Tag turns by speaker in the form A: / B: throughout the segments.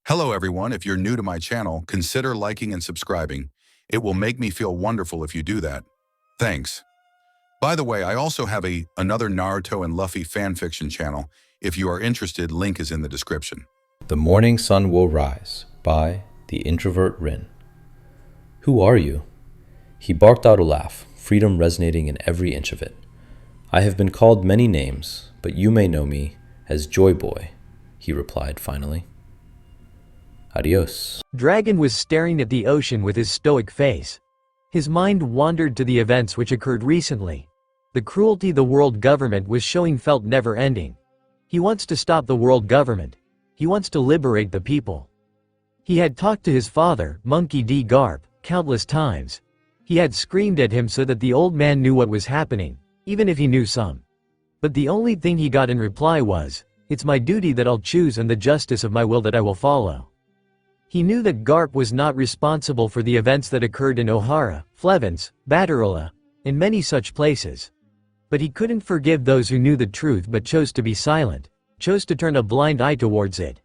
A: Hello everyone, if you're new to my channel, consider liking and subscribing. It will make me feel wonderful if you do that. Thanks. By the way, I also have another Naruto and Luffy fanfiction channel. If you are interested, link is in the description.
B: The Morning Sun Will Rise by TheIntrovertRin. Who are you? He barked out a laugh, freedom resonating in every inch of it. I have been called many names, but you may know me as Joy Boy, he replied finally. Adios.
C: Dragon was staring at the ocean with his stoic face. His mind wandered to the events which occurred recently. The cruelty the world government was showing felt never-ending. He wants to stop the world government. He wants to liberate the people. He had talked to his father, Monkey D. Garp, countless times. He had screamed at him so that the old man knew what was happening, even if he knew some. But the only thing he got in reply was, "It's my duty that I'll choose and the justice of my will that I will follow." He knew that Garp was not responsible for the events that occurred in Ohara, Flevens, Batterola, and many such places. But he couldn't forgive those who knew the truth but chose to be silent, chose to turn a blind eye towards it.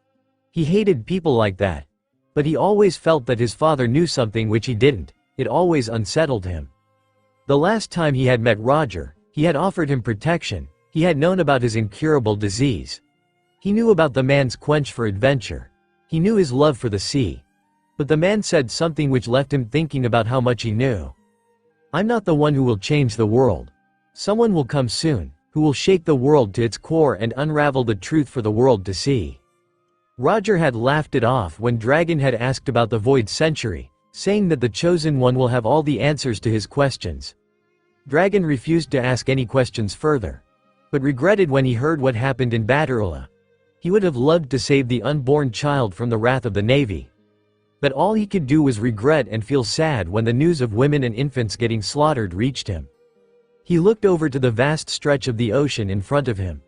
C: He hated people like that. But he always felt that his father knew something which he didn't. It always unsettled him. The last time he had met Roger, he had offered him protection. He had known about his incurable disease. He knew about the man's quench for adventure. He knew his love for the sea. But the man said something which left him thinking about how much he knew. "I'm not the one who will change the world. Someone will come soon, who will shake the world to its core and unravel the truth for the world to see." Roger had laughed it off when Dragon had asked about the Void Century, saying that the Chosen One will have all the answers to his questions. Dragon refused to ask any questions further, but regretted when he heard what happened in Batterola. He would have loved to save the unborn child from the wrath of the Navy. But all he could do was regret and feel sad when the news of women and infants getting slaughtered reached him. He looked over to the vast stretch of the ocean in front of him.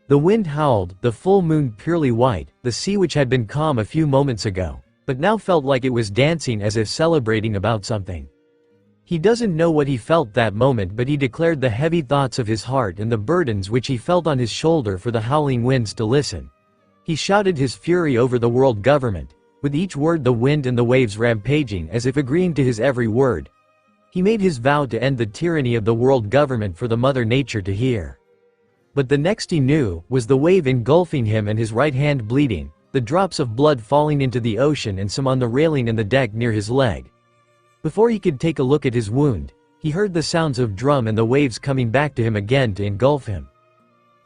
C: The wind howled, the full moon purely white, the sea which had been calm a few moments ago, but now felt like it was dancing as if celebrating about something. He doesn't know what he felt that moment, but he declared the heavy thoughts of his heart and the burdens which he felt on his shoulder for the howling winds to listen. He shouted his fury over the world government, with each word the wind and the waves rampaging as if agreeing to his every word. He made his vow to end the tyranny of the world government for the Mother Nature to hear. But the next he knew was the wave engulfing him and his right hand bleeding, the drops of blood falling into the ocean and some on the railing and the deck near his leg. Before he could take a look at his wound, he heard the sounds of drum and the waves coming back to him again to engulf him.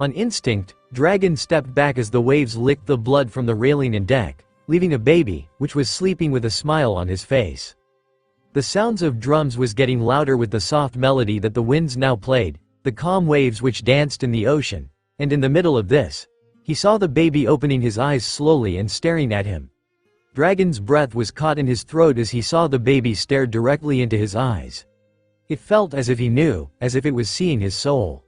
C: On instinct, Dragon stepped back as the waves licked the blood from the railing and deck, leaving a baby, which was sleeping with a smile on his face. The sounds of drums was getting louder with the soft melody that the winds now played, the calm waves which danced in the ocean, and in the middle of this, he saw the baby opening his eyes slowly and staring at him. Dragon's breath was caught in his throat as he saw the baby stare directly into his eyes. It felt as if he knew, as if it was seeing his soul.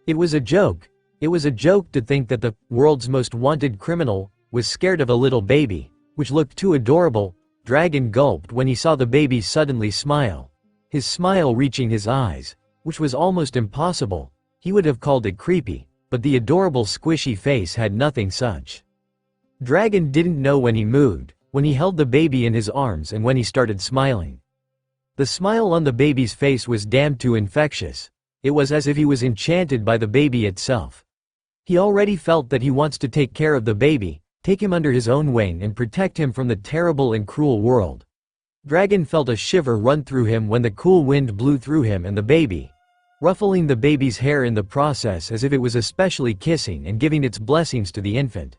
C: It was a joke. It was a joke to think that the world's most wanted criminal was scared of a little baby, which looked too adorable. Dragon gulped when he saw the baby suddenly smile. His smile reaching his eyes, which was almost impossible. He would have called it creepy, but the adorable squishy face had nothing such. Dragon didn't know when he moved, when he held the baby in his arms and when he started smiling. The smile on the baby's face was damn too infectious. It was as if he was enchanted by the baby itself. He already felt that he wants to take care of the baby, take him under his own wing and protect him from the terrible and cruel world. Dragon felt a shiver run through him when the cool wind blew through him and the baby, ruffling the baby's hair in the process as if it was especially kissing and giving its blessings to the infant.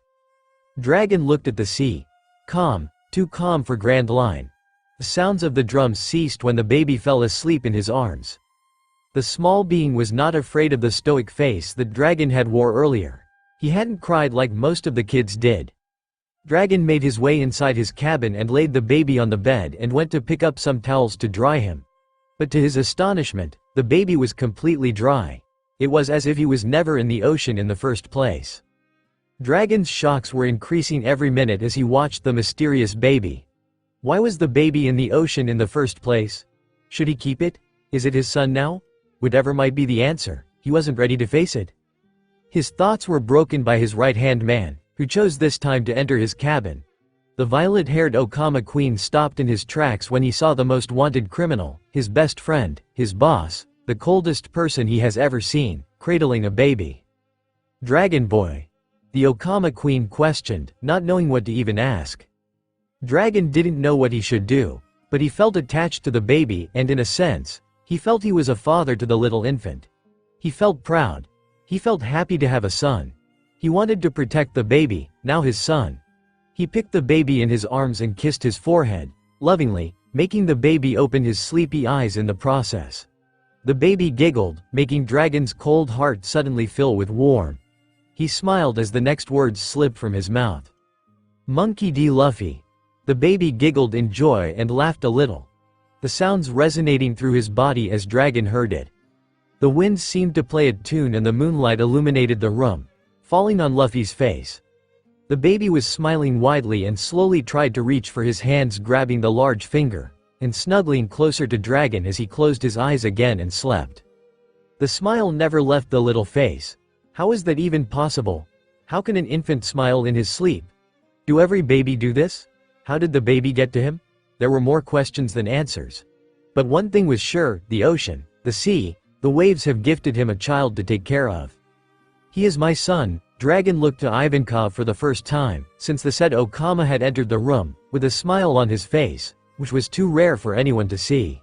C: Dragon looked at the sea. Calm, too calm for Grand Line. The sounds of the drums ceased when the baby fell asleep in his arms. The small being was not afraid of the stoic face that Dragon had wore earlier. He hadn't cried like most of the kids did. Dragon made his way inside his cabin and laid the baby on the bed and went to pick up some towels to dry him. But to his astonishment, the baby was completely dry. It was as if he was never in the ocean in the first place. Dragon's shocks were increasing every minute as he watched the mysterious baby. Why was the baby in the ocean in the first place? Should he keep it? Is it his son now? Whatever might be the answer, he wasn't ready to face it. His thoughts were broken by his right-hand man, who chose this time to enter his cabin. The violet-haired Okama queen stopped in his tracks when he saw the most wanted criminal, his best friend, his boss, the coldest person he has ever seen, cradling a baby. Dragon boy? The Okama queen questioned, not knowing what to even ask. Dragon didn't know what he should do, but he felt attached to the baby and in a sense, he felt he was a father to the little infant. He felt proud. He felt happy to have a son. He wanted to protect the baby, now his son. He picked the baby in his arms and kissed his forehead, lovingly, making the baby open his sleepy eyes in the process. The baby giggled, making Dragon's cold heart suddenly fill with warmth. He smiled as the next words slipped from his mouth. Monkey D. Luffy. The baby giggled in joy and laughed a little. The sounds resonating through his body as Dragon heard it. The wind seemed to play a tune and the moonlight illuminated the room, falling on Luffy's face. The baby was smiling widely and slowly tried to reach for his hands, grabbing the large finger, and snuggling closer to Dragon as he closed his eyes again and slept. The smile never left the little face. How is that even possible? How can an infant smile in his sleep? Do every baby do this? How did the baby get to him? There were more questions than answers. But one thing was sure, the ocean, the sea, the waves have gifted him a child to take care of. He is my son. Dragon looked to Ivankov for the first time, since the said Okama had entered the room, with a smile on his face, which was too rare for anyone to see.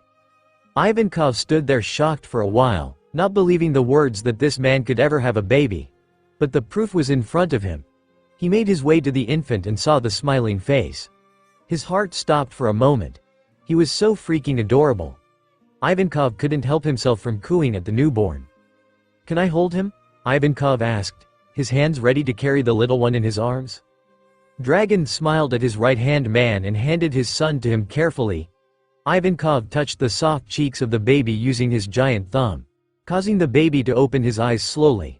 C: Ivankov stood there shocked for a while, not believing the words that this man could ever have a baby. But the proof was in front of him. He made his way to the infant and saw the smiling face. His heart stopped for a moment. He was so freaking adorable. Ivankov couldn't help himself from cooing at the newborn. Can I hold him? Ivankov asked, his hands ready to carry the little one in his arms. Dragon smiled at his right-hand man and handed his son to him carefully. Ivankov touched the soft cheeks of the baby using his giant thumb, causing the baby to open his eyes slowly.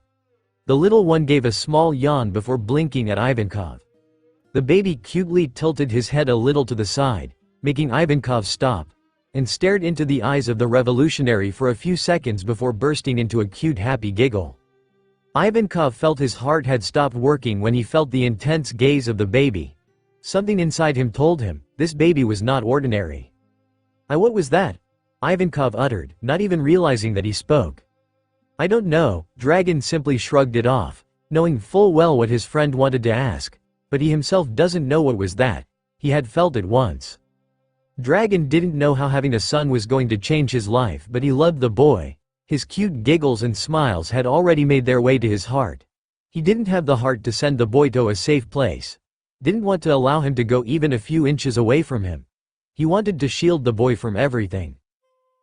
C: The little one gave a small yawn before blinking at Ivankov. The baby cutely tilted his head a little to the side, making Ivankov stop, and stared into the eyes of the revolutionary for a few seconds before bursting into a cute happy giggle. Ivankov felt his heart had stopped working when he felt the intense gaze of the baby. Something inside him told him, this baby was not ordinary. What was that? Ivankov uttered, not even realizing that he spoke. I don't know, Dragon simply shrugged it off, knowing full well what his friend wanted to ask, but he himself doesn't know what was that. He had felt it once. Dragon didn't know how having a son was going to change his life, but he loved the boy. His cute giggles and smiles had already made their way to his heart. He didn't have the heart to send the boy to a safe place. Didn't want to allow him to go even a few inches away from him. He wanted to shield the boy from everything.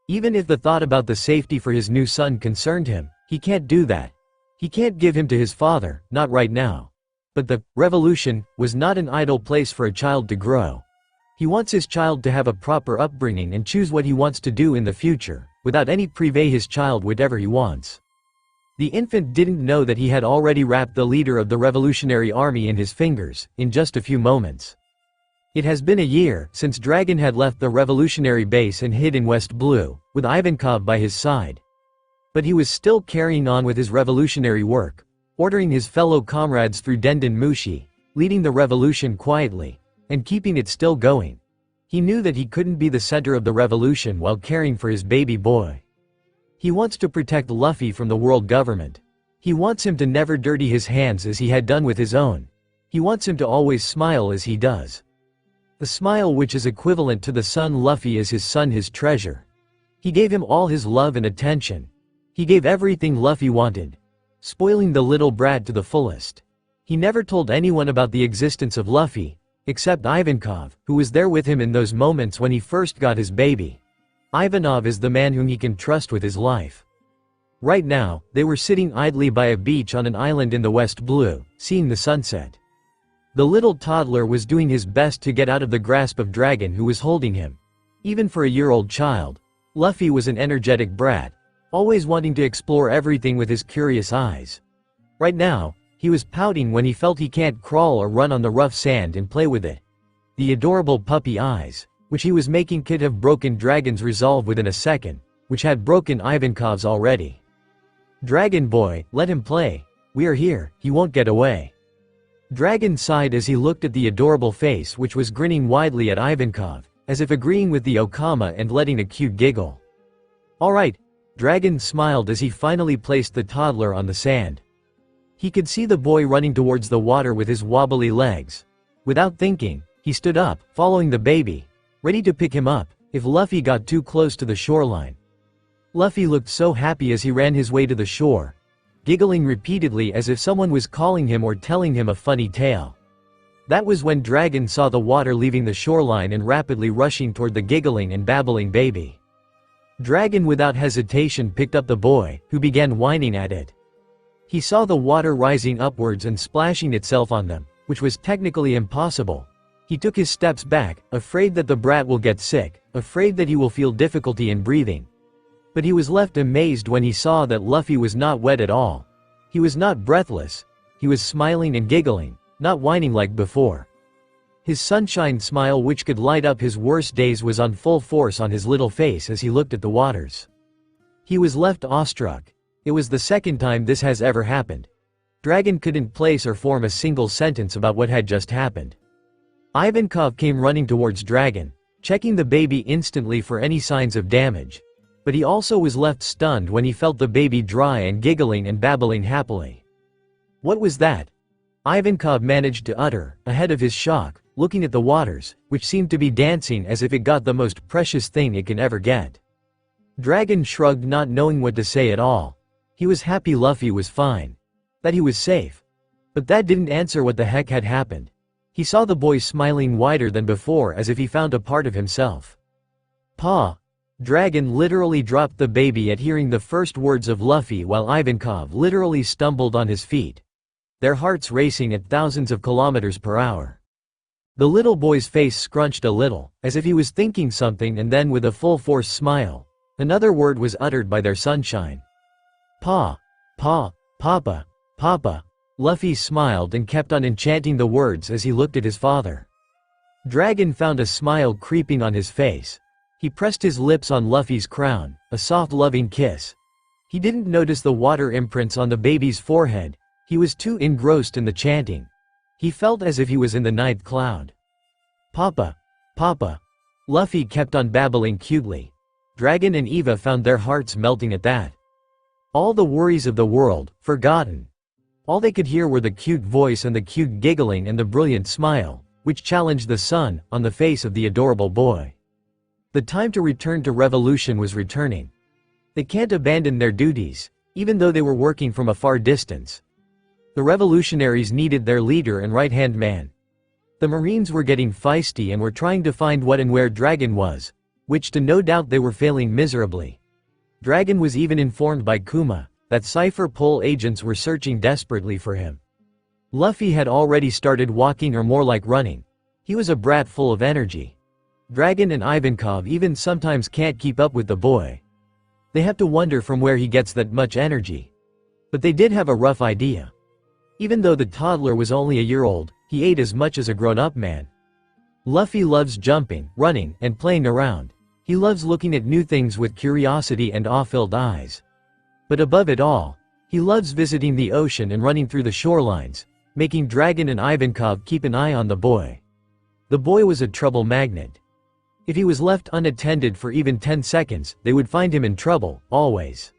C: Even if the thought about the safety for his new son concerned him, he can't do that. He can't give him to his father, not right now. But the revolution was not an idle place for a child to grow. He wants his child to have a proper upbringing and choose what he wants to do in the future, without any privy his child whatever he wants. The infant didn't know that he had already wrapped the leader of the revolutionary army in his fingers, in just a few moments. It has been a year since Dragon had left the revolutionary base and hid in West Blue, with Ivankov by his side. But he was still carrying on with his revolutionary work, ordering his fellow comrades through Denden Mushi, leading the revolution quietly, and keeping it still going. He knew that he couldn't be the center of the revolution while caring for his baby boy. He wants to protect Luffy from the world government. He wants him to never dirty his hands as he had done with his own. He wants him to always smile as he does. The smile which is equivalent to the son Luffy as his son, his treasure. He gave him all his love and attention. He gave everything Luffy wanted, spoiling the little brat to the fullest. He never told anyone about the existence of Luffy, except Ivankov, who was there with him in those moments when he first got his baby. Ivanov is the man whom he can trust with his life. Right now, they were sitting idly by a beach on an island in the West Blue, seeing the sunset. The little toddler was doing his best to get out of the grasp of Dragon, who was holding him. Even for a year-old child, Luffy was an energetic brat, always wanting to explore everything with his curious eyes. Right now, he was pouting when he felt he can't crawl or run on the rough sand and play with it. The adorable puppy eyes, which he was making, could have broken Dragon's resolve within a second, which had broken Ivankov's already. Dragon boy, let him play. We are here, he won't get away. Dragon sighed as he looked at the adorable face which was grinning widely at Ivankov, as if agreeing with the Okama and letting a cute giggle. "Alright," Dragon smiled as he finally placed the toddler on the sand. He could see the boy running towards the water with his wobbly legs. Without thinking, he stood up, following the baby, ready to pick him up if Luffy got too close to the shoreline. Luffy looked so happy as he ran his way to the shore, giggling repeatedly as if someone was calling him or telling him a funny tale. That was when Dragon saw the water leaving the shoreline and rapidly rushing toward the giggling and babbling baby. Dragon without hesitation picked up the boy, who began whining at it. He saw the water rising upwards and splashing itself on them, which was technically impossible. He took his steps back, afraid that the brat will get sick, afraid that he will feel difficulty in breathing. But he was left amazed when he saw that Luffy was not wet at all. He was not breathless. He was smiling and giggling, not whining like before. His sunshine smile which could light up his worst days was on full force on his little face as he looked at the waters. He was left awestruck. It was the second time this has ever happened. Dragon couldn't place or form a single sentence about what had just happened. Ivankov came running towards Dragon, checking the baby instantly for any signs of damage. But he also was left stunned when he felt the baby dry and giggling and babbling happily. "What was that?" Ivankov managed to utter, ahead of his shock, looking at the waters, which seemed to be dancing as if it got the most precious thing it can ever get. Dragon shrugged, not knowing what to say at all. He was happy Luffy was fine. That he was safe. But that didn't answer what the heck had happened. He saw the boy smiling wider than before as if he found a part of himself. "Pa." Dragon literally dropped the baby at hearing the first words of Luffy while Ivankov literally stumbled on his feet, their hearts racing at thousands of kilometers per hour. The little boy's face scrunched a little, as if he was thinking something, and then with a full force smile, another word was uttered by their sunshine. "Pa. Pa. Papa. Papa." Luffy smiled and kept on enchanting the words as he looked at his father. Dragon found a smile creeping on his face. He pressed his lips on Luffy's crown, a soft loving kiss. He didn't notice the water imprints on the baby's forehead. He was too engrossed in the chanting. He felt as if he was in the ninth cloud. "Papa. Papa." Luffy kept on babbling cutely. Dragon and Eva found their hearts melting at that. All the worries of the world, forgotten. All they could hear were the cute voice and the cute giggling and the brilliant smile, which challenged the sun, on the face of the adorable boy. The time to return to revolution was returning. They can't abandon their duties, even though they were working from a far distance. The revolutionaries needed their leader and right-hand man. The Marines were getting feisty and were trying to find what and where Dragon was, which to no doubt they were failing miserably. Dragon was even informed by Kuma that Cypher Pole agents were searching desperately for him. Luffy had already started walking, or more like running. He was a brat full of energy. Dragon and Ivankov even sometimes can't keep up with the boy. They have to wonder from where he gets that much energy. But they did have a rough idea. Even though the toddler was only a year old, he ate as much as a grown-up man. Luffy loves jumping, running, and playing around. He loves looking at new things with curiosity and awe-filled eyes. But above it all, he loves visiting the ocean and running through the shorelines, making Dragon and Ivankov keep an eye on the boy. The boy was a trouble magnet. If he was left unattended for even 10 seconds, they would find him in trouble, always.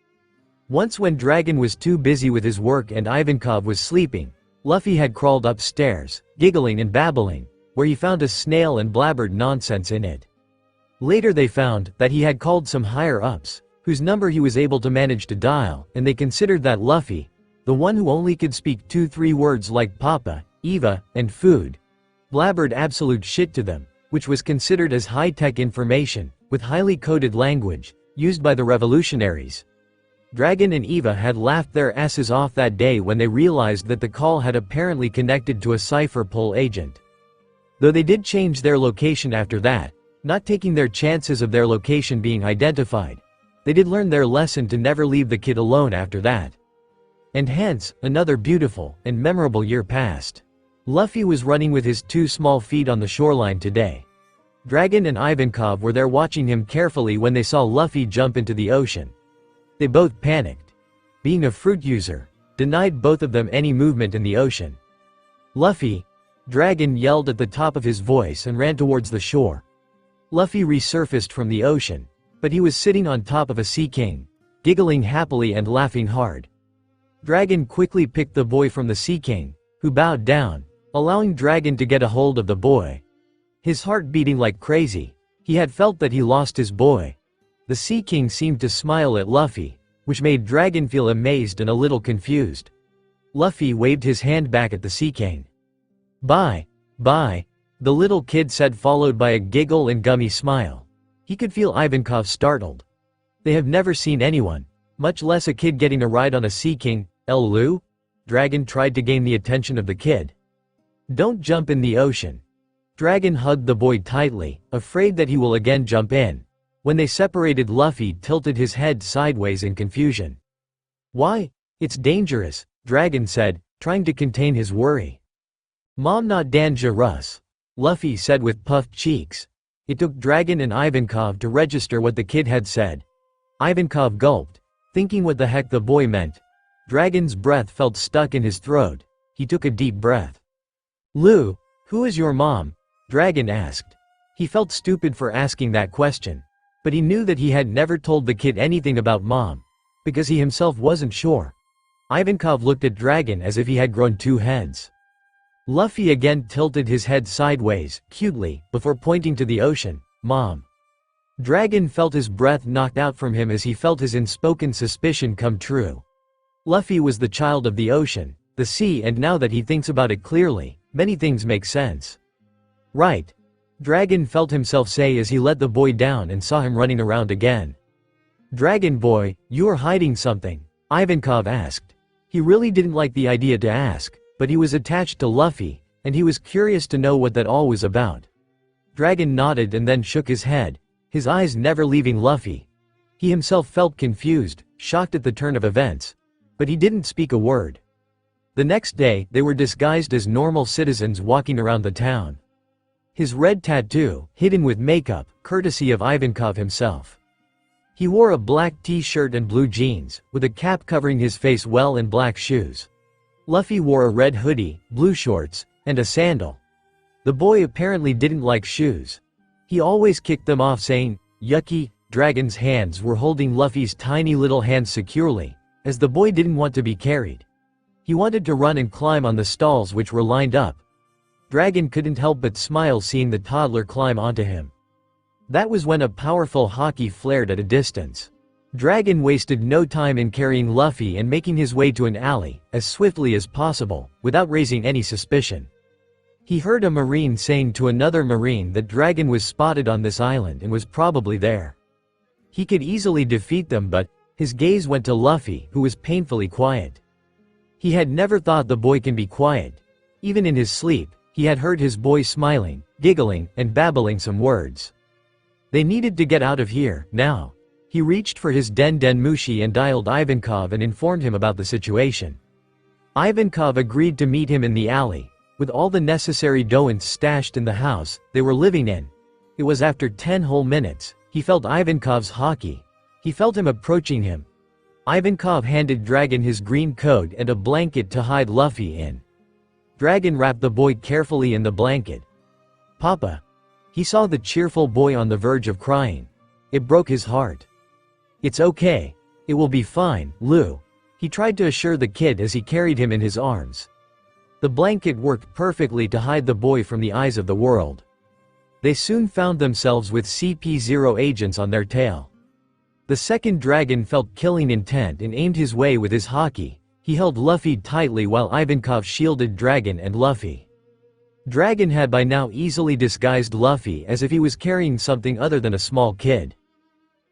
C: Once when Dragon was too busy with his work and Ivankov was sleeping, Luffy had crawled upstairs, giggling and babbling, where he found a snail and blabbered nonsense in it. Later they found that he had called some higher-ups, whose number he was able to manage to dial, and they considered that Luffy, the one who only could speak 2-3 words like Papa, Eva, and food, blabbered absolute shit to them, which was considered as high-tech information, with highly coded language, used by the revolutionaries. Dragon and Eva had laughed their asses off that day when they realized that the call had apparently connected to a Cypher Pole agent. Though they did change their location after that, not taking their chances of their location being identified, they did learn their lesson to never leave the kid alone after that. And hence, another beautiful and memorable year passed. Luffy was running with his 2 small feet on the shoreline today. Dragon and Ivankov were there watching him carefully when they saw Luffy jump into the ocean. They both panicked. Being a fruit user, denied both of them any movement in the ocean. Luffy! Dragon yelled at the top of his voice and ran towards the shore. Luffy resurfaced from the ocean, but he was sitting on top of a sea king, giggling happily and laughing hard. Dragon quickly picked the boy from the sea king, who bowed down, allowing Dragon to get a hold of the boy. His heart beating like crazy, he had felt that he lost his boy. The sea king seemed to smile at Luffy, which made Dragon feel amazed and a little confused. Luffy waved his hand back at the sea king. "Bye, bye," the little kid said, followed by a giggle and gummy smile. He could feel Ivankov startled. They have never seen anyone, much less a kid, getting a ride on a sea king. Lu? Dragon tried to gain the attention of the kid. "Don't jump in the ocean." Dragon hugged the boy tightly, afraid that he will again jump in. When they separated, Luffy tilted his head sideways in confusion. "Why? It's dangerous," Dragon said, trying to contain his worry. "Mom not dangerous," Luffy said with puffed cheeks. It took Dragon and Ivankov to register what the kid had said. Ivankov gulped, thinking what the heck the boy meant. Dragon's breath felt stuck in his throat. He took a deep breath. "Lu, who is your mom?" Dragon asked. He felt stupid for asking that question, but he knew that he had never told the kid anything about mom, because he himself wasn't sure. Ivankov looked at Dragon as if he had grown two heads. Luffy again tilted his head sideways, cutely, before pointing to the ocean. "Mom." Dragon felt his breath knocked out from him as he felt his unspoken suspicion come true. Luffy was the child of the ocean, the sea, and now that he thinks about it clearly, many things make sense. "Right," Dragon felt himself say as he let the boy down and saw him running around again. "Dragon boy, you are hiding something?" Ivankov asked. He really didn't like the idea to ask, but he was attached to Luffy, and he was curious to know what that all was about. Dragon nodded and then shook his head, his eyes never leaving Luffy. He himself felt confused, shocked at the turn of events, but he didn't speak a word. The next day, they were disguised as normal citizens walking around the town. His red tattoo, hidden with makeup, courtesy of Ivankov himself. He wore a black t-shirt and blue jeans, with a cap covering his face well, and black shoes. Luffy wore a red hoodie, blue shorts, and a sandal. The boy apparently didn't like shoes. He always kicked them off, saying, "Yucky." Dragon's hands were holding Luffy's tiny little hands securely, as the boy didn't want to be carried. He wanted to run and climb on the stalls which were lined up. Dragon couldn't help but smile seeing the toddler climb onto him. That was when a powerful haki flared at a distance. Dragon wasted no time in carrying Luffy and making his way to an alley, as swiftly as possible, without raising any suspicion. He heard a marine saying to another marine that Dragon was spotted on this island and was probably there. He could easily defeat them, but his gaze went to Luffy, who was painfully quiet. He had never thought the boy can be quiet. Even in his sleep, he had heard his boy smiling, giggling, and babbling some words. They needed to get out of here, now. He reached for his Den Mushi and dialed Ivankov and informed him about the situation. Ivankov agreed to meet him in the alley, with all the necessary doughnuts stashed in the house they were living in. It was after 10 whole minutes. He felt Ivankov's haki. He felt him approaching him. Ivankov handed Dragon his green coat and a blanket to hide Luffy in. Dragon wrapped the boy carefully in the blanket. "Papa." He saw the cheerful boy on the verge of crying. It broke his heart. "It's okay. It will be fine, Lu." He tried to assure the kid as he carried him in his arms. The blanket worked perfectly to hide the boy from the eyes of the world. They soon found themselves with CP0 agents on their tail. The second Dragon felt killing intent and aimed his way with his haki. He held Luffy tightly while Ivankov shielded Dragon and Luffy. Dragon had by now easily disguised Luffy as if he was carrying something other than a small kid.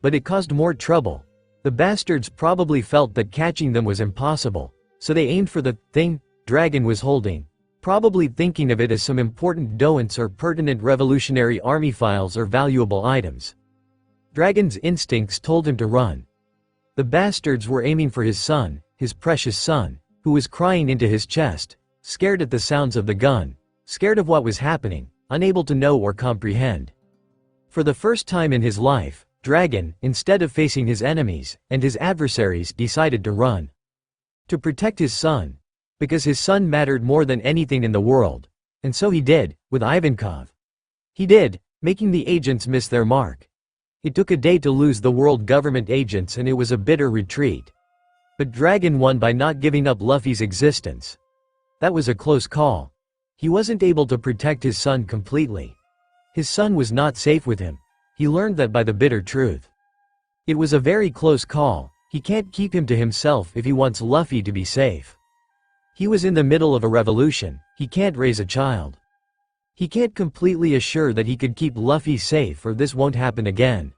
C: But it caused more trouble. The bastards probably felt that catching them was impossible, so they aimed for the thing Dragon was holding, probably thinking of it as some important doughnuts or pertinent Revolutionary Army files or valuable items. Dragon's instincts told him to run. The bastards were aiming for his son, his precious son, who was crying into his chest, scared at the sounds of the gun, scared of what was happening, unable to know or comprehend. For the first time in his life, Dragon, instead of facing his enemies and his adversaries, decided to run. To protect his son. because his son mattered more than anything in the world. And so he did, with Ivankov. He did, making the agents miss their mark. It took a day to lose the world government agents and it was a bitter retreat. But Dragon won by not giving up Luffy's existence. That was a close call. He wasn't able to protect his son completely. His son was not safe with him. He learned that by the bitter truth. It was a very close call. He can't keep him to himself if he wants Luffy to be safe. He was in the middle of a revolution. He can't raise a child. He can't completely assure that he could keep Luffy safe or this won't happen again.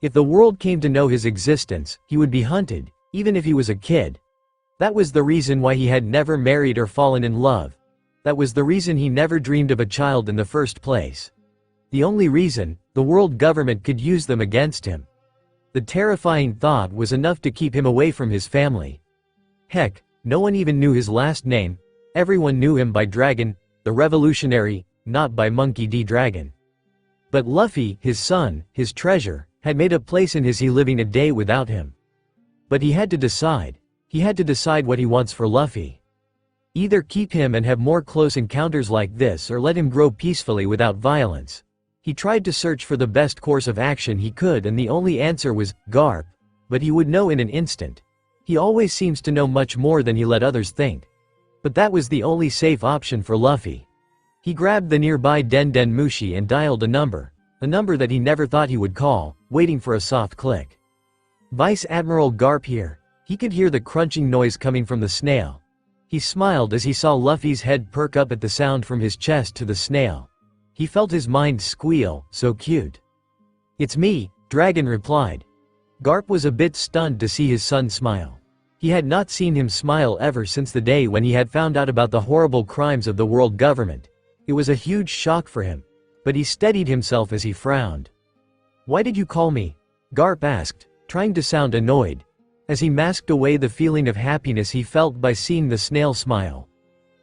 C: If the world came to know his existence, he would be hunted, even if he was a kid. That was the reason why he had never married or fallen in love. That was the reason he never dreamed of a child in the first place. The only reason, the world government could use them against him. The terrifying thought was enough to keep him away from his family. Heck, no one even knew his last name. Everyone knew him by Dragon, the revolutionary, not by Monkey D. Dragon. But Luffy, his son, his treasure, had made a place in his he living a day without him. But he had to decide. He had to decide what he wants for Luffy. Either keep him and have more close encounters like this or let him grow peacefully without violence. He tried to search for the best course of action he could and the only answer was, Garp. But he would know in an instant. He always seems to know much more than he let others think. But that was the only safe option for Luffy. He grabbed the nearby Den Den Mushi and dialed a number that he never thought he would call, waiting for a soft click. Vice Admiral Garp here. He could hear the crunching noise coming from the snail. He smiled as he saw Luffy's head perk up at the sound from his chest to the snail. He felt his mind squeal, so cute. It's me, Dragon replied. Garp was a bit stunned to see his son smile. He had not seen him smile ever since the day when he had found out about the horrible crimes of the world government. It was a huge shock for him. But he steadied himself as he frowned. Why did you call me? Garp asked, trying to sound annoyed, as he masked away the feeling of happiness he felt by seeing the snail smile.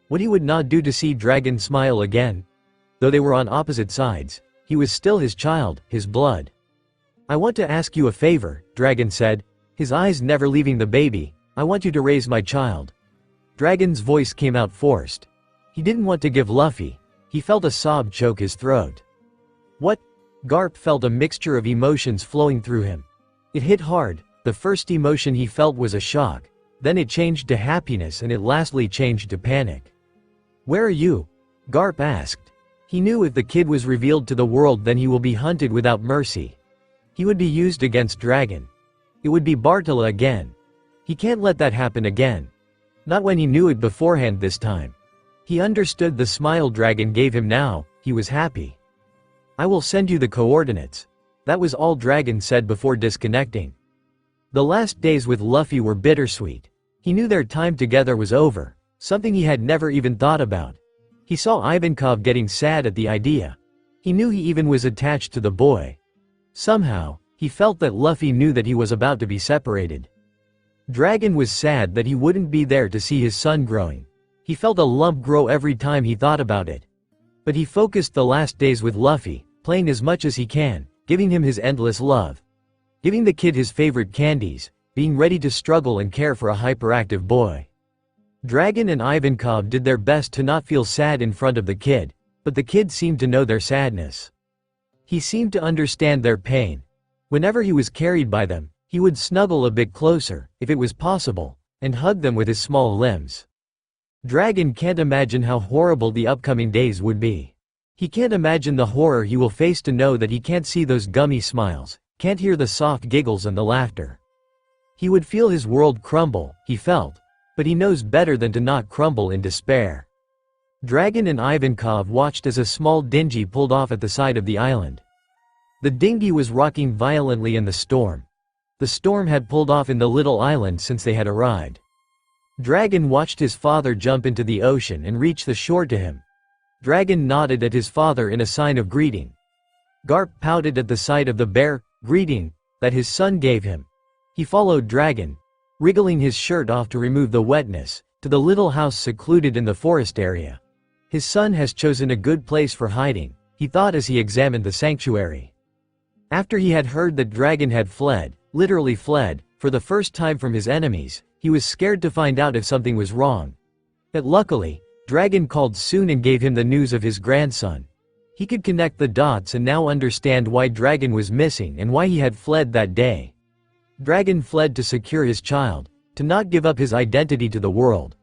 C: What he would not do to see Dragon smile again. Though they were on opposite sides, he was still his child, his blood. I want to ask you a favor, Dragon said, his eyes never leaving the baby. I want you to raise my child. Dragon's voice came out forced. He didn't want to give Luffy. He felt a sob choke his throat. What? Garp felt a mixture of emotions flowing through him. It hit hard. The first emotion he felt was a shock. Then it changed to happiness and it lastly changed to panic. Where are you? Garp asked. He knew if the kid was revealed to the world then he will be hunted without mercy. He would be used against Dragon. It would be Bartala again. He can't let that happen again. Not when he knew it beforehand this time. He understood the smile Dragon gave him now. He was happy. I will send you the coordinates. That was all Dragon said before disconnecting. The last days with Luffy were bittersweet. He knew their time together was over, something he had never even thought about. He saw Ivankov getting sad at the idea. He knew he even was attached to the boy. Somehow, he felt that Luffy knew that he was about to be separated. Dragon was sad that he wouldn't be there to see his son growing. He felt a lump grow every time he thought about it. But he focused the last days with Luffy, playing as much as he can, giving him his endless love. Giving the kid his favorite candies, being ready to struggle and care for a hyperactive boy. Dragon and Ivankov did their best to not feel sad in front of the kid, but the kid seemed to know their sadness. He seemed to understand their pain. Whenever he was carried by them, he would snuggle a bit closer, if it was possible, and hug them with his small limbs. Dragon can't imagine how horrible the upcoming days would be. He can't imagine the horror he will face to know that he can't see those gummy smiles, can't hear the soft giggles and the laughter. He would feel his world crumble, he felt, but he knows better than to not crumble in despair. Dragon and Ivankov watched as a small dinghy pulled off at the side of the island. The dinghy was rocking violently in the storm. The storm had pulled off in the little island since they had arrived. Dragon watched his father jump into the ocean and reach the shore to him. Dragon nodded at his father in a sign of greeting. Garp pouted at the sight of the bare greeting that his son gave him. He followed Dragon, wriggling his shirt off to remove the wetness, to the little house secluded in the forest area. His son has chosen a good place for hiding, he thought as he examined the sanctuary. After he had heard that Dragon had fled, literally fled, for the first time from his enemies, he was scared to find out if something was wrong. But luckily, Dragon called soon and gave him the news of his grandson. He could connect the dots and now understand why Dragon was missing and why he had fled that day. Dragon fled to secure his child, to not give up his identity to the world.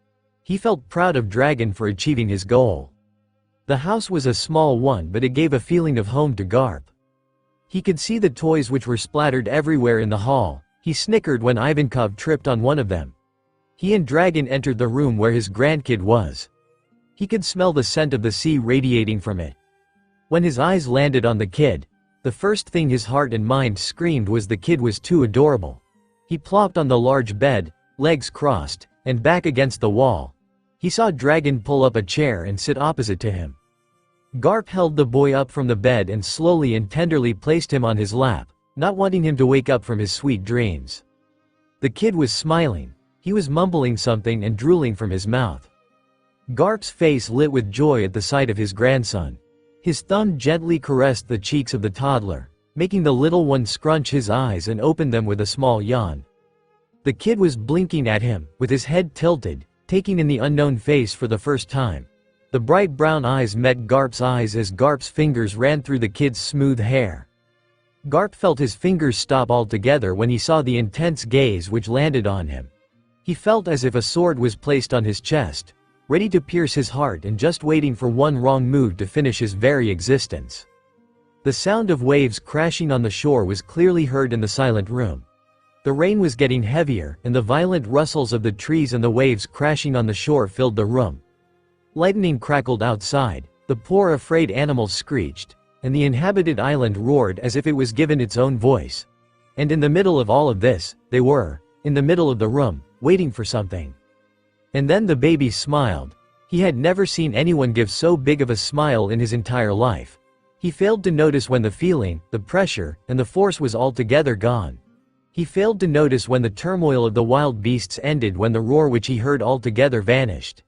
C: He felt proud of Dragon for achieving his goal. The house was a small one, but it gave a feeling of home to Garp. He could see the toys which were splattered everywhere in the hall. He snickered when Ivankov tripped on one of them. He and Dragon entered the room where his grandkid was. He could smell the scent of the sea radiating from it. When his eyes landed on the kid, the first thing his heart and mind screamed was the kid was too adorable. He plopped on the large bed, legs crossed, and back against the wall. He saw Dragon pull up a chair and sit opposite to him. Garp held the boy up from the bed and slowly and tenderly placed him on his lap, not wanting him to wake up from his sweet dreams. The kid was smiling. He was mumbling something and drooling from his mouth. Garp's face lit with joy at the sight of his grandson. His thumb gently caressed the cheeks of the toddler, making the little one scrunch his eyes and open them with a small yawn. The kid was blinking at him, with his head tilted, taking in the unknown face for the first time. The bright brown eyes met Garp's eyes as Garp's fingers ran through the kid's smooth hair. Garp felt his fingers stop altogether when he saw the intense gaze which landed on him. He felt as if a sword was placed on his chest, ready to pierce his heart and just waiting for one wrong move to finish his very existence. The sound of waves crashing on the shore was clearly heard in the silent room. The rain was getting heavier, and the violent rustles of the trees and the waves crashing on the shore filled the room. Lightning crackled outside, the poor afraid animals screeched, and the inhabited island roared as if it was given its own voice. And in the middle of all of this, they were, in the middle of the room, waiting for something. And then the baby smiled. He had never seen anyone give so big of a smile in his entire life. He failed to notice when the feeling, the pressure, and the force was altogether gone. He failed to notice when the turmoil of the wild beasts ended, when the roar which he heard altogether vanished.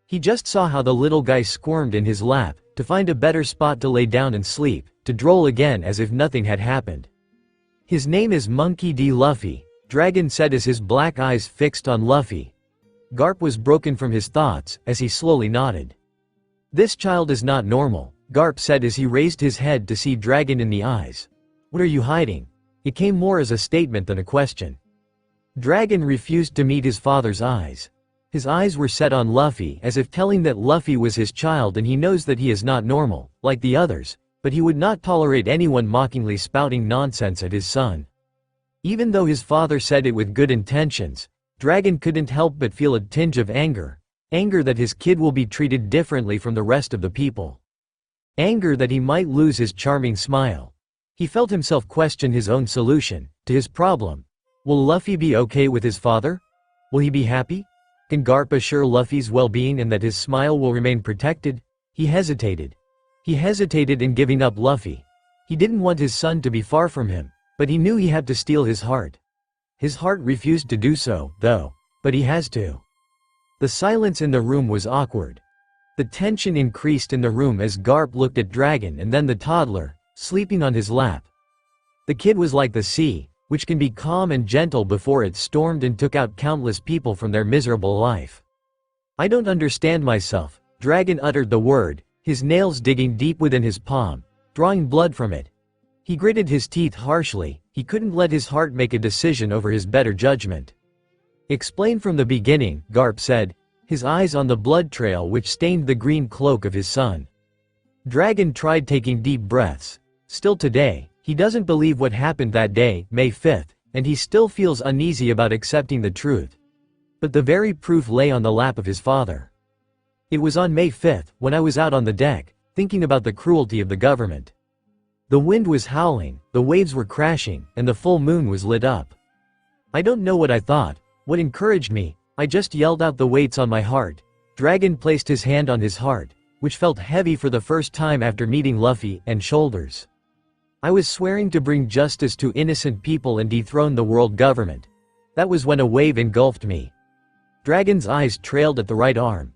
C: He just saw how the little guy squirmed in his lap, to find a better spot to lay down and sleep, to droll again as if nothing had happened. "His name is Monkey D. Luffy," Dragon said as his black eyes fixed on Luffy. Garp was broken from his thoughts, as he slowly nodded. "This child is not normal," Garp said as he raised his head to see Dragon in the eyes. "What are you hiding?" It came more as a statement than a question. Dragon refused to meet his father's eyes. His eyes were set on Luffy, as if telling that Luffy was his child and he knows that he is not normal, like the others, but he would not tolerate anyone mockingly spouting nonsense at his son. Even though his father said it with good intentions, Dragon couldn't help but feel a tinge of anger. Anger that his kid will be treated differently from the rest of the people. Anger that he might lose his charming smile. He felt himself question his own solution to his problem. Will Luffy be okay with his father? Will he be happy? Can Garp assure Luffy's well-being and that his smile will remain protected? He hesitated. He hesitated in giving up Luffy. He didn't want his son to be far from him, but he knew he had to steal his heart. His heart refused to do so, though, but he has to. The silence in the room was awkward. The tension increased in the room as Garp looked at Dragon and then the toddler, sleeping on his lap. The kid was like the sea, which can be calm and gentle before it stormed and took out countless people from their miserable life. "I don't understand myself," Dragon uttered the word, his nails digging deep within his palm, drawing blood from it. He gritted his teeth harshly. He couldn't let his heart make a decision over his better judgment. "Explain from the beginning," Garp said, his eyes on the blood trail which stained the green cloak of his son. Dragon tried taking deep breaths. Still today, he doesn't believe what happened that day, May 5th, and he still feels uneasy about accepting the truth. But the very proof lay on the lap of his father. "It was on May 5th, when I was out on the deck, thinking about the cruelty of the government. The wind was howling, the waves were crashing, and the full moon was lit up. I don't know what I thought, what encouraged me, I just yelled out the weights on my heart." Dragon placed his hand on his heart, which felt heavy for the first time after meeting Luffy, and shoulders. "I was swearing to bring justice to innocent people and dethrone the world government. That was when a wave engulfed me." Dragon's eyes trailed at the right arm.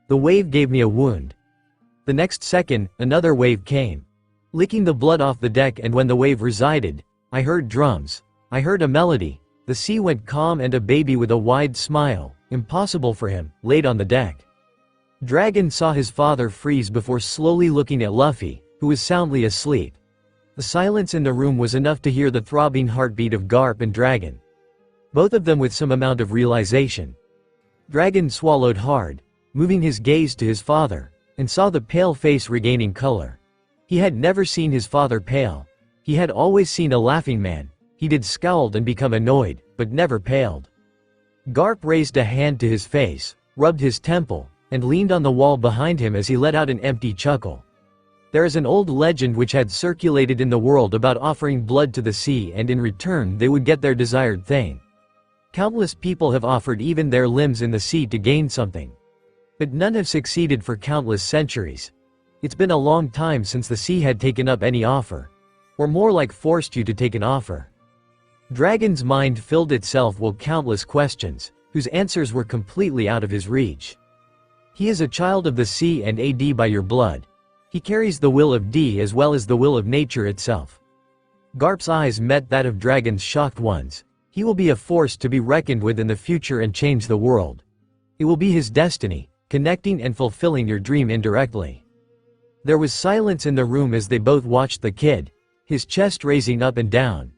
C: "The wave gave me a wound. The next second, another wave came, licking the blood off the deck, and when the wave resided, I heard drums. I heard a melody. The sea went calm and a baby with a wide smile, impossible for him, laid on the deck. Dragon saw his father freeze before slowly looking at Luffy, who was soundly asleep. The silence in the room was enough to hear the throbbing heartbeat of Garp and Dragon, both of them with some amount of realization. Dragon swallowed hard, moving his gaze to his father, and saw the pale face regaining color. He had never seen his father pale. He had always seen a laughing man. He did scowled and become annoyed, but never paled. Garp raised a hand to his face, rubbed his temple, and leaned on the wall behind him as he let out an empty chuckle. There is an old legend which had circulated in the world about offering blood to the sea, and in return they would get their desired thing. Countless people have offered even their limbs in the sea to gain something. But none have succeeded for countless centuries. It's been a long time since the sea had taken up any offer. Or more like forced you to take an offer. Dragon's mind filled itself with countless questions, whose answers were completely out of his reach. He is a child of the sea and AD by your blood. He carries the will of D as well as the will of nature itself. Garp's eyes met that of Dragon's shocked ones. He will be a force to be reckoned with in the future and change the world. It will be his destiny, connecting and fulfilling your dream indirectly. There was silence in the room as they both watched the kid, his chest raising up and down.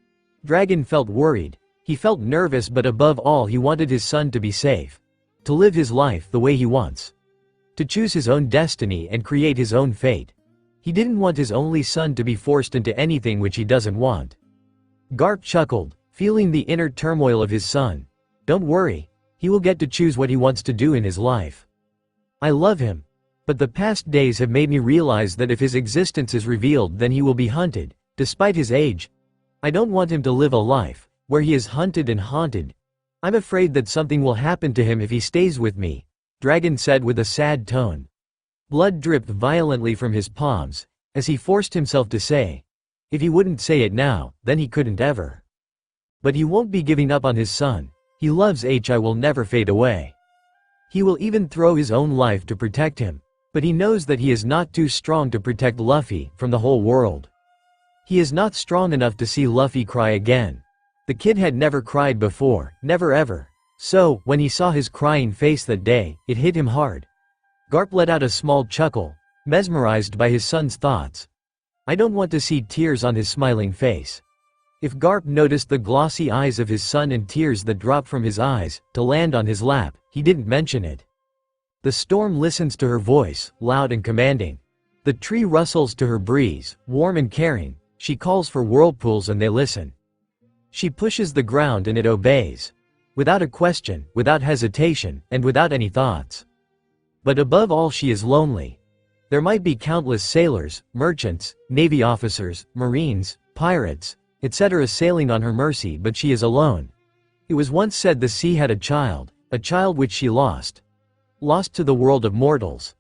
C: Dragon felt worried. He felt nervous, but above all he wanted his son to be safe. To live his life the way he wants. To choose his own destiny and create his own fate. He didn't want his only son to be forced into anything which he doesn't want. Garp chuckled, feeling the inner turmoil of his son. Don't worry, he will get to choose what he wants to do in his life. I love him. But the past days have made me realize that if his existence is revealed, then he will be hunted, despite his age. I don't want him to live a life where he is hunted and haunted. I'm afraid that something will happen to him if he stays with me, Dragon said with a sad tone. Blood dripped violently from his palms, as he forced himself to say. If he wouldn't say it now, then he couldn't ever. But he won't be giving up on his son. He loves I will never fade away. He will even throw his own life to protect him, but he knows that he is not too strong to protect Luffy from the whole world. He is not strong enough to see Luffy cry again. The kid had never cried before, never ever. So, when he saw his crying face that day, it hit him hard. Garp let out a small chuckle, mesmerized by his son's thoughts. I don't want to see tears on his smiling face. If Garp noticed the glossy eyes of his son and tears that dropped from his eyes to land on his lap, he didn't mention it. The storm listens to her voice, loud and commanding. The tree rustles to her breeze, warm and caring. She calls for whirlpools and they listen. She pushes the ground and it obeys. Without a question, without hesitation, and without any thoughts. But above all she is lonely. There might be countless sailors, merchants, navy officers, marines, pirates, etc. sailing on her mercy, but she is alone. It was once said the sea had a child which she lost. Lost to the world of mortals.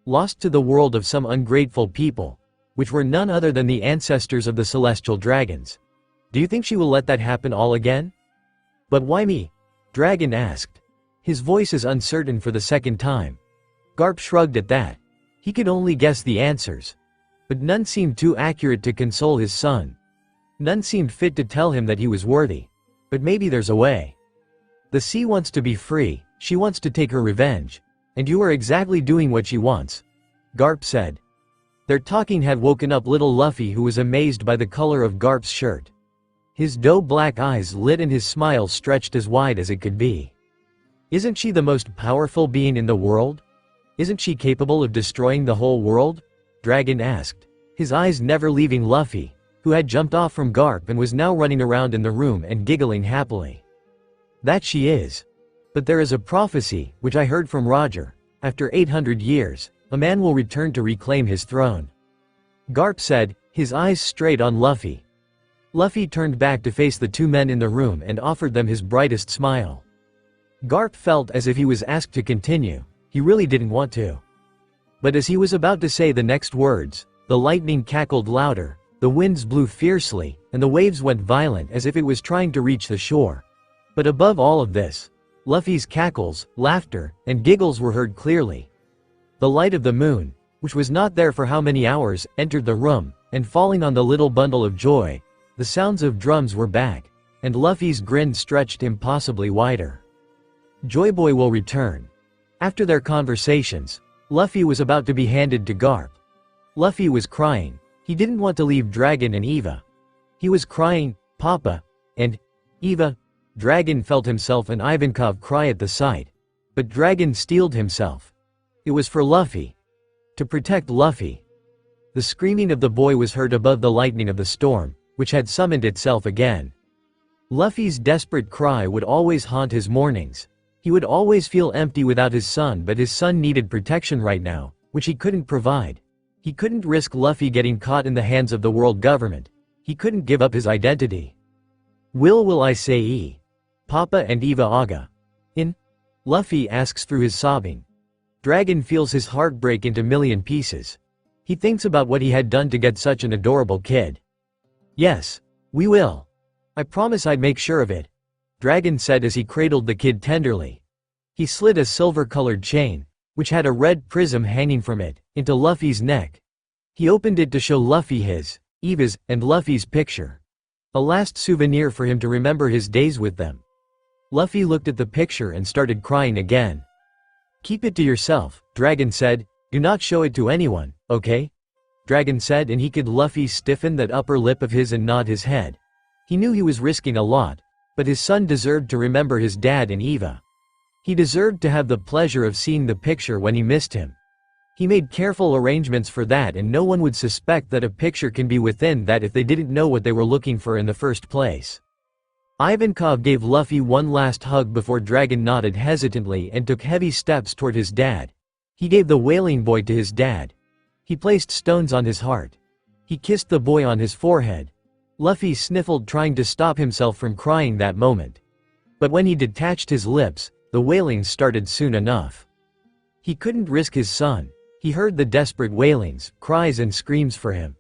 C: Lost to the world of some ungrateful people, which were none other than the ancestors of the celestial dragons. Do you think she will let that happen all again? But why me? Dragon asked. His voice is uncertain for the second time. Garp shrugged at that. He could only guess the answers. But none seemed too accurate to console his son. None seemed fit to tell him that he was worthy. But maybe there's a way. The sea wants to be free, she wants to take her revenge. And you are exactly doing what she wants. Garp said. Their talking had woken up little Luffy, who was amazed by the color of Garp's shirt. His doe-black eyes lit and his smile stretched as wide as it could be. Isn't she the most powerful being in the world? Isn't she capable of destroying the whole world? Dragon asked, his eyes never leaving Luffy, who had jumped off from Garp and was now running around in the room and giggling happily. That she is. But there is a prophecy, which I heard from Roger. After 800 years, a man will return to reclaim his throne. Garp said, his eyes straight on Luffy. Luffy turned back to face the two men in the room and offered them his brightest smile. Garp felt as if he was asked to continue. He really didn't want to. But as he was about to say the next words, the lightning cackled louder, the winds blew fiercely, and the waves went violent as if it was trying to reach the shore. But above all of this, Luffy's cackles, laughter, and giggles were heard clearly. The light of the moon, which was not there for how many hours, entered the room, and falling on the little bundle of joy, the sounds of drums were back, and Luffy's grin stretched impossibly wider. Joy Boy will return. After their conversations, Luffy was about to be handed to Garp. Luffy was crying. He didn't want to leave Dragon and Eva. He was crying, "Papa," and "Eva." Dragon felt himself and Ivankov cry at the sight. But Dragon steeled himself. It was for Luffy. To protect Luffy. The screaming of the boy was heard above the lightning of the storm, which had summoned itself again. Luffy's desperate cry would always haunt his mornings. He would always feel empty without his son, but his son needed protection right now, which he couldn't provide. He couldn't risk Luffy getting caught in the hands of the world government. He couldn't give up his identity. Will I say E? Papa and Eva Aga. In? Luffy asks through his sobbing. Dragon feels his heart break into million pieces. He thinks about what he had done to get such an adorable kid. Yes, we will. I promise I'd make sure of it, Dragon said as he cradled the kid tenderly. He slid a silver-colored chain, which had a red prism hanging from it, into Luffy's neck. He opened it to show Luffy his, Eva's, and Luffy's picture. A last souvenir for him to remember his days with them. Luffy looked at the picture and started crying again. Keep it to yourself, Dragon said. Do not show it to anyone, okay? Dragon said, and he could Luffy stiffen that upper lip of his and nod his head. He knew he was risking a lot, but his son deserved to remember his dad and Eva. He deserved to have the pleasure of seeing the picture when he missed him. He made careful arrangements for that, and no one would suspect that a picture can be within that if they didn't know what they were looking for in the first place. Ivankov gave Luffy one last hug before Dragon nodded hesitantly and took heavy steps toward his dad. He gave the wailing boy to his dad. He placed stones on his heart. He kissed the boy on his forehead. Luffy sniffled, trying to stop himself from crying that moment. But when he detached his lips, the wailing started soon enough. He couldn't risk his son. He heard the desperate wailings, cries and screams for him.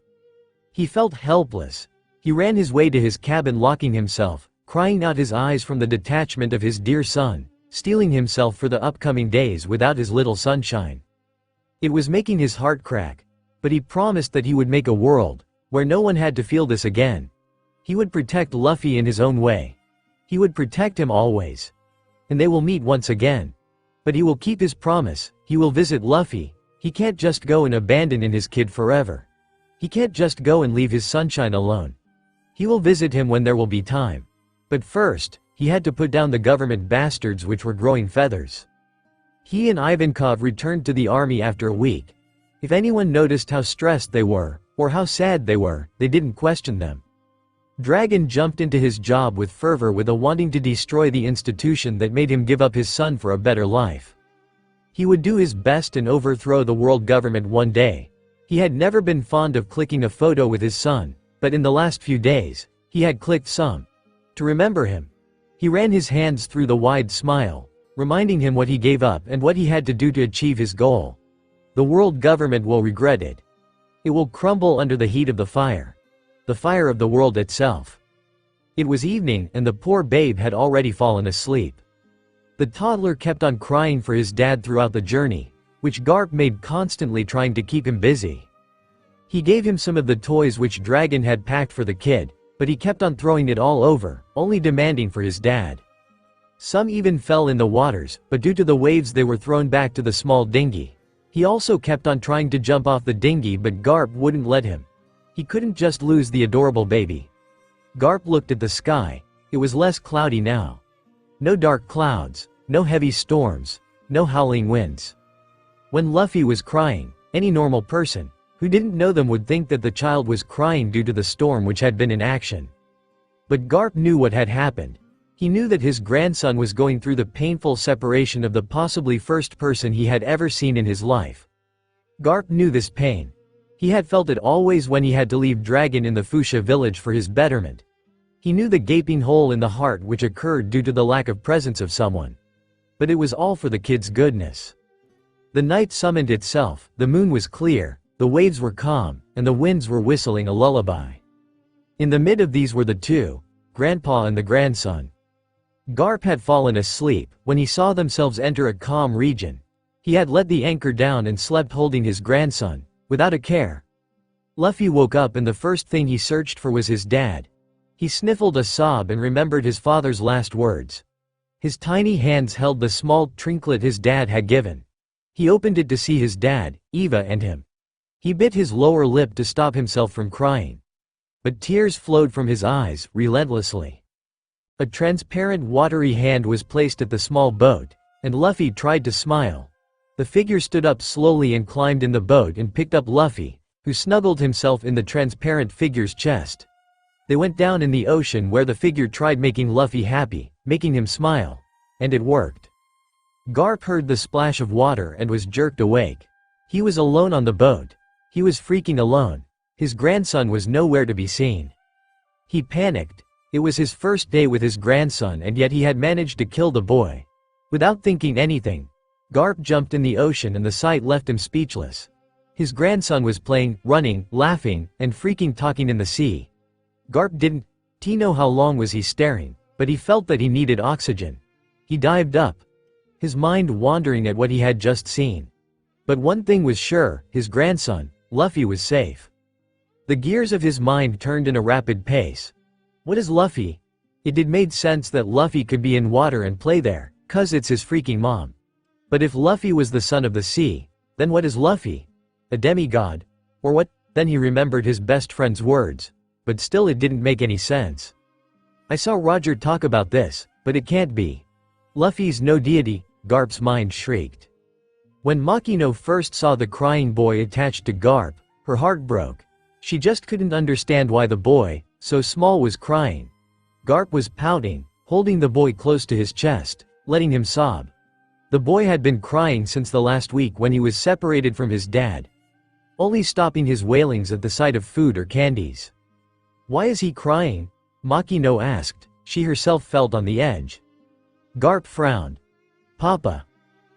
C: He felt helpless. He ran his way to his cabin, locking himself, crying out his eyes from the detachment of his dear son, steeling himself for the upcoming days without his little sunshine. It was making his heart crack, but he promised that he would make a world where no one had to feel this again. He would protect Luffy in his own way. He would protect him always. And they will meet once again. But he will keep his promise. He will visit Luffy. He can't just go and abandon his kid forever. He can't just go and leave his sunshine alone. He will visit him when there will be time. But first, he had to put down the government bastards which were growing feathers. He and Ivankov returned to the army after a week. If anyone noticed how stressed they were, or how sad they were, they didn't question them. Dragon jumped into his job with fervor, with a wanting to destroy the institution that made him give up his son for a better life. He would do his best and overthrow the world government one day. He had never been fond of clicking a photo with his son, but in the last few days, he had clicked some. To remember him. He ran his hands through the wide smile, reminding him what he gave up and what he had to do to achieve his goal. The world government will regret it. It will crumble under the heat of the fire of the world itself. It was evening, and the poor babe had already fallen asleep. The toddler kept on crying for his dad throughout the journey, which Garp made constantly, trying to keep him busy. He gave him some of the toys which Dragon had packed for the kid, but he kept on throwing it all over, only demanding for his dad. Some even fell in the waters, but due to the waves they were thrown back to the small dinghy. He also kept on trying to jump off the dinghy, but Garp wouldn't let him. He couldn't just lose the adorable baby. Garp looked at the sky. It was less cloudy now. No dark clouds, no heavy storms, no howling winds. When Luffy was crying, any normal person who didn't know them would think that the child was crying due to the storm which had been in action. But Garp knew what had happened. He knew that his grandson was going through the painful separation of the possibly first person he had ever seen in his life. Garp knew this pain. He had felt it always when he had to leave Dragon in the Fuchsia village for his betterment. He knew the gaping hole in the heart which occurred due to the lack of presence of someone. But it was all for the kid's goodness. The night summoned itself, the moon was clear, the waves were calm, and the winds were whistling a lullaby. In the mid of these were the two, Grandpa and the grandson. Garp had fallen asleep when he saw themselves enter a calm region. He had let the anchor down and slept holding his grandson, without a care. Luffy woke up, and the first thing he searched for was his dad. He sniffled a sob and remembered his father's last words. His tiny hands held the small trinket his dad had given. He opened it to see his dad, Eva, and him. He bit his lower lip to stop himself from crying. But tears flowed from his eyes, relentlessly. A transparent watery hand was placed at the small boat, and Luffy tried to smile. The figure stood up slowly and climbed in the boat and picked up Luffy, who snuggled himself in the transparent figure's chest. They went down in the ocean where the figure tried making Luffy happy, making him smile. And it worked. Garp heard the splash of water and was jerked awake. He was alone on the boat. He was freaking alone. His grandson was nowhere to be seen. He panicked. It was his first day with his grandson and yet he had managed to kill the boy. Without thinking anything, Garp jumped in the ocean and the sight left him speechless. His grandson was playing, running, laughing, and freaking talking in the sea. Garp didn't know how long was he staring, but he felt that he needed oxygen. He dived up, his mind wandering at what he had just seen. But one thing was sure, his grandson, Luffy, was safe. The gears of his mind turned in a rapid pace. What is Luffy? It did made sense that Luffy could be in water and play there, 'cause it's his freaking mom. But if Luffy was the son of the sea, then what is Luffy? A demigod? Or what? Then he remembered his best friend's words. But still it didn't make any sense. I saw Roger talk about this, but it can't be. Luffy's no deity, Garp's mind shrieked. When Makino first saw the crying boy attached to Garp, her heart broke. She just couldn't understand why the boy, so small, was crying. Garp was pouting, holding the boy close to his chest, letting him sob. The boy had been crying since the last week when he was separated from his dad, only stopping his wailings at the sight of food or candies. Why is he crying? Makino asked. She herself felt on the edge. Garp frowned. Papa.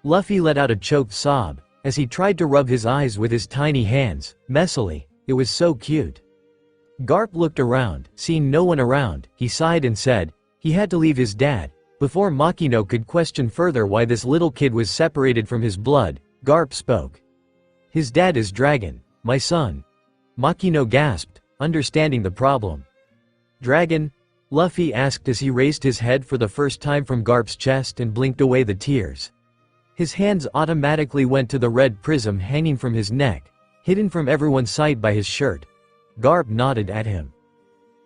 C: Luffy let out a choked sob, as he tried to rub his eyes with his tiny hands, messily. It was so cute. Garp looked around, seeing no one around, he sighed and said, he had to leave his dad. Before Makino could question further why this little kid was separated from his blood, Garp spoke. His dad is Dragon, my son. Makino gasped, understanding the problem. Dragon? Luffy asked as he raised his head for the first time from Garp's chest and blinked away the tears. His hands automatically went to the red prism hanging from his neck, hidden from everyone's sight by his shirt. Garp nodded at him.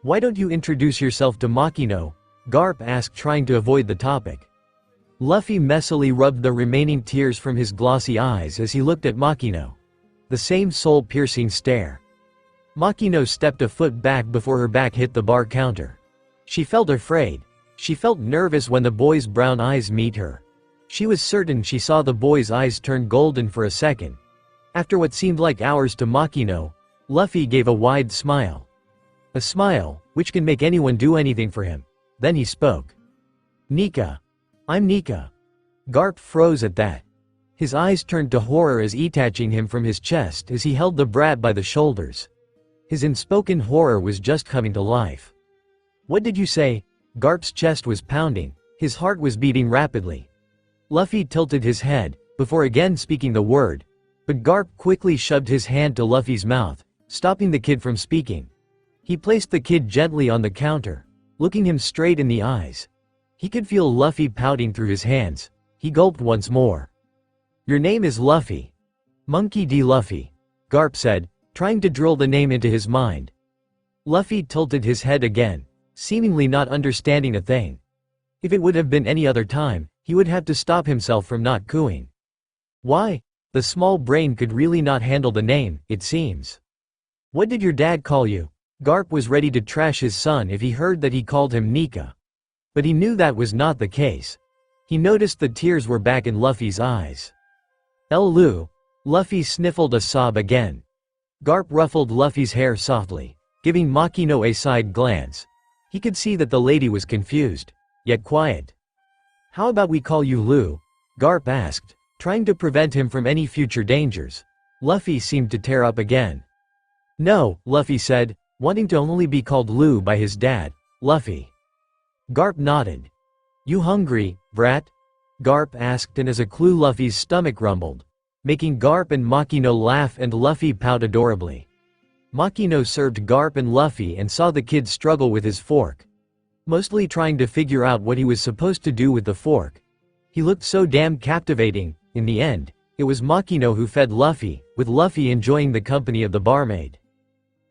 C: Why don't you introduce yourself to Makino? Garp asked, trying to avoid the topic. Luffy messily rubbed the remaining tears from his glossy eyes as he looked at Makino. The same soul-piercing stare. Makino stepped a foot back before her back hit the bar counter. She felt afraid. She felt nervous when the boy's brown eyes met her. She was certain she saw the boy's eyes turn golden for a second. After what seemed like hours to Makino, Luffy gave a wide smile. A smile, which can make anyone do anything for him. Then he spoke. Nika. I'm Nika. Garp froze at that. His eyes turned to horror as detaching him from his chest as he held the brat by the shoulders. His unspoken horror was just coming to life. What did you say? Garp's chest was pounding, his heart was beating rapidly. Luffy tilted his head, before again speaking the word, but Garp quickly shoved his hand to Luffy's mouth, stopping the kid from speaking. He placed the kid gently on the counter, looking him straight in the eyes. He could feel Luffy pouting through his hands. He gulped once more. Your name is Luffy. Monkey D. Luffy, Garp said, trying to drill the name into his mind. Luffy tilted his head again, seemingly not understanding a thing. If it would have been any other time, he would have to stop himself from not cooing. Why? The small brain could really not handle the name, it seems. What did your dad call you? Garp was ready to trash his son if he heard that he called him Nika. But he knew that was not the case. He noticed the tears were back in Luffy's eyes. Lu. Luffy sniffled a sob again. Garp ruffled Luffy's hair softly, giving Makino a side glance. He could see that the lady was confused, yet quiet. How about we call you Lu? Garp asked, trying to prevent him from any future dangers. Luffy seemed to tear up again. No, Luffy said, wanting to only be called Lu by his dad, Luffy. Garp nodded. You hungry, brat? Garp asked, and as a clue Luffy's stomach rumbled, making Garp and Makino laugh and Luffy pout adorably. Makino served Garp and Luffy and saw the kid struggle with his fork, mostly trying to figure out what he was supposed to do with the fork. He looked so damn captivating. In the end, It was Makino who fed Luffy, with Luffy enjoying the company of the barmaid.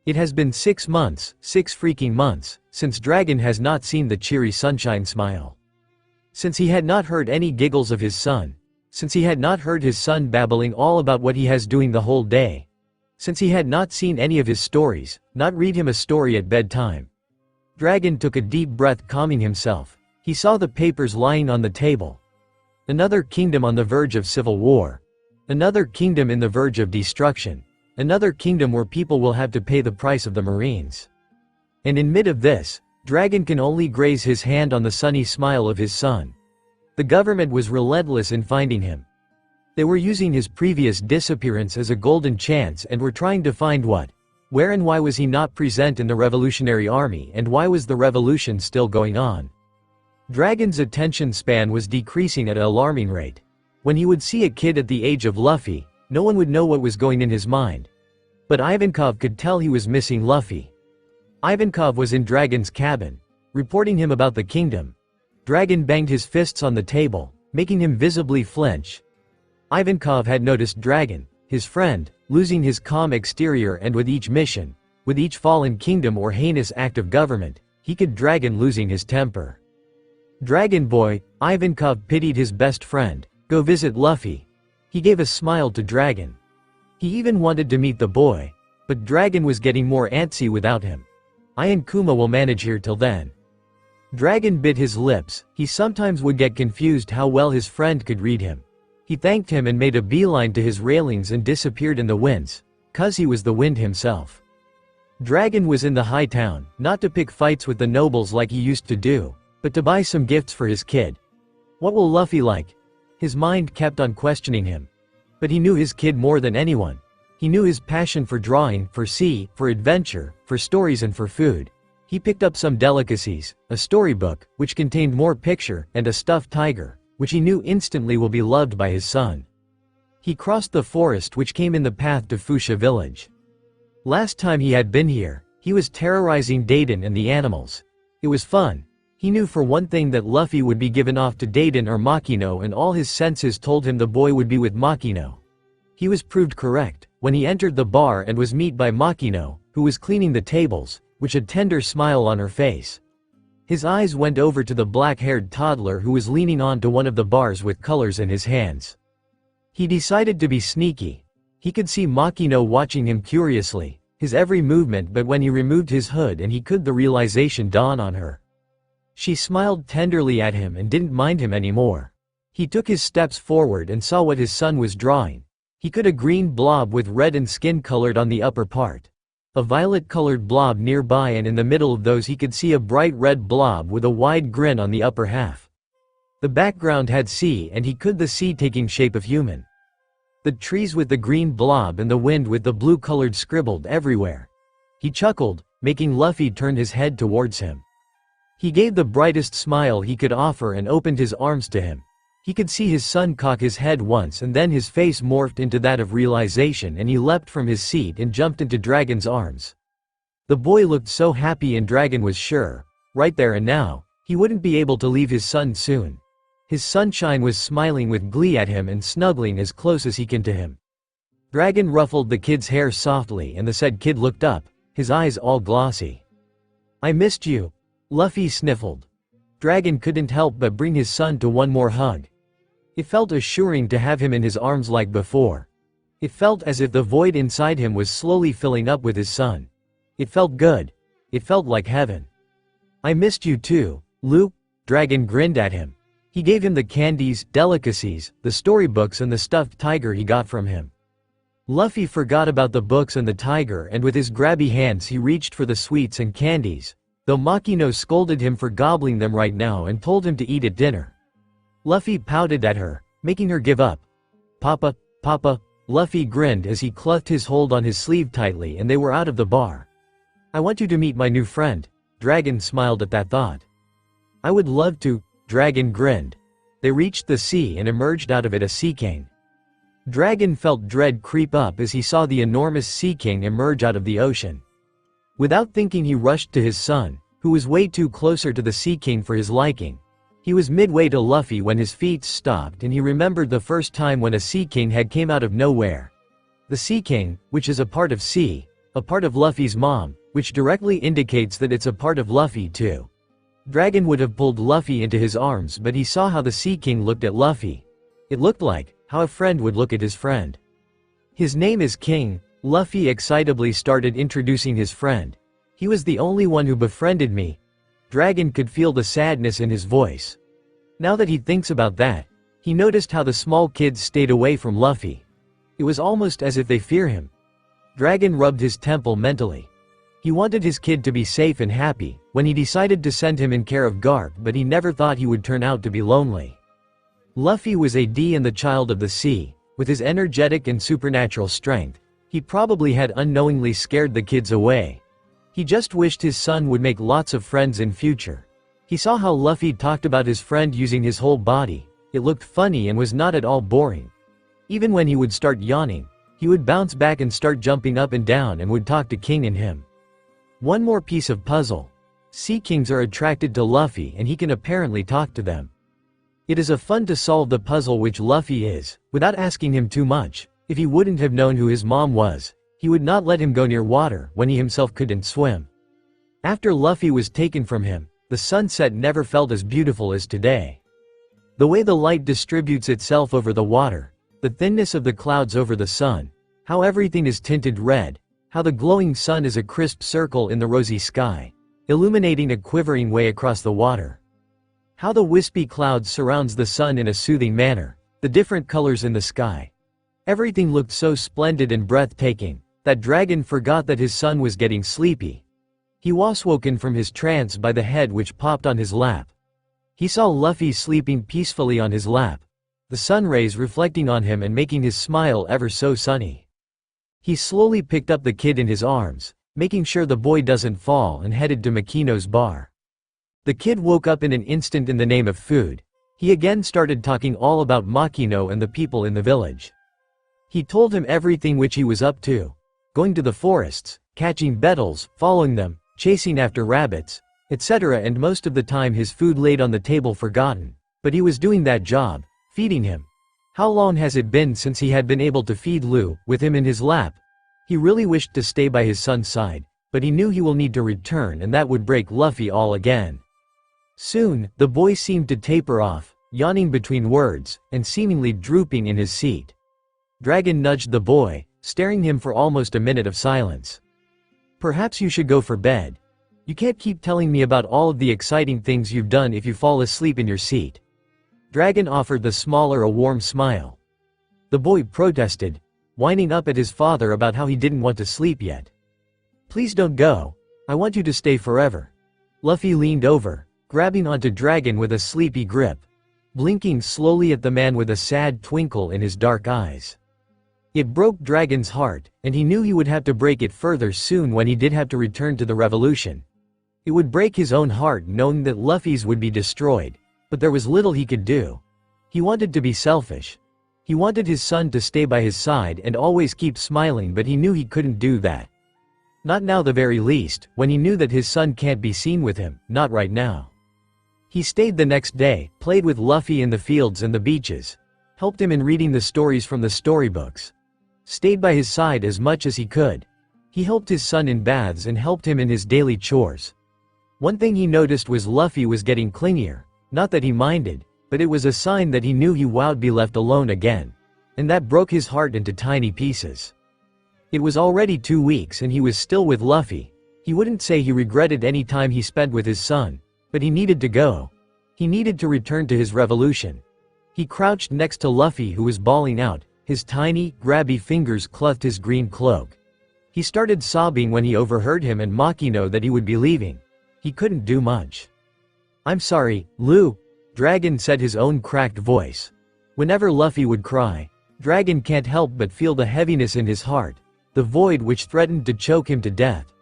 C: It has been 6 months, 6 freaking months, since Dragon has not seen the cheery sunshine smile. Since he had not heard any giggles of his son. Since he had not heard his son babbling all about what he has doing the whole day. Since he had not seen any of his stories, not read him a story at bedtime. Dragon took a deep breath, calming himself. He saw the papers lying on the table. Another kingdom on the verge of civil war. Another kingdom in the verge of destruction. Another kingdom where people will have to pay the price of the Marines. And in mid of this, Dragon can only graze his hand on the sunny smile of his son. The government was relentless in finding him. They were using his previous disappearance as a golden chance and were trying to find what, where and why was he not present in the Revolutionary Army, and why was the revolution still going on. Dragon's attention span was decreasing at an alarming rate. When he would see a kid at the age of Luffy, no one would know what was going in his mind. But Ivankov could tell he was missing Luffy. Ivankov was in Dragon's cabin, reporting him about the kingdom. Dragon banged his fists on the table, making him visibly flinch. Ivankov had noticed Dragon, his friend, losing his calm exterior, and with each mission, with each fallen kingdom or heinous act of government, he could Dragon losing his temper. Dragon boy, Ivankov pitied his best friend, go visit Luffy. He gave a smile to Dragon. He even wanted to meet the boy, but Dragon was getting more antsy without him. I and Kuma will manage here till then. Dragon bit his lips. He sometimes would get confused how well his friend could read him. He thanked him and made a beeline to his railings and disappeared in the winds, 'cause he was the wind himself. Dragon was in the high town, not to pick fights with the nobles like he used to do, but to buy some gifts for his kid. What will Luffy like? His mind kept on questioning him. But he knew his kid more than anyone. He knew his passion for drawing, for sea, for adventure, for stories and for food. He picked up some delicacies, a storybook, which contained more picture, and a stuffed tiger, which he knew instantly will be loved by his son. He crossed the forest which came in the path to Fuchsia village. Last time he had been here, he was terrorizing Deiden and the animals. It was fun. He knew for one thing that Luffy would be given off to Deiden or Makino, and all his senses told him the boy would be with Makino. He was proved correct when he entered the bar and was met by Makino, who was cleaning the tables, with a tender smile on her face. His eyes went over to the black-haired toddler who was leaning on to one of the bars with colors in his hands. He decided to be sneaky. He could see Makino watching him curiously, his every movement, but when he removed his hood and he could, the realization dawn on her. She smiled tenderly at him and didn't mind him anymore. He took his steps forward and saw what his son was drawing. He could a green blob with red and skin colored on the upper part. A violet-colored blob nearby, and in the middle of those he could see a bright red blob with a wide grin on the upper half. The background had sea, and he could the sea taking shape of human. The trees with the green blob and the wind with the blue-colored scribbled everywhere. He chuckled, making Luffy turn his head towards him. He gave the brightest smile he could offer and opened his arms to him. He could see his son cock his head once, and then his face morphed into that of realization, and he leapt from his seat and jumped into Dragon's arms. The boy looked so happy, and Dragon was sure, right there and now, he wouldn't be able to leave his son soon. His sunshine was smiling with glee at him and snuggling as close as he can to him. Dragon ruffled the kid's hair softly, and the said kid looked up, his eyes all glossy. I missed you. Luffy sniffled. Dragon couldn't help but bring his son to one more hug. It felt assuring to have him in his arms like before. It felt as if the void inside him was slowly filling up with his son. It felt good. It felt like heaven. I missed you too, Luke. Dragon grinned at him. He gave him the candies, delicacies, the storybooks and the stuffed tiger he got from him. Luffy forgot about the books and the tiger, and with his grabby hands he reached for the sweets and candies, though Makino scolded him for gobbling them right now and told him to eat at dinner. Luffy pouted at her, making her give up. Papa, Papa. Luffy grinned as he clutched his hold on his sleeve tightly, and they were out of the bar. I want you to meet my new friend. Dragon smiled at that thought. I would love to. Dragon grinned. They reached the sea and emerged out of it a sea king. Dragon felt dread creep up as he saw the enormous sea king emerge out of the ocean. Without thinking he rushed to his son, who was way too closer to the sea king for his liking. He was midway to Luffy when his feet stopped and he remembered the first time when a Sea King had came out of nowhere. The Sea King, which is a part of sea, a part of Luffy's mom, which directly indicates that it's a part of Luffy too. Dragon would have pulled Luffy into his arms, but he saw how the Sea King looked at Luffy. It looked like how a friend would look at his friend. His name is King. Luffy excitably started introducing his friend. He was the only one who befriended me. Dragon could feel the sadness in his voice. Now that he thinks about that, he noticed how the small kids stayed away from Luffy. It was almost as if they fear him. Dragon rubbed his temple mentally. He wanted his kid to be safe and happy when he decided to send him in care of Garp, but he never thought he would turn out to be lonely. Luffy was a D and the child of the sea. With his energetic and supernatural strength, he probably had unknowingly scared the kids away. He just wished his son would make lots of friends in future. He saw how Luffy talked about his friend using his whole body. It looked funny and was not at all boring. Even when he would start yawning, he would bounce back and start jumping up and down and would talk to King and him. One more piece of puzzle. Sea Kings are attracted to Luffy and he can apparently talk to them. It is a fun to solve the puzzle which Luffy is, without asking him too much. If he wouldn't have known who his mom was, he would not let him go near water when he himself couldn't swim. After Luffy was taken from him, the sunset never felt as beautiful as today. The way the light distributes itself over the water, the thinness of the clouds over the sun, how everything is tinted red, how the glowing sun is a crisp circle in the rosy sky, illuminating a quivering way across the water. How the wispy clouds surrounds the sun in a soothing manner, the different colors in the sky. Everything looked so splendid and breathtaking, that Dragon forgot that his son was getting sleepy. He was woken from his trance by the head which popped on his lap. He saw Luffy sleeping peacefully on his lap, the sun rays reflecting on him and making his smile ever so sunny. He slowly picked up the kid in his arms, making sure the boy doesn't fall, and headed to Makino's bar. The kid woke up in an instant in the name of food. He again started talking all about Makino and the people in the village. He told him everything which he was up to. Going to the forests, catching beetles, following them, chasing after rabbits, etc., and most of the time his food laid on the table forgotten. But he was doing that job, feeding him. How long has it been since he had been able to feed Lu, with him in his lap? He really wished to stay by his son's side, but he knew he will need to return and that would break Luffy all again. Soon, the boy seemed to taper off, yawning between words, and seemingly drooping in his seat. Dragon nudged the boy, staring him for almost a minute of silence. Perhaps you should go for bed. You can't keep telling me about all of the exciting things you've done if you fall asleep in your seat. Dragon offered the smaller a warm smile. The boy protested, whining up at his father about how he didn't want to sleep yet. Please don't go. I want you to stay forever. Luffy leaned over, grabbing onto Dragon with a sleepy grip, blinking slowly at the man with a sad twinkle in his dark eyes. It broke Dragon's heart, and he knew he would have to break it further soon when he did have to return to the revolution. It would break his own heart knowing that Luffy's would be destroyed, but there was little he could do. He wanted to be selfish. He wanted his son to stay by his side and always keep smiling, but he knew he couldn't do that. Not now, the very least, when he knew that his son can't be seen with him, not right now. He stayed the next day, played with Luffy in the fields and the beaches, helped him in reading the stories from the storybooks, stayed by his side as much as he could. He helped his son in baths and helped him in his daily chores. One thing he noticed was Luffy was getting clingier, not that he minded, but it was a sign that he knew he would be left alone again. And that broke his heart into tiny pieces. It was already 2 weeks and he was still with Luffy. He wouldn't say he regretted any time he spent with his son, but he needed to go. He needed to return to his revolution. He crouched next to Luffy, who was bawling out. His tiny, grabby fingers clutched his green cloak. He started sobbing when he overheard him and Makino that he would be leaving. He couldn't do much. I'm sorry, Lu, Dragon said, his own cracked voice. Whenever Luffy would cry, Dragon can't help but feel the heaviness in his heart, the void which threatened to choke him to death.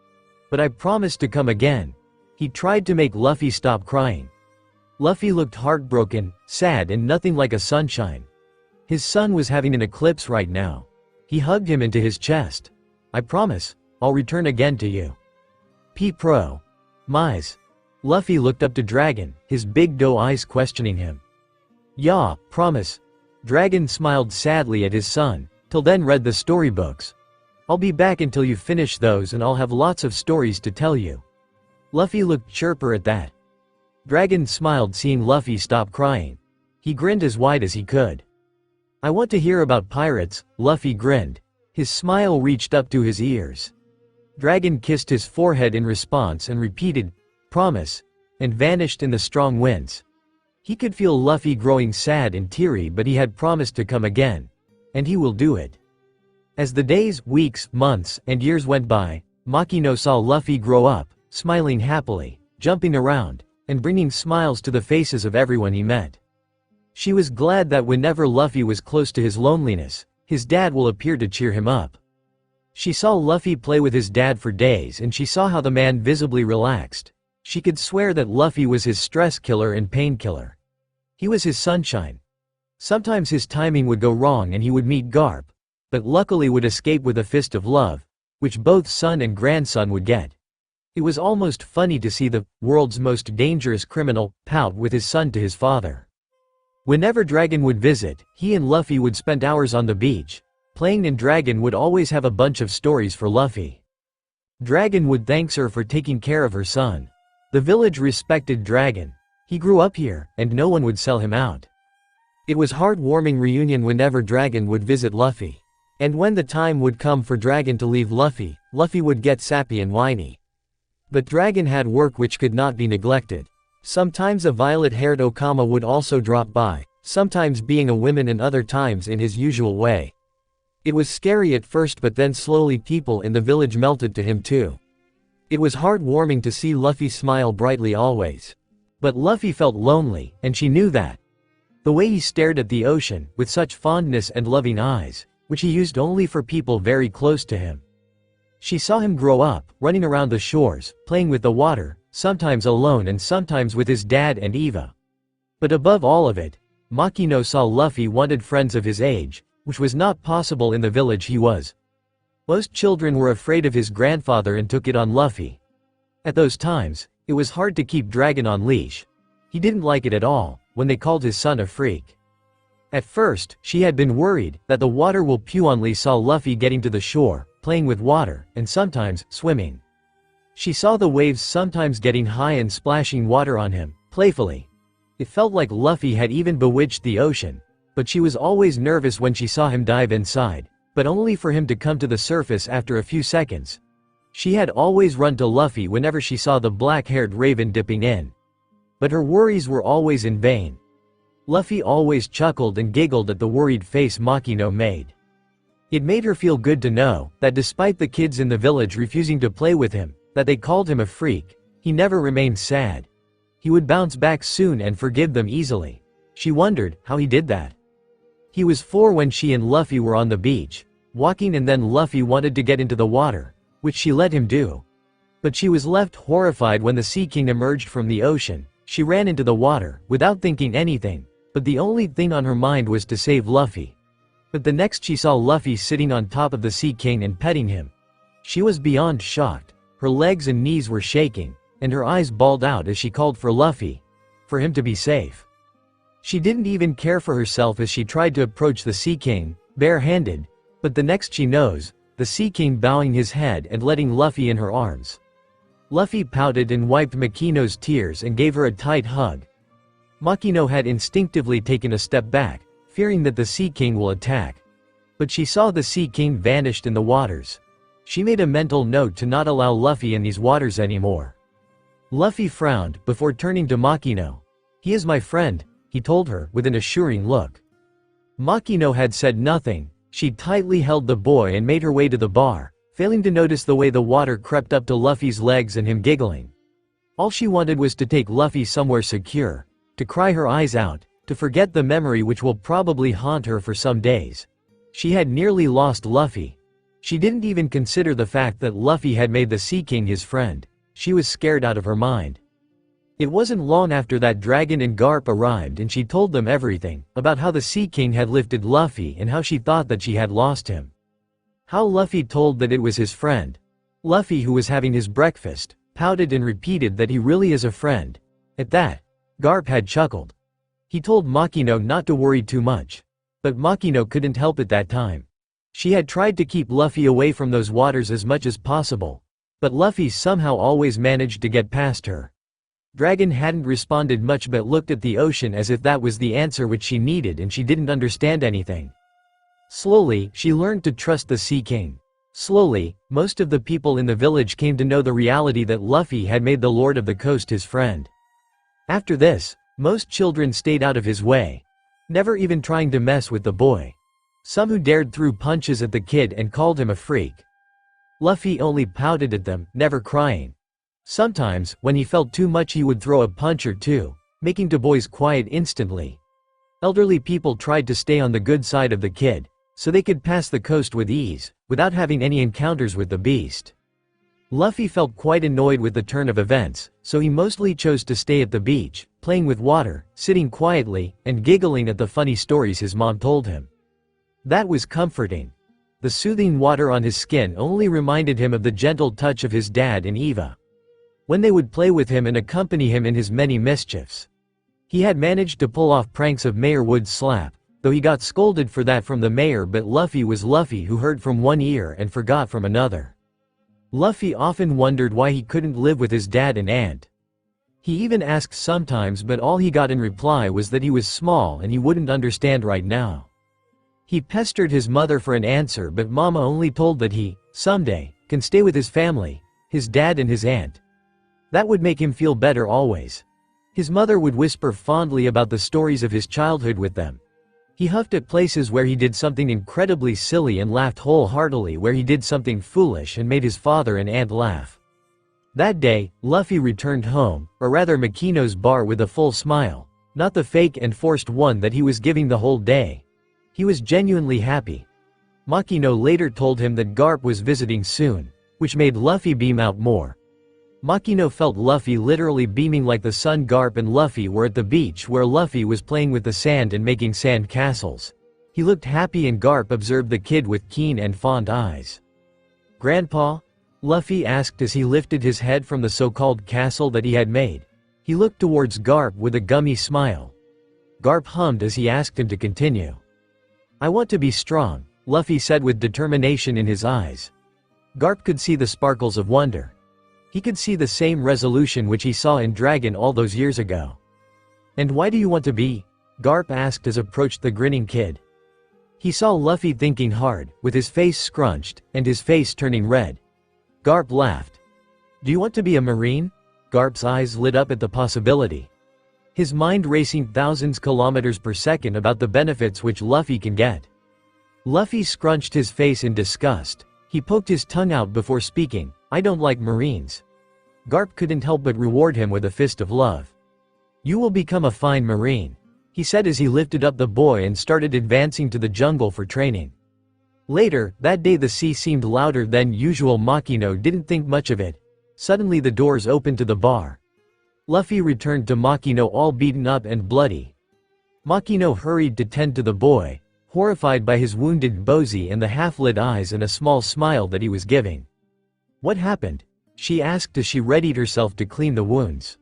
C: But I promised to come again. He tried to make Luffy stop crying. Luffy looked heartbroken, sad, and nothing like a sunshine. His son was having an eclipse right now. He hugged him into his chest. I promise, I'll return again to you. P. Pro. Mise. Luffy looked up to Dragon, his big doe eyes questioning him. "Yeah, promise." Dragon smiled sadly at his son. "Till then read the storybooks. I'll be back until you finish those and I'll have lots of stories to tell you." Luffy looked chirper at that. Dragon smiled seeing Luffy stop crying. He grinned as wide as he could. "I want to hear about pirates," Luffy grinned. His smile reached up to his ears. Dragon kissed his forehead in response and repeated, "Promise," and vanished in the strong winds. He could feel Luffy growing sad and teary, but he had promised to come again. And he will do it. As the days, weeks, months, and years went by, Makino saw Luffy grow up, smiling happily, jumping around, and bringing smiles to the faces of everyone he met. She was glad that whenever Luffy was close to his loneliness, his dad will appear to cheer him up. She saw Luffy play with his dad for days and she saw how the man visibly relaxed. She could swear that Luffy was his stress killer and painkiller. He was his sunshine. Sometimes his timing would go wrong and he would meet Garp, but luckily would escape with a fist of love, which both son and grandson would get. It was almost funny to see the world's most dangerous criminal pout with his son to his father. Whenever Dragon would visit, he and Luffy would spend hours on the beach, playing, and Dragon would always have a bunch of stories for Luffy. Dragon would thank her for taking care of her son. The village respected Dragon. He grew up here, and no one would sell him out. It was heartwarming reunion whenever Dragon would visit Luffy. And when the time would come for Dragon to leave Luffy, Luffy would get sappy and whiny. But Dragon had work which could not be neglected. Sometimes a violet-haired Okama would also drop by, sometimes being a woman and other times in his usual way. It was scary at first, but then slowly people in the village melted to him too. It was heartwarming to see Luffy smile brightly always. But Luffy felt lonely, and she knew that. The way he stared at the ocean, with such fondness and loving eyes, which he used only for people very close to him. She saw him grow up, running around the shores, playing with the water, sometimes alone and sometimes with his dad and Eva. But above all of it, Makino saw Luffy wanted friends of his age, which was not possible in the village he was. Most children were afraid of his grandfather and took it on Luffy. At those times, it was hard to keep Dragon on leash. He didn't like it at all, when they called his son a freak. At first, she had been worried that the water wolf only saw Luffy getting to the shore, playing with water, and sometimes, swimming. She saw the waves sometimes getting high and splashing water on him, playfully. It felt like Luffy had even bewitched the ocean, but she was always nervous when she saw him dive inside, but only for him to come to the surface after a few seconds. She had always run to Luffy whenever she saw the black-haired raven dipping in. But her worries were always in vain. Luffy always chuckled and giggled at the worried face Makino made. It made her feel good to know that despite the kids in the village refusing to play with him, that they called him a freak, he never remained sad. He would bounce back soon and forgive them easily. She wondered how he did that. He was 4 when she and Luffy were on the beach, walking, and then Luffy wanted to get into the water, which she let him do. But she was left horrified when the Sea King emerged from the ocean. She ran into the water, without thinking anything, but the only thing on her mind was to save Luffy. But the next she saw Luffy sitting on top of the Sea King and petting him. She was beyond shocked. Her legs and knees were shaking, and her eyes bawled out as she called for Luffy, for him to be safe. She didn't even care for herself as she tried to approach the Sea King, bare-handed, but the next she knows, the Sea King bowing his head and letting Luffy in her arms. Luffy pouted and wiped Makino's tears and gave her a tight hug. Makino had instinctively taken a step back, fearing that the Sea King will attack. But she saw the Sea King vanished in the waters. She made a mental note to not allow Luffy in these waters anymore. Luffy frowned before turning to Makino. "He is my friend," he told her with an assuring look. Makino had said nothing. She tightly held the boy and made her way to the bar, failing to notice the way the water crept up to Luffy's legs and him giggling. All she wanted was to take Luffy somewhere secure, to cry her eyes out, to forget the memory which will probably haunt her for some days. She had nearly lost Luffy. She didn't even consider the fact that Luffy had made the Sea King his friend. She was scared out of her mind. It wasn't long after that Dragon and Garp arrived and she told them everything, about how the Sea King had lifted Luffy and how she thought that she had lost him. How Luffy told that it was his friend. Luffy who was having his breakfast, pouted and repeated that he really is a friend. At that, Garp had chuckled. He told Makino not to worry too much. But Makino couldn't help it that time. She had tried to keep Luffy away from those waters as much as possible. But Luffy somehow always managed to get past her. Dragon hadn't responded much but looked at the ocean as if that was the answer which she needed and she didn't understand anything. Slowly, she learned to trust the Sea King. Slowly, most of the people in the village came to know the reality that Luffy had made the Lord of the Coast his friend. After this, most children stayed out of his way, never even trying to mess with the boy. Some who dared threw punches at the kid and called him a freak. Luffy only pouted at them, never crying. Sometimes, when he felt too much he would throw a punch or two, making the boys quiet instantly. Elderly people tried to stay on the good side of the kid, so they could pass the coast with ease, without having any encounters with the beast. Luffy felt quite annoyed with the turn of events, so he mostly chose to stay at the beach, playing with water, sitting quietly, and giggling at the funny stories his mom told him. That was comforting. The soothing water on his skin only reminded him of the gentle touch of his dad and Eva, when they would play with him and accompany him in his many mischiefs. He had managed to pull off pranks of Mayor Wood's slap, though he got scolded for that from the mayor, but Luffy was Luffy who heard from one ear and forgot from another. Luffy often wondered why he couldn't live with his dad and aunt. He even asked sometimes, but all he got in reply was that he was small and he wouldn't understand right now. He pestered his mother for an answer, but Mama only told that he, someday, can stay with his family, his dad and his aunt. That would make him feel better always. His mother would whisper fondly about the stories of his childhood with them. He huffed at places where he did something incredibly silly and laughed wholeheartedly where he did something foolish and made his father and aunt laugh. That day, Luffy returned home, or rather Makino's bar, with a full smile, not the fake and forced one that he was giving the whole day. He was genuinely happy. Makino later told him that Garp was visiting soon, which made Luffy beam out more. Makino felt Luffy literally beaming like the sun. Garp and Luffy were at the beach where Luffy was playing with the sand and making sand castles. He looked happy and Garp observed the kid with keen and fond eyes. "Grandpa?" Luffy asked as he lifted his head from the so-called castle that he had made. He looked towards Garp with a gummy smile. Garp hummed as he asked him to continue. "I want to be strong," Luffy said with determination in his eyes. Garp could see the sparkles of wonder. He could see the same resolution which he saw in Dragon all those years ago. "And why do you want to be?" Garp asked as approached the grinning kid. He saw Luffy thinking hard, with his face scrunched, and his face turning red. Garp laughed. "Do you want to be a marine?" Garp's eyes lit up at the possibility. His mind racing thousands kilometers per second about the benefits which Luffy can get. Luffy scrunched his face in disgust. He poked his tongue out before speaking. "I don't like marines." Garp couldn't help but reward him with a fist of love. "You will become a fine marine," he said as he lifted up the boy and started advancing to the jungle for training. Later, that day the sea seemed louder than usual. Makino didn't think much of it. Suddenly the doors opened to the bar. Luffy returned to Makino all beaten up and bloody. Makino hurried to tend to the boy, horrified by his wounded bozy and the half-lit eyes and a small smile that he was giving. "What happened?" she asked as she readied herself to clean the wounds.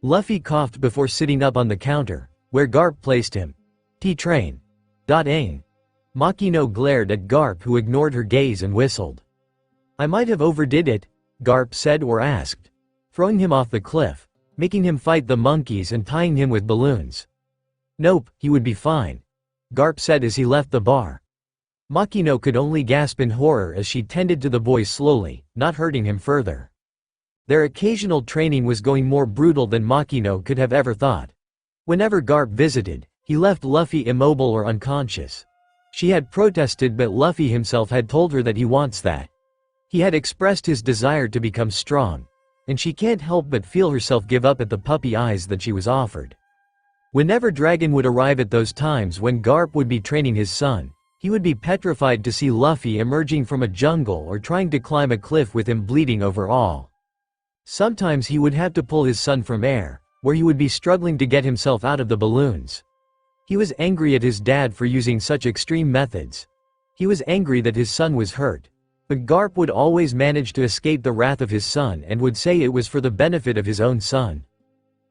C: Luffy coughed before sitting up on the counter, where Garp placed him. "T-train. Ing." Makino glared at Garp, who ignored her gaze and whistled. "I might have overdid it," Garp said or asked. "Throwing him off the cliff, making him fight the monkeys and tying him with balloons." "Nope, he would be fine," Garp said as he left the bar. Makino could only gasp in horror as she tended to the boy slowly, not hurting him further. Their occasional training was going more brutal than Makino could have ever thought. Whenever Garp visited, he left Luffy immobile or unconscious. She had protested, but Luffy himself had told her that he wants that. He had expressed his desire to become strong. And she can't help but feel herself give up at the puppy eyes that she was offered. Whenever Dragon would arrive at those times when Garp would be training his son, he would be petrified to see Luffy emerging from a jungle or trying to climb a cliff with him bleeding over all. Sometimes he would have to pull his son from air, where he would be struggling to get himself out of the balloons. He was angry at his dad for using such extreme methods. He was angry that his son was hurt. But Garp would always manage to escape the wrath of his son and would say it was for the benefit of his own son.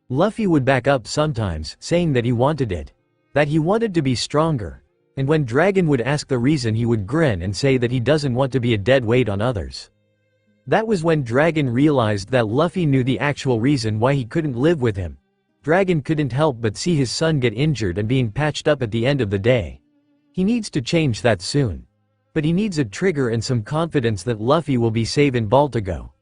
C: Luffy would back up sometimes, saying that he wanted it. That he wanted to be stronger. And when Dragon would ask the reason, he would grin and say that he doesn't want to be a dead weight on others. That was when Dragon realized that Luffy knew the actual reason why he couldn't live with him. Dragon couldn't help but see his son get injured and being patched up at the end of the day. He needs to change that soon. But he needs a trigger and some confidence that Luffy will be safe in Baltigo.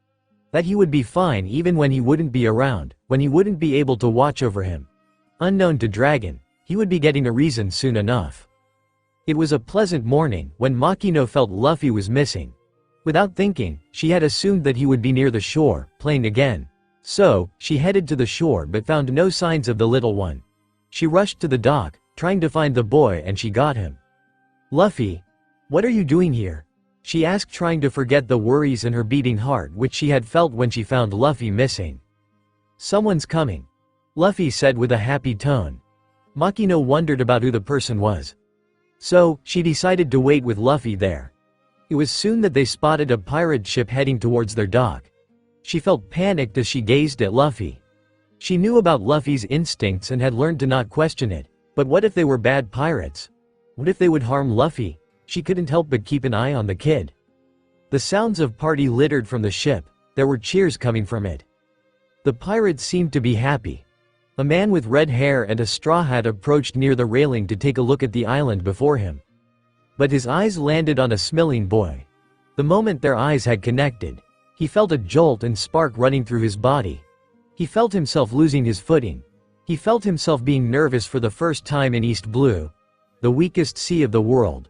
C: That he would be fine even when he wouldn't be around, when he wouldn't be able to watch over him. Unknown to Dragon, he would be getting a reason soon enough. It was a pleasant morning when Makino felt Luffy was missing. Without thinking, she had assumed that he would be near the shore, playing again. So, she headed to the shore but found no signs of the little one. She rushed to the dock, trying to find the boy, and she got him. "Luffy, what are you doing here?" she asked, trying to forget the worries and her beating heart which she had felt when she found Luffy missing. "Someone's coming," Luffy said with a happy tone. Makino wondered about who the person was. So, she decided to wait with Luffy there. It was soon that they spotted a pirate ship heading towards their dock. She felt panicked as she gazed at Luffy. She knew about Luffy's instincts and had learned to not question it, but what if they were bad pirates? What if they would harm Luffy? She couldn't help but keep an eye on the kid. The sounds of party littered from the ship. There were cheers coming from it. The pirates seemed to be happy. A man with red hair and a straw hat approached near the railing to take a look at the island before him. But his eyes landed on a smiling boy. The moment their eyes had connected, he felt a jolt and spark running through his body. He felt himself losing his footing. He felt himself being nervous for the first time in East Blue, the weakest sea of the world.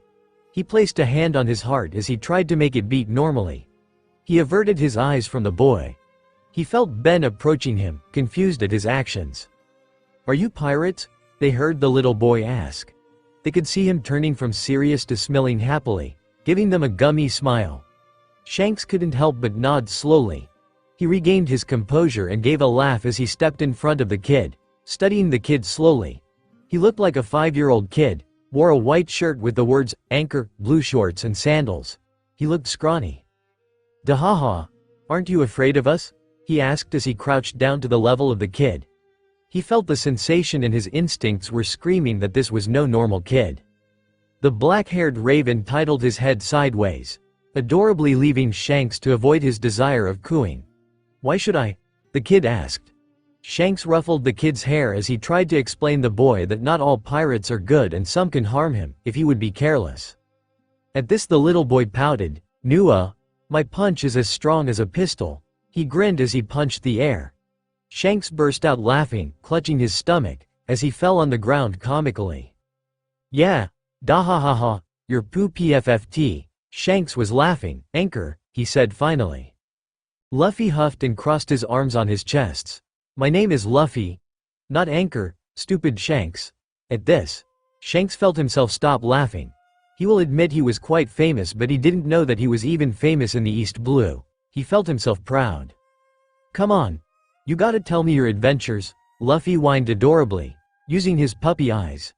C: He placed a hand on his heart as he tried to make it beat normally. He averted his eyes from the boy. He felt Ben approaching him, confused at his actions. "Are you pirates?" they heard the little boy ask. They could see him turning from serious to smiling happily, giving them a gummy smile. Shanks couldn't help but nod slowly. He regained his composure and gave a laugh as he stepped in front of the kid, studying the kid slowly. He looked like a 5-year-old kid, wore a white shirt with the words, "Anchor," blue shorts and sandals. He looked scrawny. "Dahaha, aren't you afraid of us?" he asked as he crouched down to the level of the kid. He felt the sensation and his instincts were screaming that this was no normal kid. The black-haired raven tilted his head sideways, adorably leaving Shanks to avoid his desire of cooing. "Why should I?" the kid asked. Shanks ruffled the kid's hair as he tried to explain the boy that not all pirates are good and some can harm him, if he would be careless. At this the little boy pouted, "Nua, my punch is as strong as a pistol." He grinned as he punched the air. Shanks burst out laughing, clutching his stomach, as he fell on the ground comically. "Yeah, dahahaha, you're poo pfft, Shanks was laughing. "Anchor," he said finally. Luffy huffed and crossed his arms on his chests. "My name is Luffy. Not Anchor, stupid Shanks." At this, Shanks felt himself stop laughing. He will admit he was quite famous, but he didn't know that he was even famous in the East Blue. He felt himself proud. "Come on. You gotta tell me your adventures," Luffy whined adorably, using his puppy eyes.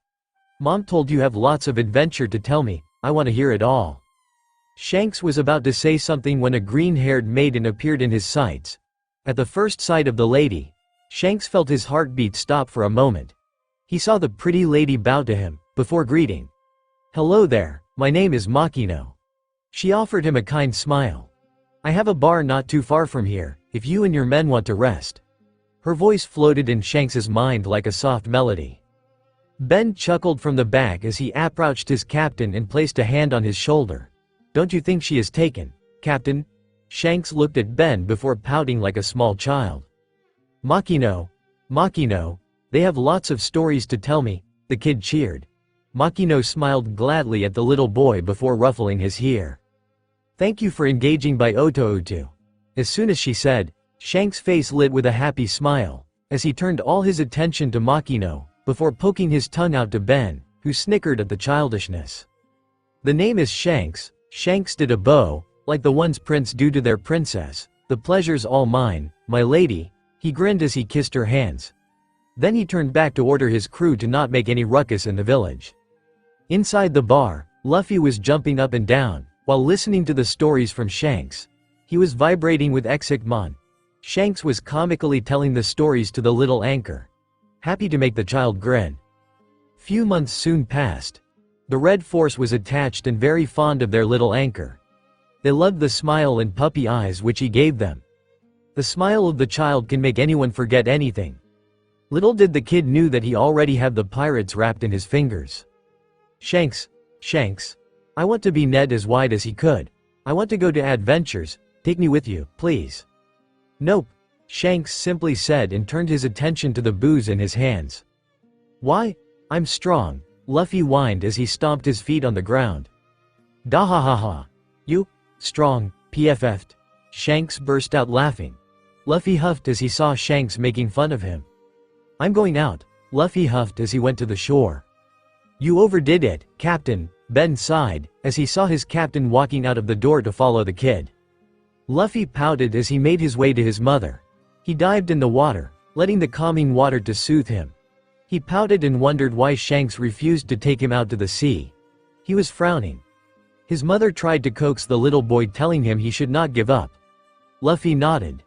C: "Mom told you have lots of adventure to tell me, I want to hear it all." Shanks was about to say something when a green-haired maiden appeared in his sights. At the first sight of the lady, Shanks felt his heartbeat stop for a moment. He saw the pretty lady bow to him, before greeting. "Hello there, my name is Makino." She offered him a kind smile. "I have a bar not too far from here, if you and your men want to rest." Her voice floated in Shanks's mind like a soft melody. Ben chuckled from the back as he approached his captain and placed a hand on his shoulder. "Don't you think she is taken, Captain?" Shanks looked at Ben before pouting like a small child. Makino, they have lots of stories to tell me," the kid cheered. Makino smiled gladly at the little boy before ruffling his hair. "Thank you for engaging by Otoutu." As soon as she said, Shanks' face lit with a happy smile, as he turned all his attention to Makino, before poking his tongue out to Ben, who snickered at the childishness. "The name is Shanks." Shanks did a bow, like the ones princes do to their princess. "The pleasure's all mine, my lady," he grinned as he kissed her hands. Then he turned back to order his crew to not make any ruckus in the village. Inside the bar, Luffy was jumping up and down, While listening to the stories from Shanks, he was vibrating with excitement. Shanks was comically telling the stories to the little anchor, happy to make the child grin. Few months soon passed. The Red Force was attached and very fond of their little anchor. They loved the smile and puppy eyes which he gave them. The smile of the child can make anyone forget anything. Little did the kid knew that he already had the pirates wrapped in his fingers. Shanks, Shanks, I want to be Ned as wide as he could. I want to go to adventures, take me with you, please. Nope, Shanks simply said and turned his attention to the booze in his hands. Why? I'm strong, Luffy whined as he stomped his feet on the ground. Da ha ha ha. You? Strong, PFF'd. Shanks burst out laughing. Luffy huffed as he saw Shanks making fun of him. I'm going out, Luffy huffed as he went to the shore. You overdid it, Captain, Ben sighed, as he saw his captain walking out of the door to follow the kid. Luffy pouted as he made his way to his mother. He dived in the water, letting the calming water to soothe him. He pouted and wondered why Shanks refused to take him out to the sea. He was frowning. His mother tried to coax the little boy, telling him he should not give up. Luffy nodded.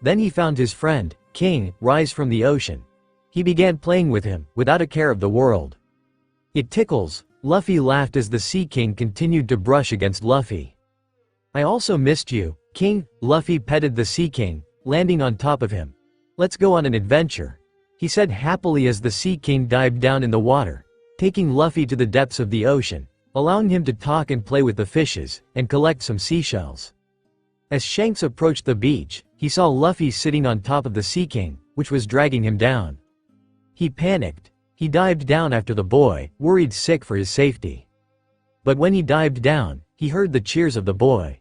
C: Then he found his friend, King, rise from the ocean. He began playing with him, without a care of the world. It tickles, Luffy laughed as the Sea King continued to brush against Luffy. I also missed you, King, Luffy petted the Sea King, landing on top of him. Let's go on an adventure, he said happily as the Sea King dived down in the water, taking Luffy to the depths of the ocean, allowing him to talk and play with the fishes, and collect some seashells. As Shanks approached the beach, he saw Luffy sitting on top of the Sea King, which was dragging him down. He panicked. He dived down after the boy, worried sick for his safety. But when he dived down, he heard the cheers of the boy.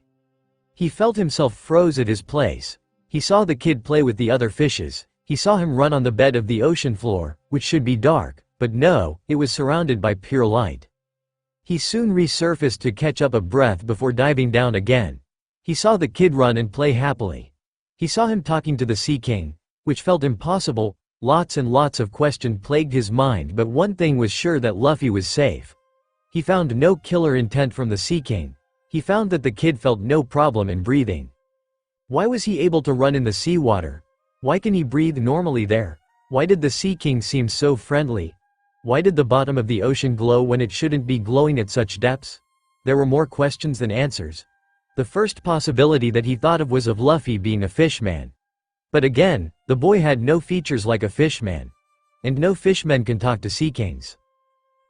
C: He felt himself froze at his place. He saw the kid play with the other fishes. He saw him run on the bed of the ocean floor, which should be dark, but no, it was surrounded by pure light. He soon resurfaced to catch up a breath before diving down again. He saw the kid run and play happily. He saw him talking to the Sea King, which felt impossible. Lots and lots of questions plagued his mind, but one thing was sure, that Luffy was safe. He found no killer intent from the Sea King. He found that the kid felt no problem in breathing. Why was he able to run in the seawater? Why can he breathe normally there? Why did the Sea King seem so friendly? Why did the bottom of the ocean glow when it shouldn't be glowing at such depths? There were more questions than answers. The first possibility that he thought of was of Luffy being a fishman. But again, the boy had no features like a fishman. And no fishmen can talk to Sea Kings.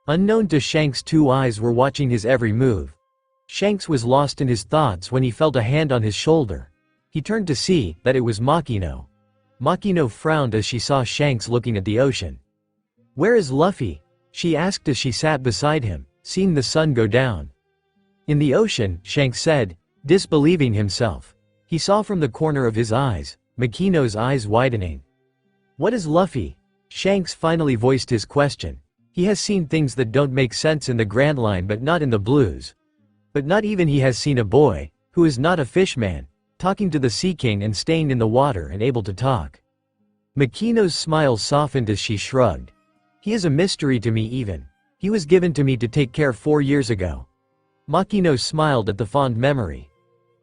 C: Unknown to Shanks, two eyes were watching his every move. Shanks was lost in his thoughts when he felt a hand on his shoulder. He turned to see that it was Makino. Makino frowned as she saw Shanks looking at the ocean. Where is Luffy? She asked as she sat beside him, seeing the sun go down. In the ocean, Shanks said, disbelieving himself. He saw from the corner of his eyes, Makino's eyes widening. What is Luffy? Shanks finally voiced his question. He has seen things that don't make sense in the Grand Line but not in the Blues. But not even he has seen a boy, who is not a fishman, talking to the Sea King and staying in the water and able to talk. Makino's smile softened as she shrugged. He is a mystery to me even. He was given to me to take care 4 years ago. Makino smiled at the fond memory.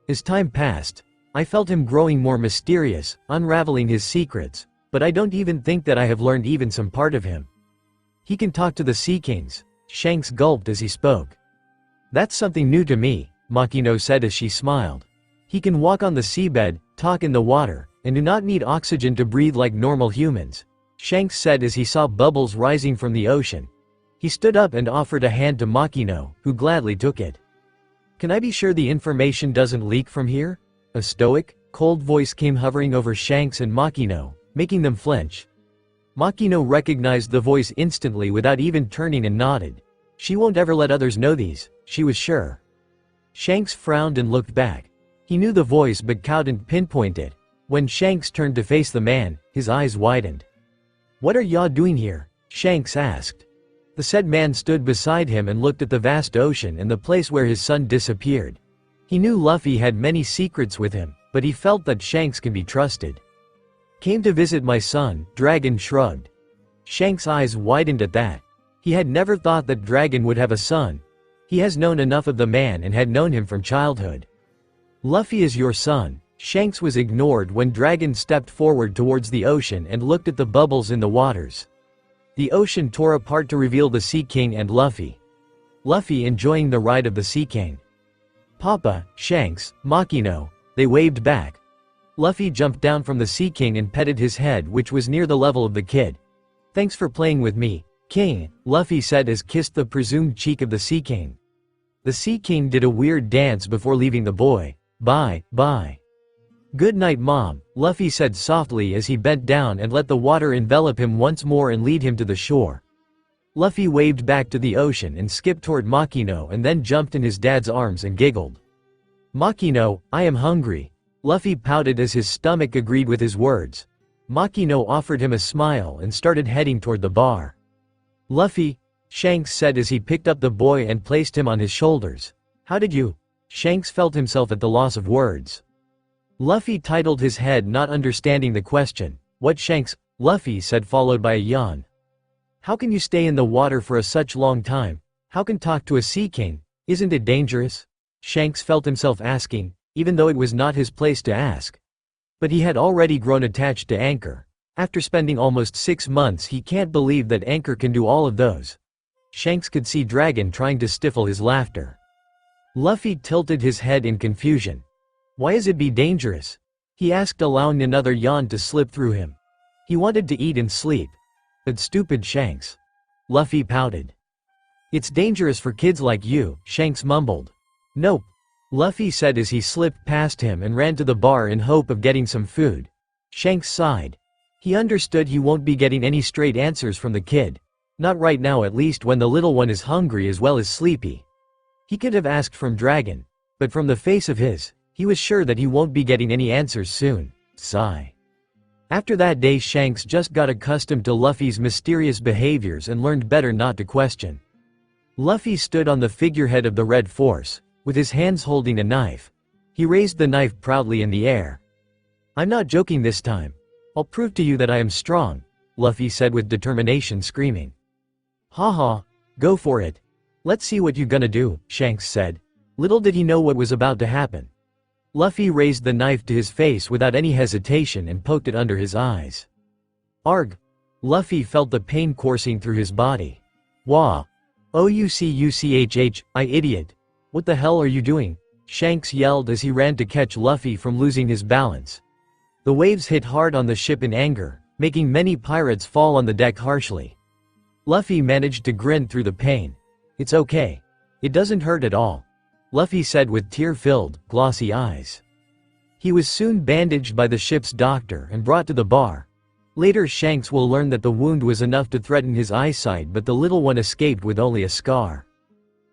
C: As time passed, I felt him growing more mysterious, unraveling his secrets, but I don't even think that I have learned even some part of him. He can talk to the Sea Kings. Shanks gulped as he spoke. That's something new to me, Makino said as she smiled. He can walk on the seabed, talk in the water, and do not need oxygen to breathe like normal humans, Shanks said as he saw bubbles rising from the ocean. He stood up and offered a hand to Makino, who gladly took it. Can I be sure the information doesn't leak from here? A stoic, cold voice came hovering over Shanks and Makino, making them flinch. Makino recognized the voice instantly without even turning and nodded. She won't ever let others know these, she was sure. Shanks frowned and looked back. He knew the voice but couldn't pinpoint it. When Shanks turned to face the man, his eyes widened. What are y'all doing here? Shanks asked. The said man stood beside him and looked at the vast ocean and the place where his son disappeared. He knew Luffy had many secrets with him, but he felt that Shanks can be trusted. Came to visit my son, Dragon shrugged. Shanks' eyes widened at that. He had never thought that Dragon would have a son. He has known enough of the man and had known him from childhood. Luffy is your son. Shanks was ignored when Dragon stepped forward towards the ocean and looked at the bubbles in the waters. The ocean tore apart to reveal the Sea King and Luffy. Luffy enjoying the ride of the Sea King. Papa, Shanks, Makino, they waved back. Luffy jumped down from the Sea King and petted his head, which was near the level of the kid. Thanks for playing with me, King, Luffy said as kissed the presumed cheek of the Sea King. The Sea King did a weird dance before leaving the boy. Bye, bye. Good night, Mom, Luffy said softly as he bent down and let the water envelop him once more and lead him to the shore. Luffy waved back to the ocean and skipped toward Makino and then jumped in his dad's arms and giggled. Makino, I am hungry. Luffy pouted as his stomach agreed with his words. Makino offered him a smile and started heading toward the bar. Luffy, Shanks said as he picked up the boy and placed him on his shoulders. How did you? Shanks felt himself at the loss of words. Luffy titled his head, not understanding the question. What, Shanks? Luffy said, followed by a yawn. How can you stay in the water for such long time? How can talk to a Sea King? Isn't it dangerous? Shanks felt himself asking, even though it was not his place to ask. But he had already grown attached to Anchor. After spending almost 6 months, he can't believe that Anchor can do all of those. Shanks could see Dragon trying to stifle his laughter. Luffy tilted his head in confusion. Why is it be dangerous? He asked, allowing another yawn to slip through him. He wanted to eat and sleep. But stupid Shanks. Luffy pouted. It's dangerous for kids like you, Shanks mumbled. Nope. Luffy said as he slipped past him and ran to the bar in hope of getting some food. Shanks sighed. He understood he won't be getting any straight answers from the kid. Not right now, at least, when the little one is hungry as well as sleepy. He could have asked from Dragon, but from the face of his, he was sure that he won't be getting any answers soon. Sigh. After that day, Shanks just got accustomed to Luffy's mysterious behaviors and learned better not to question. Luffy stood on the figurehead of the Red Force, with his hands holding a knife. He raised the knife proudly in the air. I'm not joking this time. I'll prove to you that I am strong, Luffy said with determination, screaming. Haha, go for it. Let's see what you gonna do, Shanks said. Little did he know what was about to happen. Luffy raised the knife to his face without any hesitation and poked it under his eyes. Arg! Luffy felt the pain coursing through his body. Wah! Ouchouchh, I idiot. What the hell are you doing? Shanks yelled as he ran to catch Luffy from losing his balance. The waves hit hard on the ship in anger, making many pirates fall on the deck harshly. Luffy managed to grin through the pain. It's okay. It doesn't hurt at all, Luffy said with tear-filled, glossy eyes. He was soon bandaged by the ship's doctor and brought to the bar. Later, Shanks will learn that the wound was enough to threaten his eyesight, but the little one escaped with only a scar.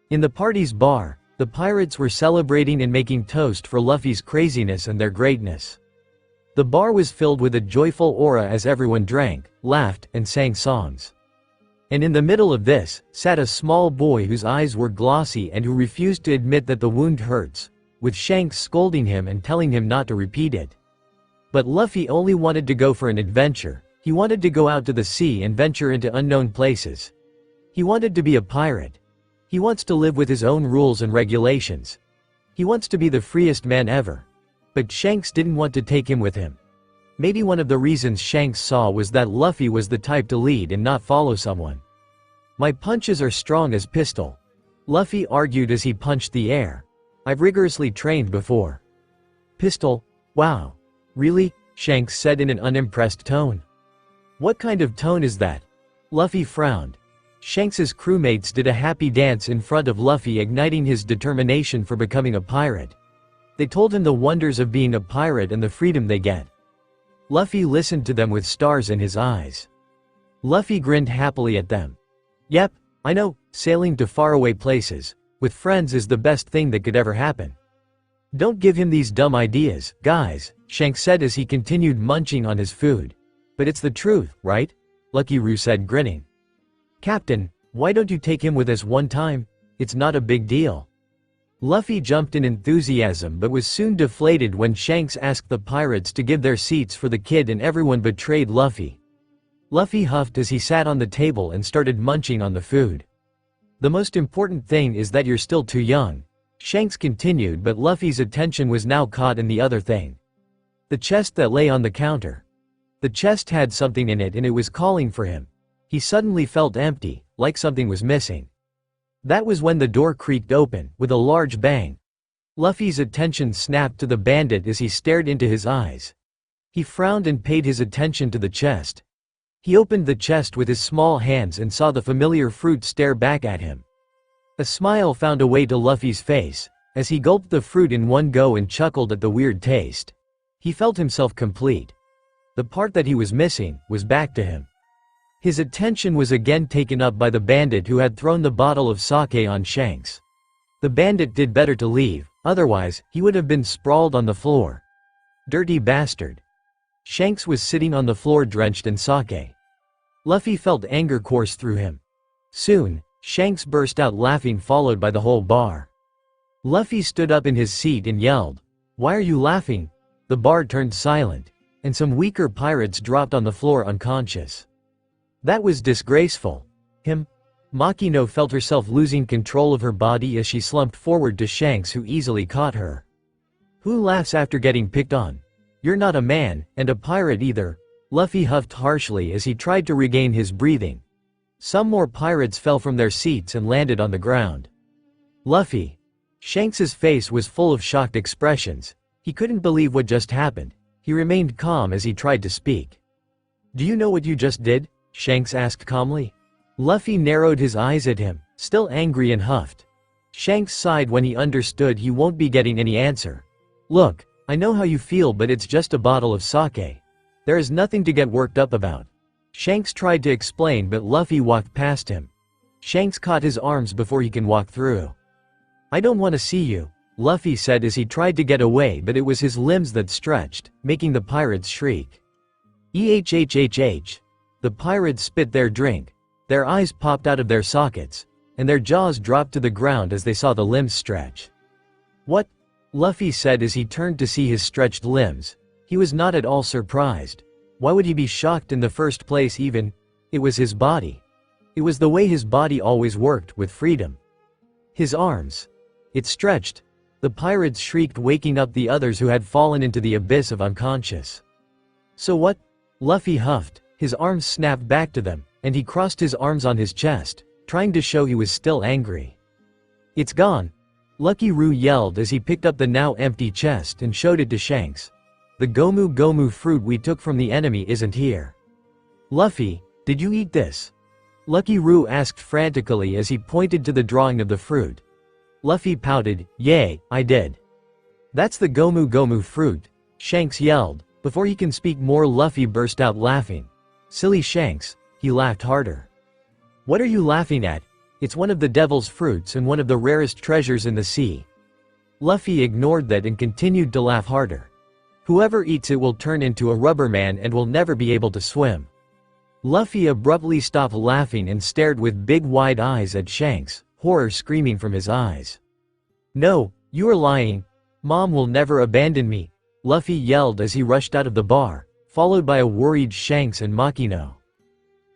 C: In the party's bar, the pirates were celebrating and making toast for Luffy's craziness and their greatness. The bar was filled with a joyful aura as everyone drank, laughed, and sang songs. And in the middle of this, sat a small boy whose eyes were glossy and who refused to admit that the wound hurts, with Shanks scolding him and telling him not to repeat it. But Luffy only wanted to go for an adventure. He wanted to go out to the sea and venture into unknown places. He wanted to be a pirate. He wants to live with his own rules and regulations. He wants to be the freest man ever. But Shanks didn't want to take him with him. Maybe one of the reasons Shanks saw was that Luffy was the type to lead and not follow someone. My punches are strong as pistol, Luffy argued as he punched the air. I've rigorously trained before. Pistol? Wow. Really? Shanks said in an unimpressed tone. What kind of tone is that? Luffy frowned. Shanks's crewmates did a happy dance in front of Luffy, igniting his determination for becoming a pirate. They told him the wonders of being a pirate and the freedom they get. Luffy listened to them with stars in his eyes. Luffy grinned happily at them. Yep, I know, sailing to faraway places, with friends is the best thing that could ever happen. Don't give him these dumb ideas, guys, Shanks said as he continued munching on his food. But it's the truth, right? Lucky Roo said, grinning. Captain, why don't you take him with us one time? It's not a big deal. Luffy jumped in enthusiasm but was soon deflated when Shanks asked the pirates to give their seats for the kid and everyone betrayed Luffy. Luffy huffed as he sat on the table and started munching on the food. The most important thing is that you're still too young. Shanks continued, but Luffy's attention was now caught in the other thing. The chest that lay on the counter. The chest had something in it and it was calling for him. He suddenly felt empty, like something was missing. That was when the door creaked open, with a large bang. Luffy's attention snapped to the bandit as he stared into his eyes. He frowned and paid his attention to the chest. He opened the chest with his small hands and saw the familiar fruit stare back at him. A smile found a way to Luffy's face, as he gulped the fruit in one go and chuckled at the weird taste. He felt himself complete. The part that he was missing was back to him. His attention was again taken up by the bandit who had thrown the bottle of sake on Shanks. The bandit did better to leave, otherwise, he would have been sprawled on the floor. Dirty bastard. Shanks was sitting on the floor drenched in sake. Luffy felt anger course through him. Soon, Shanks burst out laughing, followed by the whole bar. Luffy stood up in his seat and yelled, "Why are you laughing?" The bar turned silent, and some weaker pirates dropped on the floor unconscious. That was disgraceful. Makino felt herself losing control of her body as she slumped forward to Shanks, who easily caught her. "Who laughs after getting picked on? You're not a man, and a pirate either," Luffy huffed harshly as he tried to regain his breathing. Some more pirates fell from their seats and landed on the ground. Luffy. Shanks's face was full of shocked expressions. He couldn't believe what just happened. He remained calm as he tried to speak. "Do you know what you just did?" Shanks asked calmly. Luffy narrowed his eyes at him, still angry, and huffed. Shanks sighed when he understood he won't be getting any answer. "Look, I know how you feel, but it's just a bottle of sake. There is nothing to get worked up about." Shanks tried to explain, but Luffy walked past him. Shanks caught his arms before he can walk through. "I don't want to see you," Luffy said as he tried to get away, but it was his limbs that stretched, making the pirates shriek. "Ehhhh." The pirates spit their drink. Their eyes popped out of their sockets, and their jaws dropped to the ground as they saw the limbs stretch. "What?" Luffy said as he turned to see his stretched limbs. He was not at all surprised. Why would he be shocked in the first place even? It was his body. It was the way his body always worked, with freedom. His arms. It stretched. The pirates shrieked, waking up the others who had fallen into the abyss of unconscious. "So what?" Luffy huffed. His arms snapped back to them, and he crossed his arms on his chest, trying to show he was still angry. "It's gone," Lucky Roo yelled as he picked up the now empty chest and showed it to Shanks. "The Gomu Gomu fruit we took from the enemy isn't here." "Luffy, did you eat this?" Lucky Roo asked frantically as he pointed to the drawing of the fruit. Luffy pouted, "Yay, I did." "That's the Gomu Gomu fruit," Shanks yelled. Before he can speak more, Luffy burst out laughing. "Silly Shanks," he laughed harder. "What are you laughing at? It's one of the devil's fruits and one of the rarest treasures in the sea." Luffy ignored that and continued to laugh harder. "Whoever eats it will turn into a rubber man and will never be able to swim." Luffy abruptly stopped laughing and stared with big wide eyes at Shanks, horror screaming from his eyes. "No, you are lying. Mom will never abandon me," Luffy yelled as he rushed out of the bar, followed by a worried Shanks and Makino.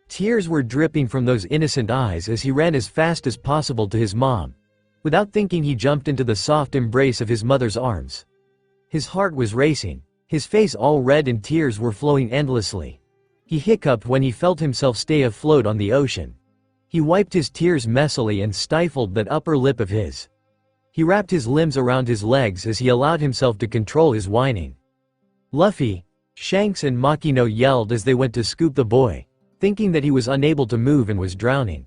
C: Tears were dripping from those innocent eyes as he ran as fast as possible to his mom. Without thinking, he jumped into the soft embrace of his mother's arms. His heart was racing, his face all red, and tears were flowing endlessly. He hiccuped when he felt himself stay afloat on the ocean. He wiped his tears messily and stifled that upper lip of his. He wrapped his limbs around his legs as he allowed himself to control his whining. "Luffy!" Shanks and Makino yelled as they went to scoop the boy, thinking that he was unable to move and was drowning.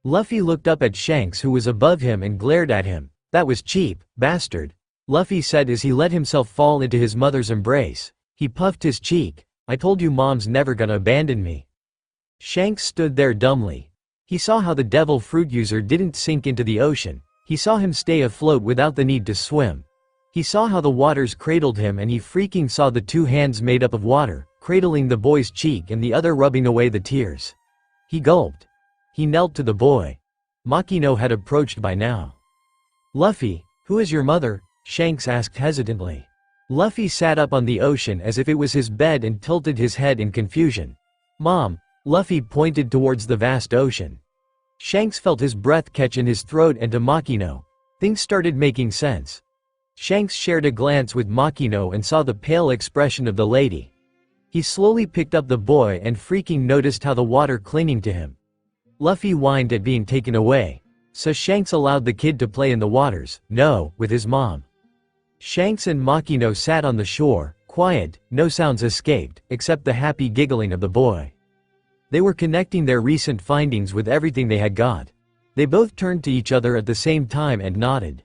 C: Luffy looked up at Shanks, who was above him, and glared at him. "That was cheap, bastard," Luffy said as he let himself fall into his mother's embrace. He puffed his cheek. "I told you mom's never gonna abandon me." Shanks stood there dumbly. He saw how the devil fruit user didn't sink into the ocean. He saw him stay afloat without the need to swim. He saw how the waters cradled him, and he freaking saw the two hands made up of water, cradling the boy's cheek and the other rubbing away the tears. He gulped. He knelt to the boy. Makino had approached by now. "Luffy, who is your mother?" Shanks asked hesitantly. Luffy sat up on the ocean as if it was his bed and tilted his head in confusion. "Mom," Luffy pointed towards the vast ocean. Shanks felt his breath catch in his throat, and to Makino, things started making sense. Shanks shared a glance with Makino and saw the pale expression of the lady. He slowly picked up the boy and freaking noticed how the water clinging to him. Luffy whined at being taken away, so Shanks allowed the kid to play in the waters, with his mom. Shanks and Makino sat on the shore, quiet, no sounds escaped, except the happy giggling of the boy. They were connecting their recent findings with everything they had got. They both turned to each other at the same time and nodded.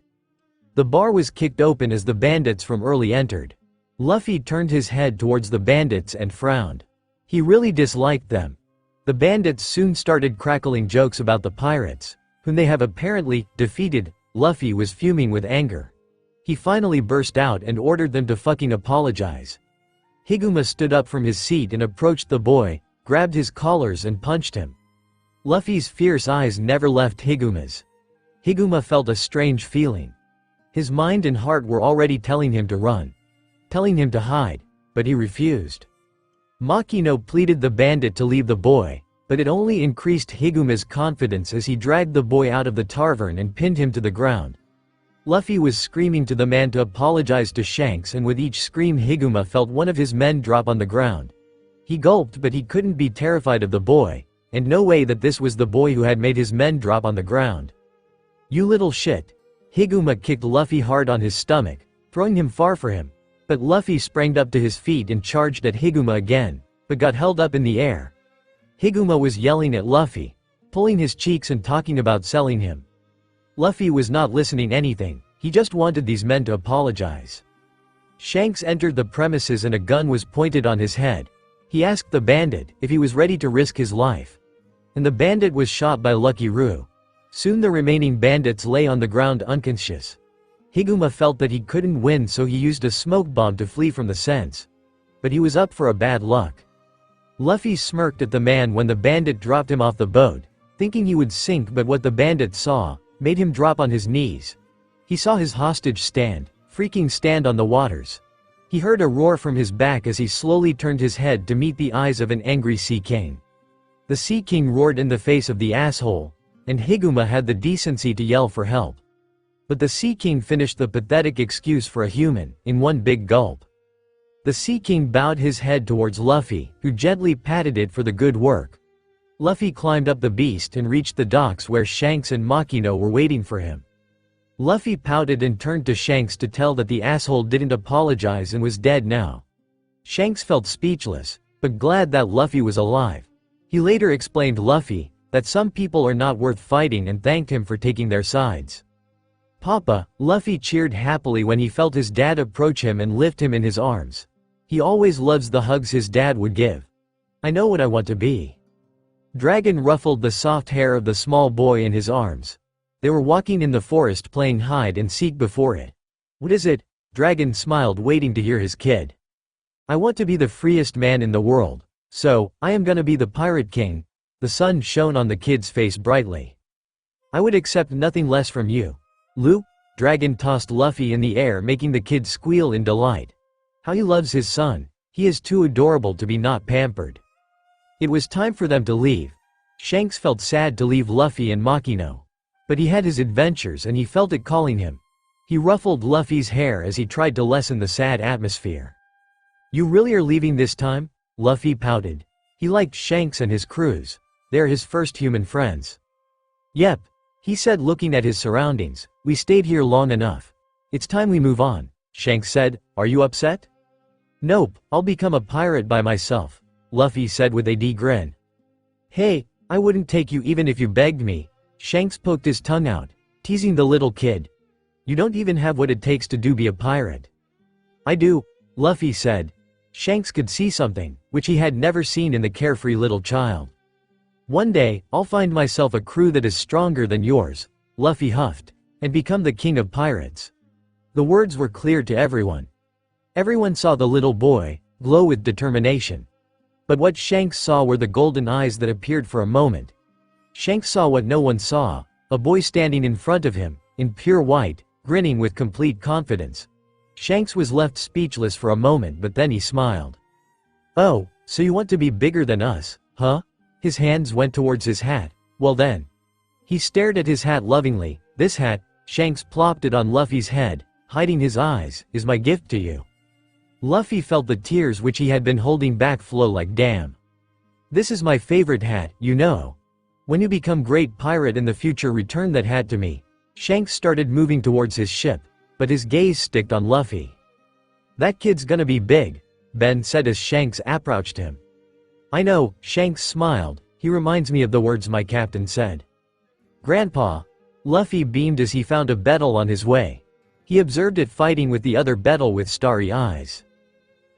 C: The bar was kicked open as the bandits from early entered. Luffy turned his head towards the bandits and frowned. He really disliked them. The bandits soon started crackling jokes about the pirates, whom they have apparently defeated. Luffy was fuming with anger. He finally burst out and ordered them to fucking apologize. Higuma stood up from his seat and approached the boy, grabbed his collars and punched him. Luffy's fierce eyes never left Higuma's. Higuma felt a strange feeling. His mind and heart were already telling him to run, telling him to hide, but he refused. Makino pleaded the bandit to leave the boy, but it only increased Higuma's confidence as he dragged the boy out of the tavern and pinned him to the ground. Luffy was screaming to the man to apologize to Shanks, and with each scream Higuma felt one of his men drop on the ground. He gulped, but he couldn't be terrified of the boy, and no way that this was the boy who had made his men drop on the ground. "You little shit." Higuma kicked Luffy hard on his stomach, throwing him far for him. But Luffy sprang up to his feet and charged at Higuma again, but got held up in the air. Higuma was yelling at Luffy, pulling his cheeks and talking about selling him. Luffy was not listening anything, he just wanted these men to apologize. Shanks entered the premises and a gun was pointed on his head. He asked the bandit if he was ready to risk his life. And the bandit was shot by Lucky Roo. Soon the remaining bandits lay on the ground unconscious. Higuma felt that he couldn't win, so he used a smoke bomb to flee from the scents. But he was up for a bad luck. Luffy smirked at the man when the bandit dropped him off the boat, thinking he would sink, but what the bandit saw made him drop on his knees. He saw his hostage freaking stand on the waters. He heard a roar from his back as he slowly turned his head to meet the eyes of an angry Sea King. The Sea King roared in the face of the asshole, and Higuma had the decency to yell for help. But the Sea King finished the pathetic excuse for a human in one big gulp. The Sea King bowed his head towards Luffy, who gently patted it for the good work. Luffy climbed up the beast and reached the docks where Shanks and Makino were waiting for him. Luffy pouted and turned to Shanks to tell that the asshole didn't apologize and was dead now. Shanks felt speechless, but glad that Luffy was alive. He later explained Luffy that some people are not worth fighting and thanked him for taking their sides. "Papa," Luffy cheered happily when he felt his dad approach him and lift him in his arms. He always loves the hugs his dad would give. "I know what I want to be." Dragon ruffled the soft hair of the small boy in his arms. They were walking in the forest playing hide and seek before it. "What is it?" Dragon smiled, waiting to hear his kid. "I want to be the freest man in the world. So, I am gonna be the Pirate King." The sun shone on the kid's face brightly. "I would accept nothing less from you." "Lu?" Dragon tossed Luffy in the air, making the kid squeal in delight. How he loves his son. He is too adorable to be not pampered. It was time for them to leave. Shanks felt sad to leave Luffy and Makino. But he had his adventures and he felt it calling him. He ruffled Luffy's hair as he tried to lessen the sad atmosphere. "You really are leaving this time?" Luffy pouted. He liked Shanks and his crews. They're his first human friends. "Yep," he said, looking at his surroundings. "We stayed here long enough. It's time we move on." Shanks said, "Are you upset?" "Nope, I'll become a pirate by myself," Luffy said with a grin. "Hey, I wouldn't take you even if you begged me." Shanks poked his tongue out, teasing the little kid. "You don't even have what it takes to be a pirate." "I do," Luffy said. Shanks could see something, which he had never seen in the carefree little child. "One day, I'll find myself a crew that is stronger than yours," Luffy huffed, "and become the king of pirates." The words were clear to everyone. Everyone saw the little boy glow with determination. But what Shanks saw were the golden eyes that appeared for a moment. Shanks saw what no one saw, a boy standing in front of him, in pure white, grinning with complete confidence. Shanks was left speechless for a moment, but then he smiled. "Oh, so you want to be bigger than us, huh?" His hands went towards his hat. "Well then. He stared at his hat lovingly. "This hat," Shanks plopped it on Luffy's head, hiding his eyes, "is my gift to you." Luffy felt the tears which he had been holding back flow like damn. "This is my favorite hat, you know. When you become great pirate in the future, return that hat to me." Shanks started moving towards his ship, but his gaze sticked on Luffy. "That kid's gonna be big," Ben said as Shanks approached him. "I know," Shanks smiled, "he reminds me of the words my captain said." "Grandpa." Luffy beamed as he found a beetle on his way. He observed it fighting with the other beetle with starry eyes.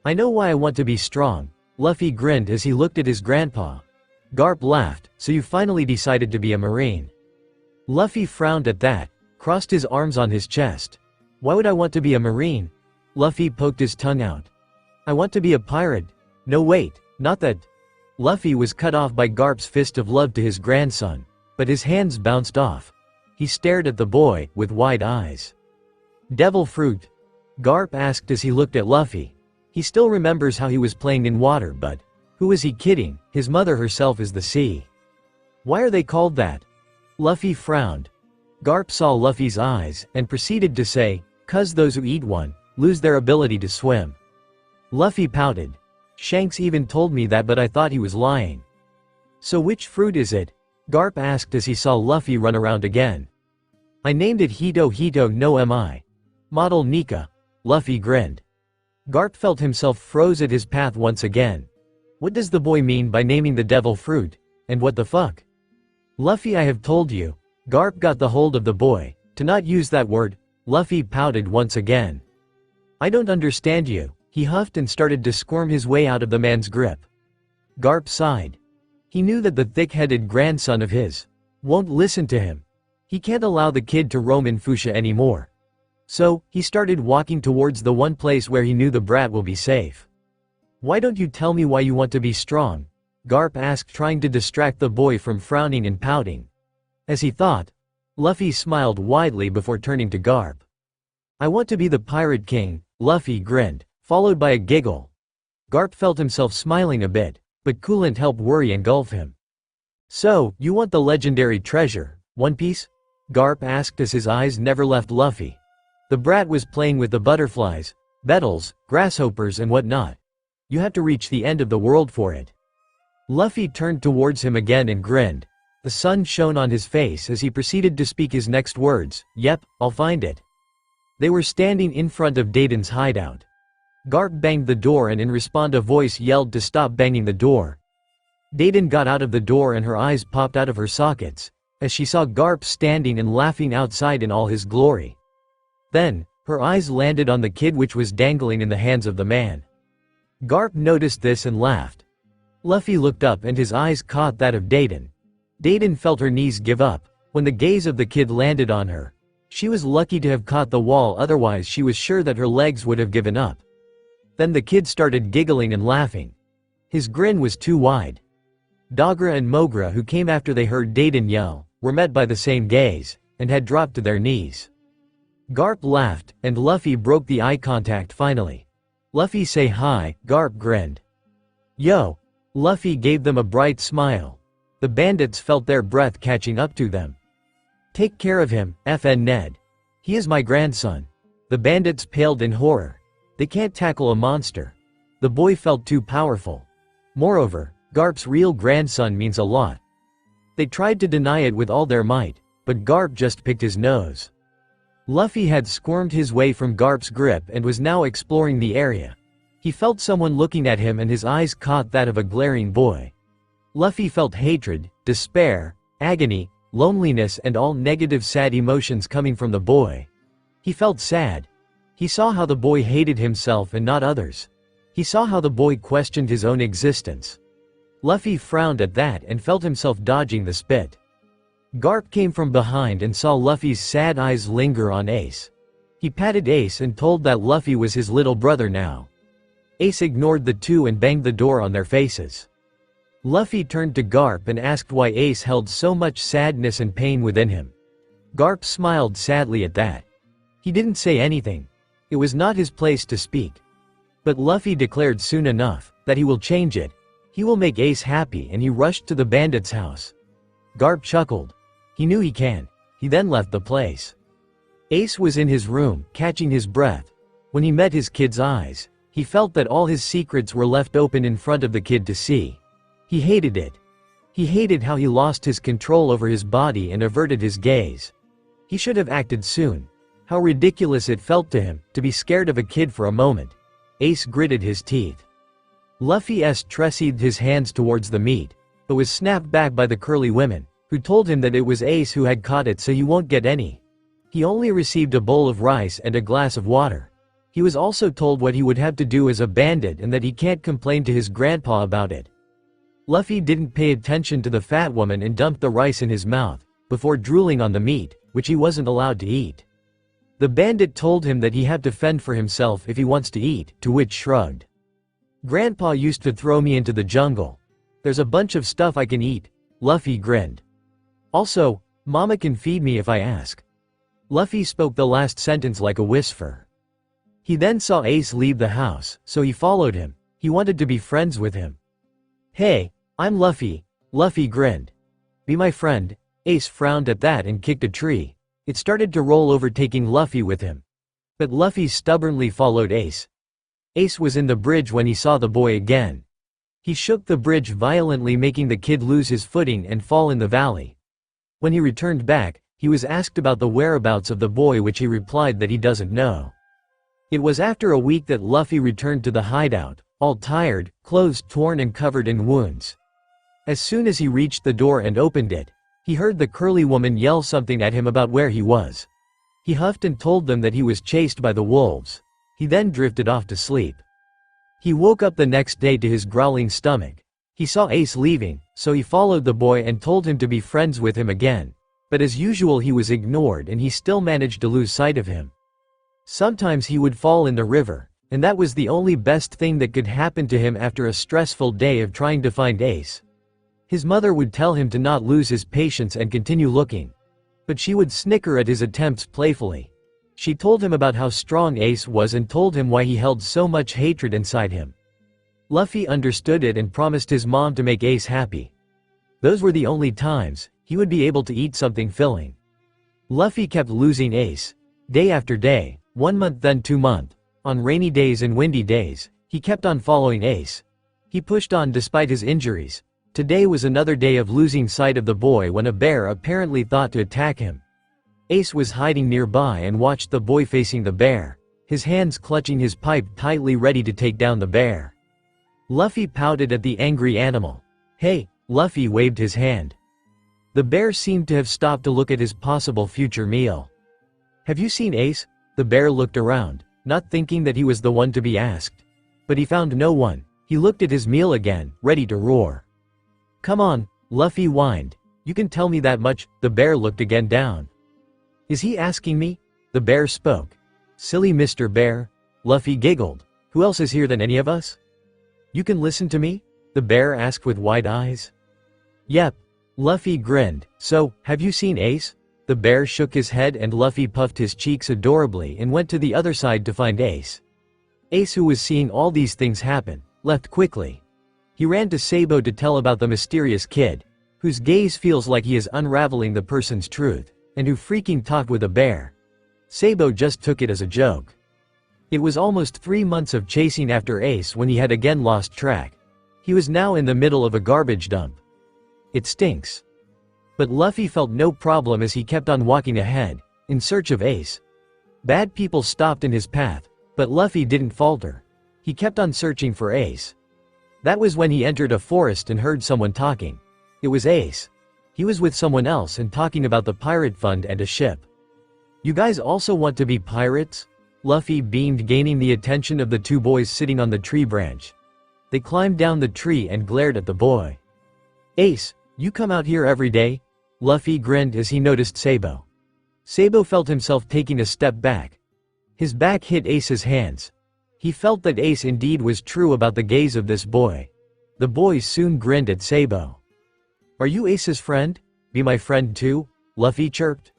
C: "I know why I want to be strong." Luffy grinned as he looked at his grandpa. Garp laughed. "So you finally decided to be a marine." Luffy frowned at that, crossed his arms on his chest. "Why would I want to be a marine?" Luffy poked his tongue out. "I want to be a pirate." "No wait, not that." Luffy was cut off by Garp's fist of love to his grandson, but his hands bounced off. He stared at the boy, with wide eyes. "Devil fruit?" Garp asked as he looked at Luffy. He still remembers how he was playing in water, but who was he kidding? His mother herself is the sea. "Why are they called that?" Luffy frowned. Garp saw Luffy's eyes, and proceeded to say, "'Cause those who eat one, lose their ability to swim." Luffy pouted. "Shanks even told me that, but I thought he was lying." "So which fruit is it?" Garp asked as he saw Luffy run around again. "I named it Hito Hito no Mi. Model Nika." Luffy grinned. Garp felt himself froze at his path once again. What does the boy mean by naming the devil fruit? And what the fuck? "Luffy, I have told you." Garp got the hold of the boy. "To not use that word." Luffy pouted once again. "I don't understand you." He huffed and started to squirm his way out of the man's grip. Garp sighed. He knew that the thick-headed grandson of his won't listen to him. He can't allow the kid to roam in Fuchsia anymore. So, he started walking towards the one place where he knew the brat will be safe. "Why don't you tell me why you want to be strong?" Garp asked, trying to distract the boy from frowning and pouting. As he thought, Luffy smiled widely before turning to Garp. "I want to be the Pirate King." Luffy grinned, followed by a giggle. Garp felt himself smiling a bit, but coolant helped worry engulf him. "So, you want the legendary treasure, One Piece?" Garp asked as his eyes never left Luffy. The brat was playing with the butterflies, beetles, grasshoppers and whatnot. "You have to reach the end of the world for it." Luffy turned towards him again and grinned. The sun shone on his face as he proceeded to speak his next words. "Yep, I'll find it." They were standing in front of Dayton's hideout. Garp banged the door and in response a voice yelled to stop banging the door. Dayton got out of the door and her eyes popped out of her sockets, as she saw Garp standing and laughing outside in all his glory. Then, her eyes landed on the kid which was dangling in the hands of the man. Garp noticed this and laughed. Luffy looked up and his eyes caught that of Dayton. Dayton felt her knees give up, when the gaze of the kid landed on her. She was lucky to have caught the wall, otherwise she was sure that her legs would have given up. Then the kid started giggling and laughing. His grin was too wide. Dogra and Mogra, who came after they heard Dayton yell, were met by the same gaze, and had dropped to their knees. Garp laughed, and Luffy broke the eye contact finally. "Luffy, say hi." Garp grinned. "Yo." Luffy gave them a bright smile. The bandits felt their breath catching up to them. "Take care of him, FN Ned. He is my grandson." The bandits paled in horror. They can't tackle a monster. The boy felt too powerful. Moreover, Garp's real grandson means a lot. They tried to deny it with all their might, but Garp just picked his nose. Luffy had squirmed his way from Garp's grip and was now exploring the area. He felt someone looking at him and his eyes caught that of a glaring boy. Luffy felt hatred, despair, agony, loneliness and all negative sad emotions coming from the boy. He felt sad. He saw how the boy hated himself and not others. He saw how the boy questioned his own existence. Luffy frowned at that and felt himself dodging the spit. Garp came from behind and saw Luffy's sad eyes linger on Ace. He patted Ace and told that Luffy was his little brother now. Ace ignored the two and banged the door on their faces. Luffy turned to Garp and asked why Ace held so much sadness and pain within him. Garp smiled sadly at that. He didn't say anything. It was not his place to speak. But Luffy declared soon enough that he will change it. He will make Ace happy, and he rushed to the bandit's house. Garp chuckled. He knew he can. He then left the place. Ace was in his room, catching his breath. When he met his kid's eyes, he felt that all his secrets were left open in front of the kid to see. He hated it. He hated how he lost his control over his body and averted his gaze. He should have acted soon. How ridiculous it felt to him, to be scared of a kid for a moment. Ace gritted his teeth. Luffy tressied his hands towards the meat, but was snapped back by the curly women, who told him that it was Ace who had caught it, so you won't get any. He only received a bowl of rice and a glass of water. He was also told what he would have to do as a bandit and that he can't complain to his grandpa about it. Luffy didn't pay attention to the fat woman and dumped the rice in his mouth, before drooling on the meat, which he wasn't allowed to eat. The bandit told him that he had to fend for himself if he wants to eat, to which shrugged. Grandpa used to throw me into the jungle. There's a bunch of stuff I can eat, Luffy grinned. Also, Mama can feed me if I ask. Luffy spoke the last sentence like a whisper. He then saw Ace leave the house, so he followed him. He wanted to be friends with him. Hey, I'm Luffy, Luffy grinned. Be my friend. Ace frowned at that and kicked a tree. It started to roll over, taking Luffy with him. But Luffy stubbornly followed Ace. Ace was in the bridge when he saw the boy again. He shook the bridge violently, making the kid lose his footing and fall in the valley. When he returned back, he was asked about the whereabouts of the boy, which he replied that he doesn't know. It was after a week that Luffy returned to the hideout, all tired, clothes torn and covered in wounds. As soon as he reached the door and opened it, he heard the curly woman yell something at him about where he was. He huffed and told them that he was chased by the wolves. He then drifted off to sleep. He woke up the next day to his growling stomach. He saw Ace leaving, so he followed the boy and told him to be friends with him again. But as usual, he was ignored and he still managed to lose sight of him. Sometimes he would fall in the river, and that was the only best thing that could happen to him after a stressful day of trying to find Ace. His mother would tell him to not lose his patience and continue looking. But she would snicker at his attempts playfully. She told him about how strong Ace was and told him why he held so much hatred inside him. Luffy understood it and promised his mom to make Ace happy. Those were the only times he would be able to eat something filling. Luffy kept losing Ace, day after day, 1 month then 2 months. On rainy days and windy days, he kept on following Ace. He pushed on despite his injuries. Today was another day of losing sight of the boy when a bear apparently thought to attack him. Ace was hiding nearby and watched the boy facing the bear, his hands clutching his pipe tightly, ready to take down the bear. Luffy pouted at the angry animal. Hey, Luffy waved his hand. The bear seemed to have stopped to look at his possible future meal. Have you seen Ace? The bear looked around, not thinking that he was the one to be asked. But he found no one. He looked at his meal again, ready to roar. Come on, Luffy whined. You can tell me that much. The bear looked again down. Is he asking me? The bear spoke. Silly Mr. Bear. Luffy giggled. Who else is here than any of us? You can listen to me? The bear asked with wide eyes. Yep. Luffy grinned. So, have you seen Ace? The bear shook his head and Luffy puffed his cheeks adorably and went to the other side to find Ace. Ace, who was seeing all these things happen, left quickly. He ran to Sabo to tell about the mysterious kid, whose gaze feels like he is unraveling the person's truth, and who freaking talked with a bear. Sabo just took it as a joke. It was almost 3 months of chasing after Ace when he had again lost track. He was now in the middle of a garbage dump. It stinks. But Luffy felt no problem as he kept on walking ahead, in search of Ace. Bad people stopped in his path, but Luffy didn't falter. He kept on searching for Ace. That was when he entered a forest and heard someone talking. It was Ace. He was with someone else and talking about the pirate fund and a ship. You guys also want to be pirates? Luffy beamed, gaining the attention of the 2 boys sitting on the tree branch. They climbed down the tree and glared at the boy. Ace, you come out here every day? Luffy grinned as he noticed Sabo. Sabo felt himself taking a step back. His back hit Ace's hands. He felt that Ace indeed was true about the gaze of this boy. The boys soon grinned at Sabo. Are you Ace's friend? Be my friend too? Luffy chirped.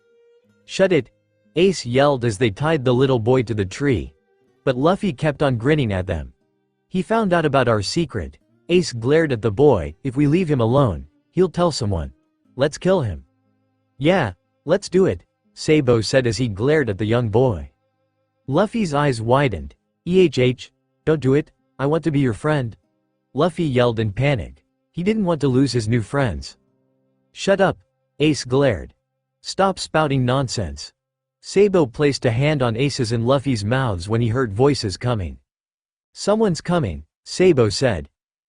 C: Shut it! Ace yelled as they tied the little boy to the tree. But Luffy kept on grinning at them. He found out about our secret. Ace glared at the boy. If we leave him alone, he'll tell someone. Let's kill him. Yeah, let's do it, Sabo said as he glared at the young boy. Luffy's eyes widened. Don't do it, I want to be your friend. Luffy yelled in panic. He didn't want to lose his new friends. Shut up, Ace glared. Stop spouting nonsense. Sabo placed a hand on Ace's and Luffy's mouths when he heard voices coming. Someone's coming, Sabo said.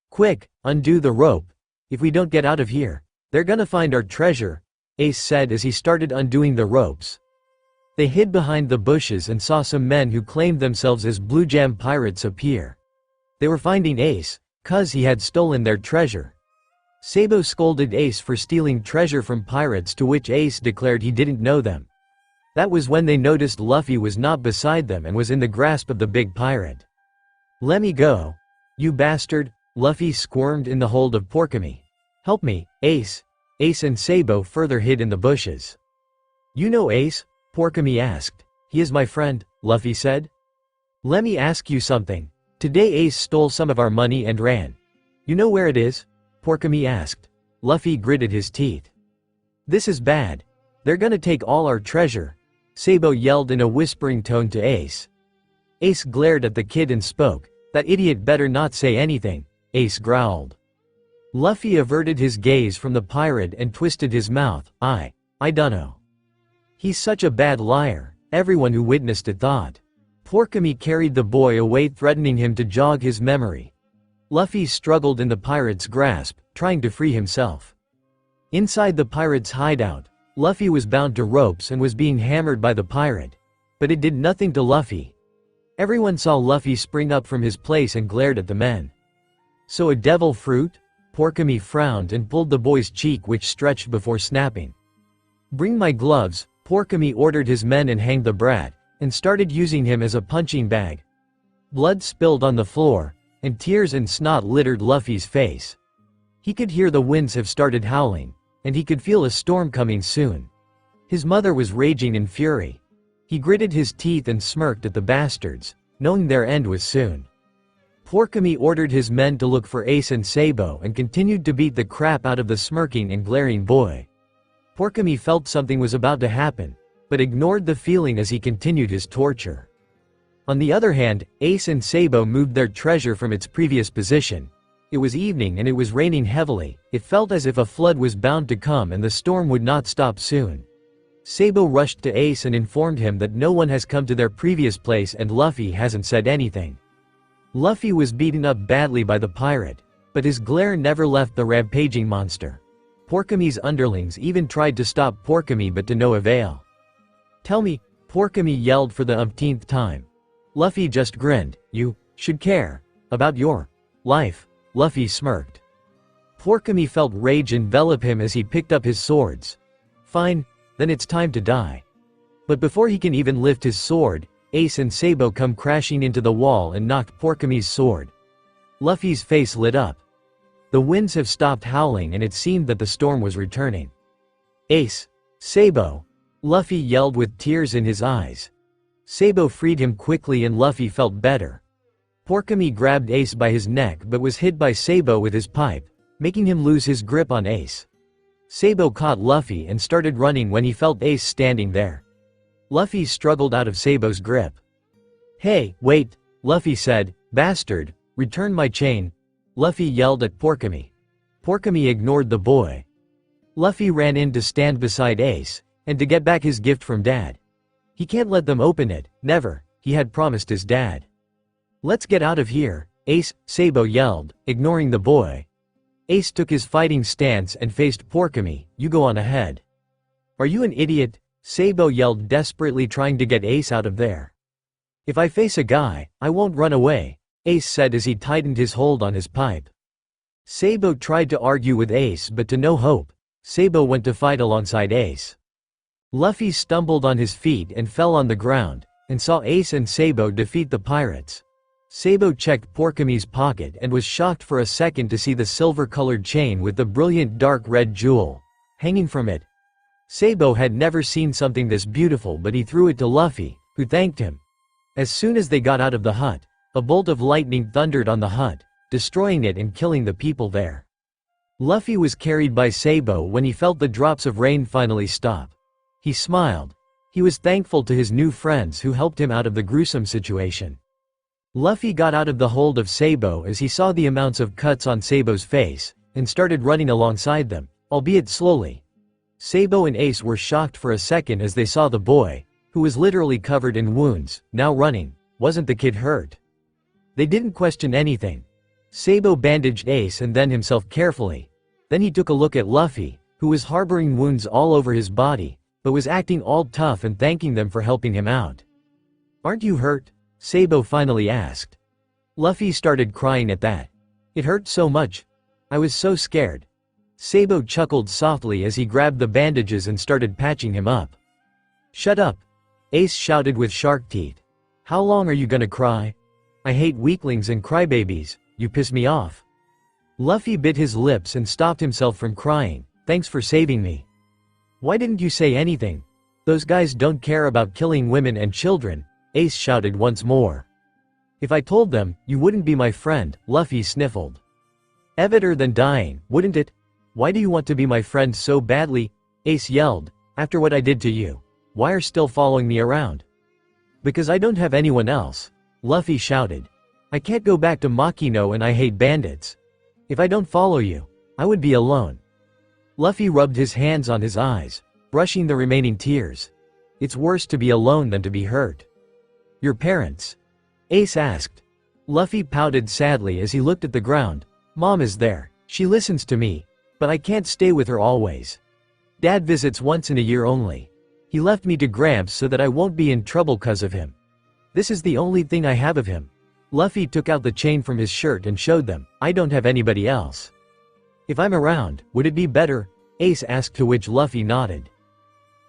C: Quick, undo the rope. If we don't get out of here, they're gonna find our treasure, Ace said as he started undoing the ropes. They hid behind the bushes and saw some men who claimed themselves as Blue Jam pirates appear. They were finding Ace, 'cause he had stolen their treasure. Sabo scolded Ace for stealing treasure from pirates, to which Ace declared he didn't know them. That was when they noticed Luffy was not beside them and was in the grasp of the big pirate. Let me go, you bastard, Luffy squirmed in the hold of Porkamy. Help me, Ace. Ace and Sabo further hid in the bushes. You know Ace? Porkamy asked. He is my friend, Luffy said. Let me ask you something. Today Ace stole some of our money and ran. You know where it is? Porkamy asked. Luffy gritted his teeth. This is bad. They're gonna take all our treasure, Sabo yelled in a whispering tone to Ace. Ace glared at the kid and spoke. That idiot better not say anything, Ace growled. Luffy averted his gaze from the pirate and twisted his mouth. I dunno. He's such a bad liar, everyone who witnessed it thought. Porkamy carried the boy away, threatening him to jog his memory. Luffy struggled in the pirate's grasp, trying to free himself. Inside the pirate's hideout, Luffy was bound to ropes and was being hammered by the pirate. But it did nothing to Luffy. Everyone saw Luffy spring up from his place and glared at the men. So a devil fruit? Porkamy frowned and pulled the boy's cheek, which stretched before snapping. Bring my gloves, Porkamy ordered his men, and hanged the brat, and started using him as a punching bag. Blood spilled on the floor, and tears and snot littered Luffy's face. He could hear the winds have started howling, and he could feel a storm coming soon. His mother was raging in fury. He gritted his teeth and smirked at the bastards, knowing their end was soon. Porkamy ordered his men to look for Ace and Sabo and continued to beat the crap out of the smirking and glaring boy. Porkamy felt something was about to happen, but ignored the feeling as he continued his torture. On the other hand, Ace and Sabo moved their treasure from its previous position. It was evening and it was raining heavily. It felt as if a flood was bound to come and the storm would not stop soon. Sabo rushed to Ace and informed him that no one has come to their previous place and Luffy hasn't said anything. Luffy was beaten up badly by the pirate, but his glare never left the rampaging monster. Porkamy's underlings even tried to stop Porkamy, but to no avail. Tell me, Porkamy yelled for the umpteenth time. Luffy just grinned. You should care about your life, Luffy smirked. Porkamy felt rage envelop him as he picked up his swords. Fine, then it's time to die. But before he can even lift his sword, Ace and Sabo come crashing into the wall and knocked Porkamy's sword. Luffy's face lit up. The winds have stopped howling and it seemed that the storm was returning. Ace, Sabo, Luffy yelled with tears in his eyes. Sabo freed him quickly and Luffy felt better. Porkamy grabbed Ace by his neck but was hit by Sabo with his pipe, making him lose his grip on Ace. Sabo caught Luffy and started running when he felt Ace standing there. Luffy struggled out of Sabo's grip. Hey, wait, Luffy said, bastard, return my chain. Luffy yelled at Porkamy. Porkamy ignored the boy. Luffy ran in to stand beside Ace, and to get back his gift from Dad. He can't let them open it, never, he had promised his dad. Let's get out of here, Ace, Sabo yelled, ignoring the boy. Ace took his fighting stance and faced Porkamy. You go on ahead. Are you an idiot? Sabo yelled, desperately trying to get Ace out of there. If I face a guy, I won't run away, Ace said as he tightened his hold on his pipe. Sabo tried to argue with Ace but to no hope. Sabo went to fight alongside Ace. Luffy stumbled on his feet and fell on the ground, and saw Ace and Sabo defeat the pirates. Sabo checked Porkamy's pocket and was shocked for a second to see the silver-colored chain with the brilliant dark red jewel hanging from it. Sabo had never seen something this beautiful, but he threw it to Luffy, who thanked him. As soon as they got out of the hut, a bolt of lightning thundered on the hut, destroying it and killing the people there. Luffy was carried by Sabo when he felt the drops of rain finally stop. He smiled. He was thankful to his new friends who helped him out of the gruesome situation. Luffy got out of the hold of Sabo as he saw the amounts of cuts on Sabo's face, and started running alongside them, albeit slowly. Sabo and Ace were shocked for a second as they saw the boy, who was literally covered in wounds, now running. Wasn't the kid hurt? They didn't question anything. Sabo bandaged Ace and then himself carefully. Then he took a look at Luffy, who was harboring wounds all over his body, but was acting all tough and thanking them for helping him out. "Aren't you hurt?" Sabo finally asked. Luffy started crying at that. "It hurt so much. I was so scared." Sabo chuckled softly as he grabbed the bandages and started patching him up. "Shut up," Ace shouted with shark teeth. "How long are you gonna cry? I hate weaklings and crybabies, you piss me off." Luffy bit his lips and stopped himself from crying. "Thanks for saving me." "Why didn't you say anything? Those guys don't care about killing women and children," Ace shouted once more. "If I told them, you wouldn't be my friend," Luffy sniffled. "Better than dying, wouldn't it? Why do you want to be my friend so badly?" Ace yelled. "After what I did to you, why are you still following me around?" "Because I don't have anyone else," Luffy shouted. "I can't go back to Makino and I hate bandits. If I don't follow you, I would be alone." Luffy rubbed his hands on his eyes, brushing the remaining tears. "It's worse to be alone than to be hurt." "Your parents?" Ace asked. Luffy pouted sadly as he looked at the ground. "Mom is there. She listens to me, but I can't stay with her always. Dad visits once in a year only. He left me to Gramps so that I won't be in trouble 'cause of him. This is the only thing I have of him." Luffy took out the chain from his shirt and showed them. "I don't have anybody else." "If I'm around, would it be better?" Ace asked, to which Luffy nodded.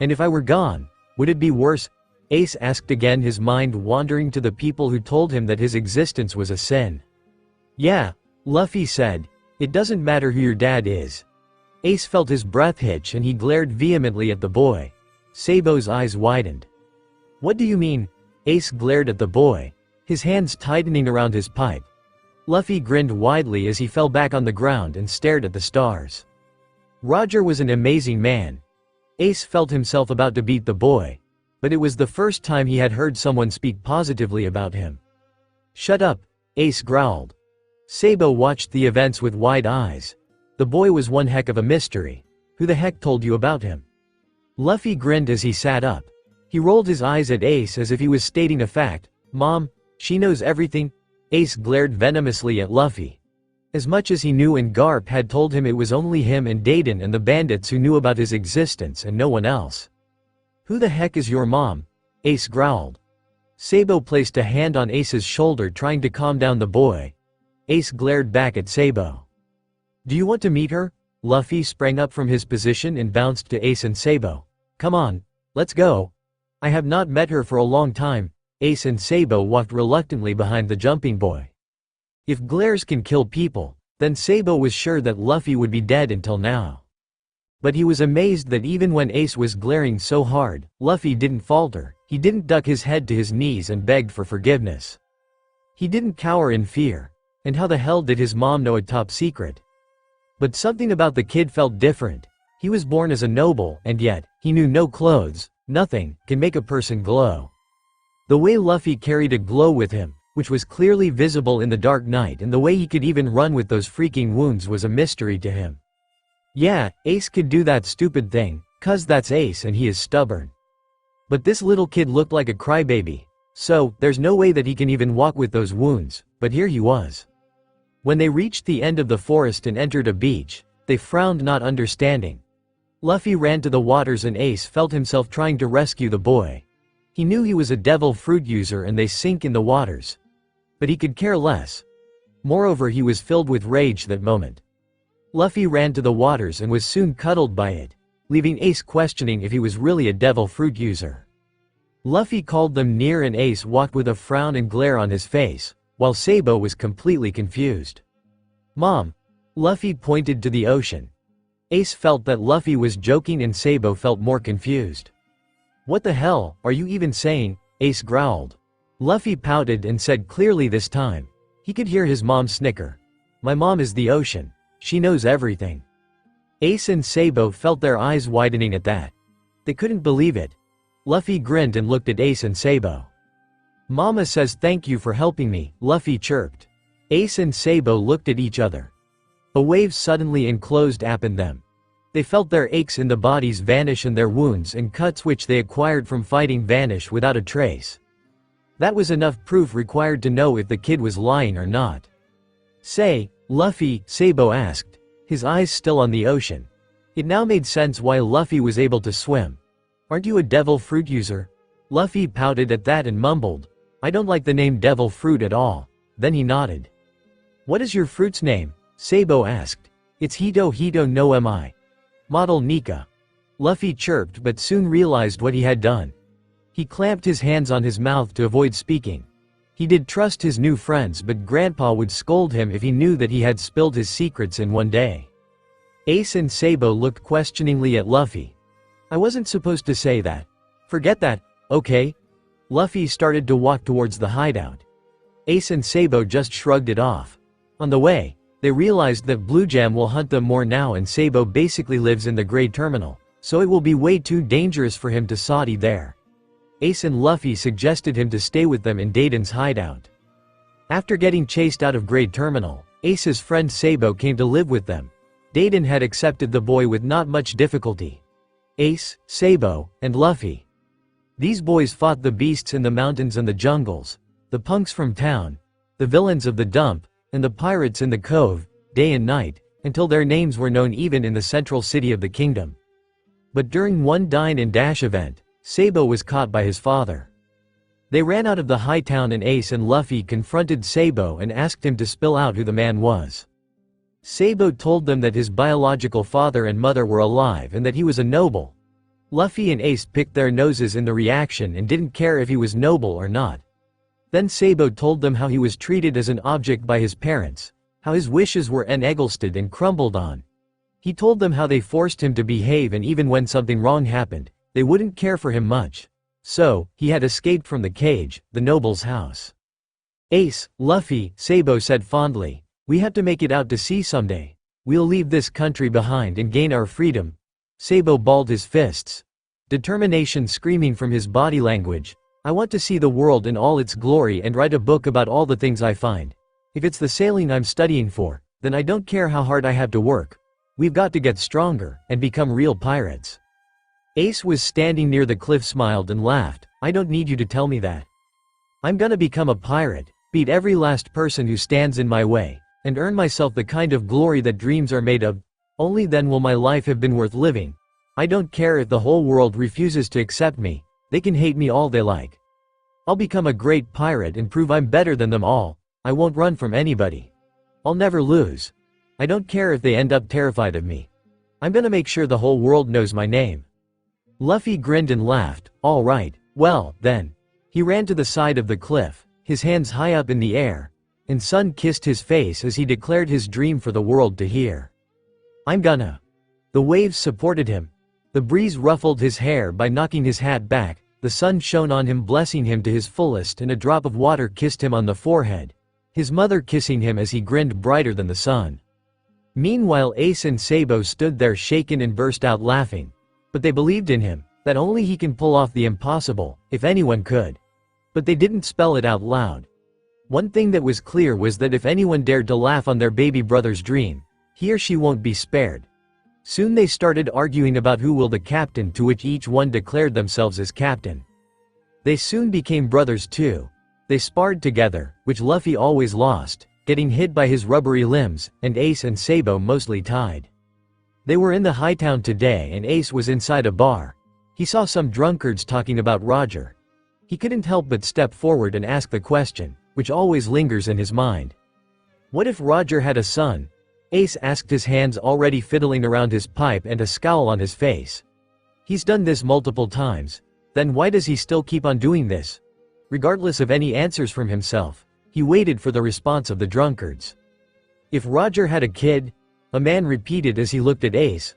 C: "And if I were gone, would it be worse?" Ace asked again, his mind wandering to the people who told him that his existence was a sin. "Yeah," Luffy said. "It doesn't matter who your dad is." Ace felt his breath hitch and he glared vehemently at the boy. Sabo's eyes widened. "What do you mean?" Ace glared at the boy, his hands tightening around his pipe. Luffy grinned widely as he fell back on the ground and stared at the stars. Roger was an amazing man. Ace felt himself about to beat the boy, but it was the first time he had heard someone speak positively about him. "Shut up," Ace growled. Sabo watched the events with wide eyes. The boy was one heck of a mystery. "Who the heck told you about him?" Luffy grinned as he sat up. He rolled his eyes at Ace as if he was stating a fact. "Mom, she knows everything?" Ace glared venomously at Luffy. As much as he knew, and Garp had told him it was only him and Dayton and the bandits who knew about his existence and no one else. "Who the heck is your mom?" Ace growled. Sabo placed a hand on Ace's shoulder, trying to calm down the boy. Ace glared back at Sabo. "Do you want to meet her?" Luffy sprang up from his position and bounced to Ace and Sabo. "Come on, let's go. I have not met her for a long time." Ace and Sabo walked reluctantly behind the jumping boy. If glares can kill people, then Sabo was sure that Luffy would be dead until now. But he was amazed that even when Ace was glaring so hard, Luffy didn't falter. He didn't duck his head to his knees and begged for forgiveness. He didn't cower in fear. And how the hell did his mom know a top secret? But something about the kid felt different. He was born as a noble, and yet, he knew no clothes. Nothing can make a person glow. The way Luffy carried a glow with him, which was clearly visible in the dark night, and the way he could even run with those freaking wounds was a mystery to him. Yeah, Ace could do that stupid thing, 'cause that's Ace and he is stubborn. But this little kid looked like a crybaby. So, there's no way that he can even walk with those wounds, but here he was. When they reached the end of the forest and entered a beach, they frowned, not understanding. Luffy ran to the waters and Ace felt himself trying to rescue the boy. He knew he was a devil fruit user and they sink in the waters. But he could care less. Moreover, he was filled with rage that moment. Luffy ran to the waters and was soon cuddled by it, leaving Ace questioning if he was really a devil fruit user. Luffy called them near and Ace walked with a frown and glare on his face, while Sabo was completely confused. "Mom." Luffy pointed to the ocean. Ace felt that Luffy was joking and Sabo felt more confused. "What the hell are you even saying?" Ace growled. Luffy pouted and said clearly this time. He could hear his mom snicker. "My mom is the ocean." She knows everything. Ace and Sabo felt their eyes widening at that. They couldn't believe it. Luffy grinned and looked at Ace and Sabo. Mama says thank you for helping me, Luffy chirped. Ace and Sabo looked at each other. A wave suddenly enclosed upon them. They felt their aches in the bodies vanish and their wounds and cuts which they acquired from fighting vanish without a trace. That was enough proof required to know if the kid was lying or not. Say, Luffy, Sabo asked, his eyes still on the ocean. It now made sense why Luffy was able to swim. Aren't you a devil fruit user? Luffy pouted at that and mumbled, I don't like the name devil fruit at all. Then he nodded. What is your fruit's name? Sabo asked. It's Hito Hito no Mi. Model Nika. Luffy chirped but soon realized what he had done. He clamped his hands on his mouth to avoid speaking. He did trust his new friends, but Grandpa would scold him if he knew that he had spilled his secrets in one day. Ace and Sabo looked questioningly at Luffy. I wasn't supposed to say that. Forget that, okay? Luffy started to walk towards the hideout. Ace and Sabo just shrugged it off. On the way, they realized that Blue Jam will hunt them more now, and Sabo basically lives in the Grey Terminal, so it will be way too dangerous for him to sortie there. Ace and Luffy suggested him to stay with them in Dayton's hideout. After getting chased out of Grey Terminal, Ace's friend Sabo came to live with them. Dayton had accepted the boy with not much difficulty. Ace, Sabo, and Luffy. These boys fought the beasts in the mountains and the jungles, the punks from town, the villains of the dump, and the pirates in the cove, day and night, until their names were known even in the central city of the kingdom. But during one dine and dash event, Sabo was caught by his father. They ran out of the high town and Ace and Luffy confronted Sabo and asked him to spill out who the man was. Sabo told them that his biological father and mother were alive and that he was a noble. Luffy and Ace picked their noses in the reaction and didn't care if he was noble or not. Then Sabo told them how he was treated as an object by his parents, how his wishes were enegglested and crumbled on. He told them how they forced him to behave, and even when something wrong happened, they wouldn't care for him much. So, he had escaped from the cage, the noble's house. Ace, Luffy, Sabo said fondly, we have to make it out to sea someday. We'll leave this country behind and gain our freedom. Sabo balled his fists. Determination screaming from his body language. I want to see the world in all its glory and write a book about all the things I find. If it's the sailing I'm studying for, then I don't care how hard I have to work. We've got to get stronger and become real pirates. Ace was standing near the cliff, smiled and laughed. I don't need you to tell me that. I'm gonna become a pirate, beat every last person who stands in my way, and earn myself the kind of glory that dreams are made of. Only then will my life have been worth living. I don't care if the whole world refuses to accept me. They can hate me all they like. I'll become a great pirate and prove I'm better than them all. I won't run from anybody. I'll never lose. I don't care if they end up terrified of me. I'm gonna make sure the whole world knows my name. Luffy grinned and laughed. All right, well, then. He ran to the side of the cliff, his hands high up in the air, and sun kissed his face as he declared his dream for the world to hear. I'm gonna. The waves supported him. The breeze ruffled his hair by knocking his hat back, the sun shone on him, blessing him to his fullest, and a drop of water kissed him on the forehead, his mother kissing him as he grinned brighter than the sun. Meanwhile Ace and Sabo stood there shaken and burst out laughing. But they believed in him, that only he can pull off the impossible, if anyone could. But they didn't spell it out loud. One thing that was clear was that if anyone dared to laugh on their baby brother's dream, he or she won't be spared. Soon they started arguing about who will the captain, to which each one declared themselves as captain. They soon became brothers too. They sparred together, which Luffy always lost, getting hit by his rubbery limbs, and Ace and Sabo mostly tied. They were in the high town today and Ace was inside a bar. He saw some drunkards talking about Roger. He couldn't help but step forward and ask the question, which always lingers in his mind. What if Roger had a son? Ace asked, his hands already fiddling around his pipe and a scowl on his face. He's done this multiple times. Then why does he still keep on doing this? Regardless of any answers from himself, he waited for the response of the drunkards. If Roger had a kid, a man repeated as he looked at Ace,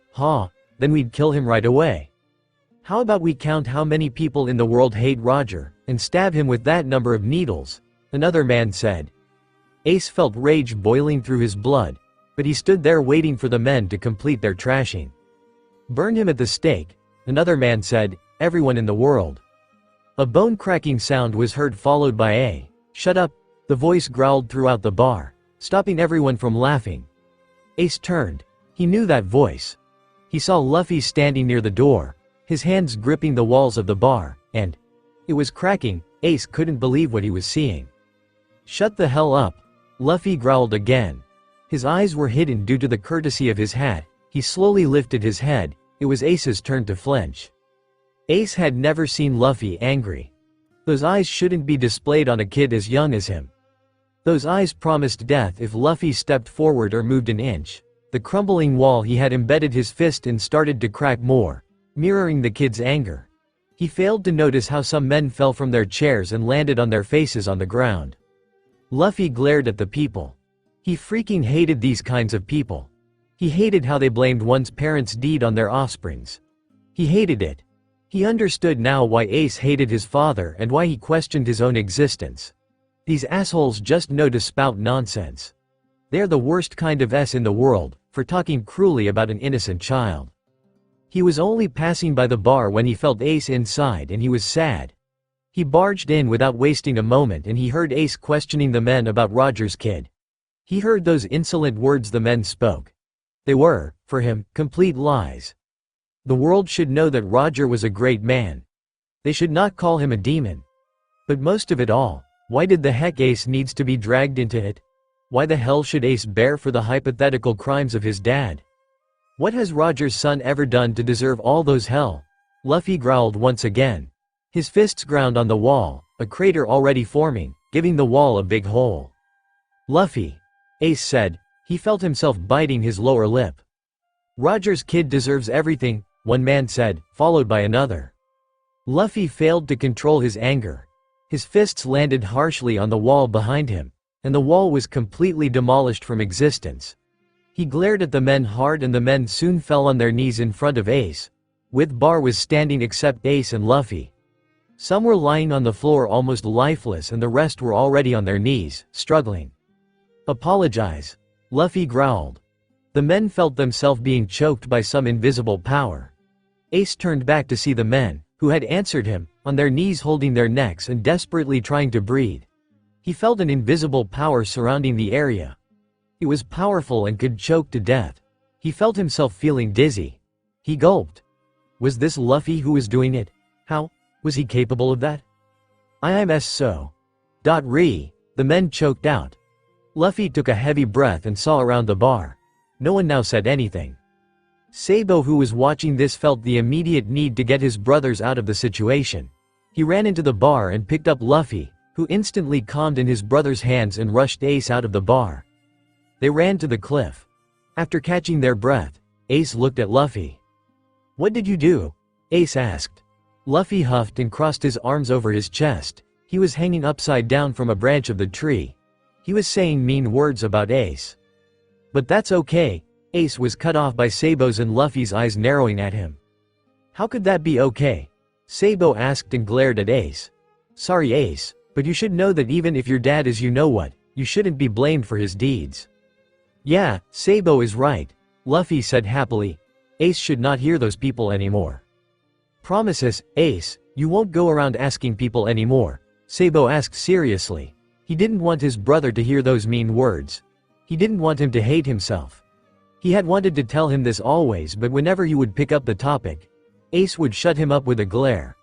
C: then we'd kill him right away. How about we count how many people in the world hate Roger, and stab him with that number of needles? Another man said. Ace felt rage boiling through his blood, but but he stood there waiting for the men to complete their trashing. "Burn him at the stake," another man said, "everyone in the world." A bone-cracking sound was heard, followed by a "Shut up," the voice growled throughout the bar, stopping everyone from laughing. Ace turned. He knew that voice. He saw Luffy standing near the door, his hands gripping the walls of the bar, and it was cracking. Ace couldn't believe what he was seeing. "Shut the hell up," Luffy growled again. His eyes were hidden due to the courtesy of his hat. He slowly lifted his head. It was Ace's turn to flinch. Ace had never seen Luffy angry. Those eyes shouldn't be displayed on a kid as young as him. Those eyes promised death if Luffy stepped forward or moved an inch. The crumbling wall he had embedded his fist in started to crack more, mirroring the kid's anger. He failed to notice how some men fell from their chairs and landed on their faces on the ground. Luffy glared at the people. He freaking hated these kinds of people. He hated how they blamed one's parents' deed on their offsprings. He hated it. He understood now why Ace hated his father and why he questioned his own existence. These assholes just know to spout nonsense. They're the worst kind of S in the world, for talking cruelly about an innocent child. He was only passing by the bar when he felt Ace inside, and he was sad. He barged in without wasting a moment, and he heard Ace questioning the men about Roger's kid. He heard those insolent words the men spoke. They were, for him, complete lies. The world should know that Roger was a great man. They should not call him a demon. But most of it all, why did the heck Ace needs to be dragged into it? Why the hell should Ace bear for the hypothetical crimes of his dad? What has Roger's son ever done to deserve all those hell? Luffy growled once again. His fists ground on the wall, a crater already forming, giving the wall a big hole. "Luffy," Ace said. He felt himself biting his lower lip. "Roger's kid deserves everything," one man said, followed by another. Luffy failed to control his anger. His fists landed harshly on the wall behind him, and the wall was completely demolished from existence. He glared at the men hard, and the men soon fell on their knees in front of Ace. With bar was standing except Ace and Luffy. Some were lying on the floor almost lifeless, and the rest were already on their knees, struggling. "Apologize," Luffy growled. The men felt themselves being choked by some invisible power. Ace turned back to see the men, who had answered him, on their knees holding their necks and desperately trying to breathe. He felt an invisible power surrounding the area. It was powerful and could choke to death. He felt himself feeling dizzy. He gulped. Was this Luffy who was doing it? How was he capable of that? I am so. The men choked out. Luffy took a heavy breath and saw around the bar. No one now said anything. Sabo, who was watching this, felt the immediate need to get his brothers out of the situation. He ran into the bar and picked up Luffy, who instantly calmed in his brother's hands and rushed Ace out of the bar. They ran to the cliff. After catching their breath, Ace looked at Luffy. "What did you do?" Ace asked. Luffy huffed and crossed his arms over his chest. He was hanging upside down from a branch of the tree. He was saying mean words about Ace. "But that's okay." Ace was cut off by Sabo's and Luffy's eyes narrowing at him. "How could that be okay?" Sabo asked and glared at Ace. "Sorry, Ace, but you should know that even if your dad is you-know-what, you shouldn't be blamed for his deeds." "Yeah, Sabo is right," Luffy said happily. Ace should not hear those people anymore. "Promise us, Ace, you won't go around asking people anymore," Sabo asked seriously. He didn't want his brother to hear those mean words. He didn't want him to hate himself. He had wanted to tell him this always, but whenever he would pick up the topic, Ace would shut him up with a glare.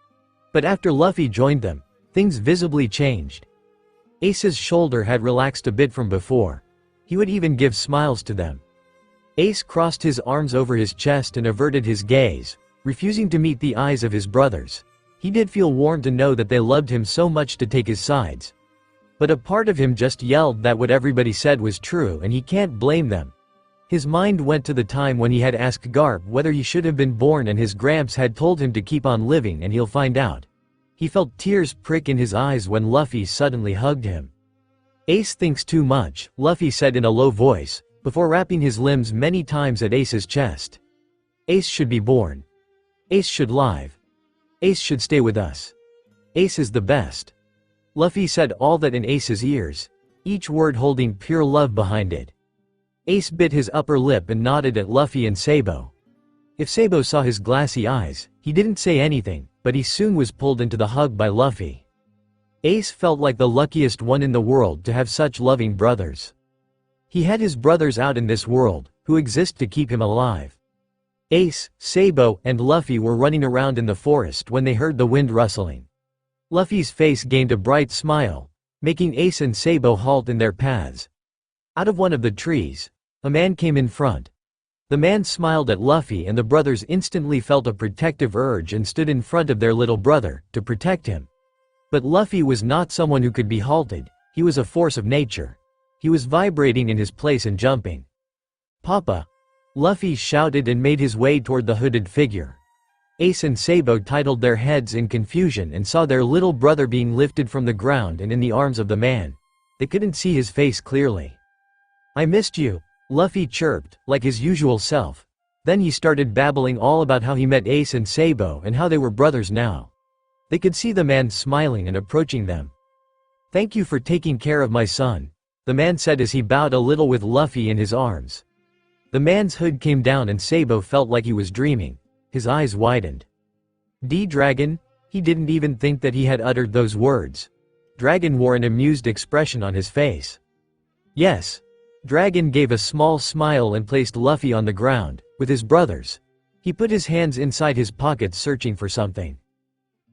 C: But after Luffy joined them, things visibly changed. Ace's shoulder had relaxed a bit from before. He would even give smiles to them. Ace crossed his arms over his chest and averted his gaze, refusing to meet the eyes of his brothers. He did feel warm to know that they loved him so much to take his sides. But a part of him just yelled that what everybody said was true, and he can't blame them. His mind went to the time when he had asked Garp whether he should have been born, and his gramps had told him to keep on living and he'll find out. He felt tears prick in his eyes when Luffy suddenly hugged him. "Ace thinks too much," Luffy said in a low voice, before wrapping his limbs many times at Ace's chest. "Ace should be born. Ace should live. Ace should stay with us. Ace is the best." Luffy said all that in Ace's ears, each word holding pure love behind it. Ace bit his upper lip and nodded at Luffy and Sabo. If Sabo saw his glassy eyes, he didn't say anything, but he soon was pulled into the hug by Luffy. Ace felt like the luckiest one in the world to have such loving brothers. He had his brothers out in this world, who exist to keep him alive. Ace, Sabo, and Luffy were running around in the forest when they heard the wind rustling. Luffy's face gained a bright smile, making Ace and Sabo halt in their paths. Out of one of the trees, a man came in front. The man smiled at Luffy and the brothers instantly felt a protective urge and stood in front of their little brother, to protect him. But Luffy was not someone who could be halted, he was a force of nature. He was vibrating in his place and jumping. "Papa!" Luffy shouted and made his way toward the hooded figure. Ace and Sabo titled their heads in confusion and saw their little brother being lifted from the ground and in the arms of the man. They couldn't see his face clearly. "I missed you," Luffy chirped, like his usual self. Then he started babbling all about how he met Ace and Sabo and how they were brothers now. They could see the man smiling and approaching them. "Thank you for taking care of my son," the man said as he bowed a little with Luffy in his arms. The man's hood came down and Sabo felt like he was dreaming. His eyes widened. "D-Dragon?" He didn't even think that he had uttered those words. Dragon wore an amused expression on his face. "Yes." Dragon gave a small smile and placed Luffy on the ground, with his brothers. He put his hands inside his pockets searching for something.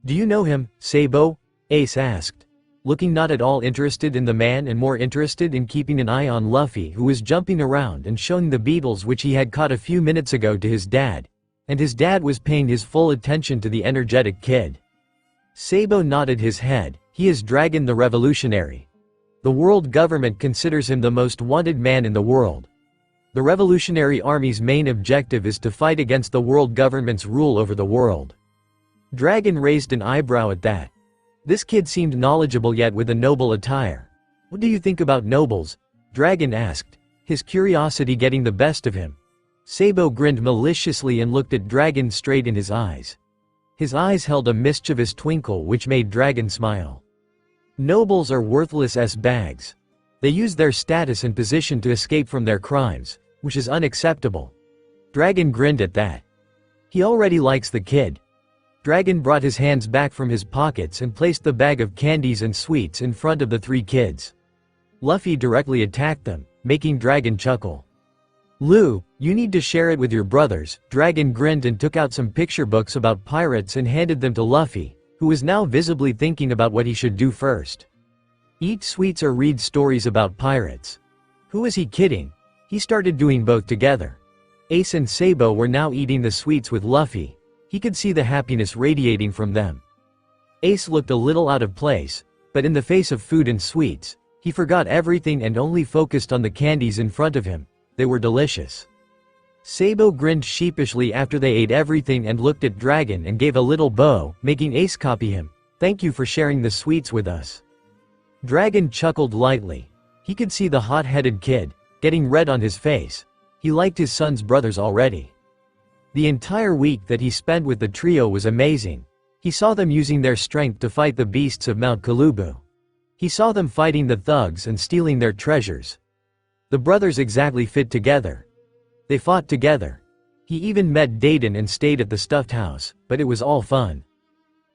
C: "Do you know him, Sabo?" Ace asked, looking not at all interested in the man and more interested in keeping an eye on Luffy, who was jumping around and showing the beetles which he had caught a few minutes ago to his dad. And his dad was paying his full attention to the energetic kid. Sabo nodded his head. "He is Dragon the Revolutionary. The world government considers him the most wanted man in the world. The Revolutionary Army's main objective is to fight against the world government's rule over the world." Dragon raised an eyebrow at that. This kid seemed knowledgeable yet with a noble attire. "What do you think about nobles?" Dragon asked, his curiosity getting the best of him. Sabo grinned maliciously and looked at Dragon straight in his eyes. His eyes held a mischievous twinkle which made Dragon smile. "Nobles are worthless as bags. They use their status and position to escape from their crimes, which is unacceptable." Dragon grinned at that. He already likes the kid. Dragon brought his hands back from his pockets and placed the bag of candies and sweets in front of the three kids. Luffy directly attacked them, making Dragon chuckle. "Lu, you need to share it with your brothers." Dragon grinned and took out some picture books about pirates and handed them to Luffy, who was now visibly thinking about what he should do first. Eat sweets or read stories about pirates. Who was he kidding? He started doing both together. Ace and Sabo were now eating the sweets with Luffy. He could see the happiness radiating from them. Ace looked a little out of place, but in the face of food and sweets, he forgot everything and only focused on the candies in front of him. They were delicious. Sabo grinned sheepishly after they ate everything and looked at Dragon and gave a little bow, making Ace copy him. "Thank you for sharing the sweets with us." Dragon chuckled lightly. He could see the hot-headed kid, getting red on his face. He liked his son's brothers already. The entire week that he spent with the trio was amazing. He saw them using their strength to fight the beasts of Mount Kalubu. He saw them fighting the thugs and stealing their treasures. The brothers exactly fit together. They fought together. He even met Dayton and stayed at the stuffed house, but it was all fun.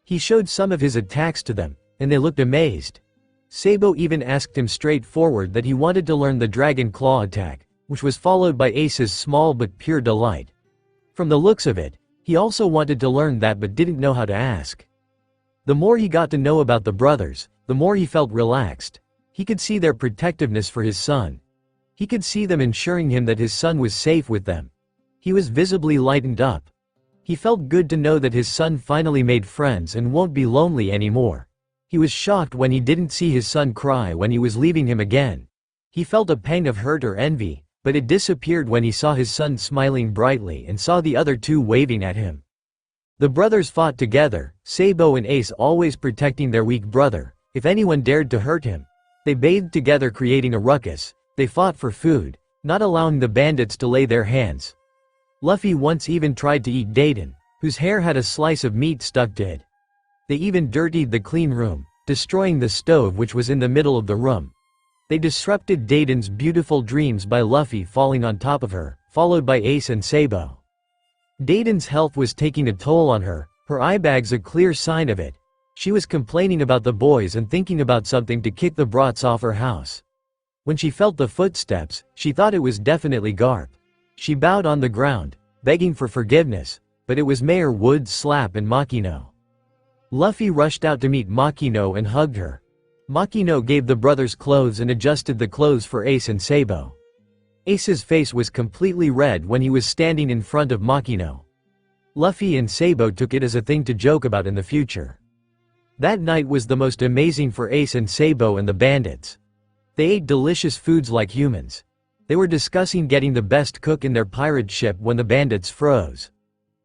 C: He showed some of his attacks to them, and they looked amazed. Sabo even asked him straightforward that he wanted to learn the Dragon Claw attack, which was followed by Ace's small but pure delight. From the looks of it, he also wanted to learn that but didn't know how to ask. The more he got to know about the brothers, the more he felt relaxed. He could see their protectiveness for his son. He could see them ensuring him that his son was safe with them. He was visibly lightened up. He felt good to know that his son finally made friends and won't be lonely anymore. He was shocked when he didn't see his son cry when he was leaving him again. He felt a pang of hurt or envy, but it disappeared when he saw his son smiling brightly and saw the other two waving at him. The brothers fought together, Sabo and Ace always protecting their weak brother, if anyone dared to hurt him. They bathed together creating a ruckus. They fought for food, not allowing the bandits to lay their hands. Luffy once even tried to eat Dayton, whose hair had a slice of meat stuck to it. They even dirtied the clean room, destroying the stove which was in the middle of the room. They disrupted Dayton's beautiful dreams by Luffy falling on top of her, followed by Ace and Sabo. Dayton's health was taking a toll on her, her eye bags a clear sign of it. She was complaining about the boys and thinking about something to kick the brats off her house. When she felt the footsteps, she thought it was definitely Garp. She bowed on the ground, begging for forgiveness, but it was Mayor Wood's Slap and Makino. Luffy rushed out to meet Makino and hugged her. Makino gave the brothers clothes and adjusted the clothes for Ace and Sabo. Ace's face was completely red when he was standing in front of Makino. Luffy and Sabo took it as a thing to joke about in the future. That night was the most amazing for Ace and Sabo and the bandits. They ate delicious foods like humans. They were discussing getting the best cook in their pirate ship when the bandits froze.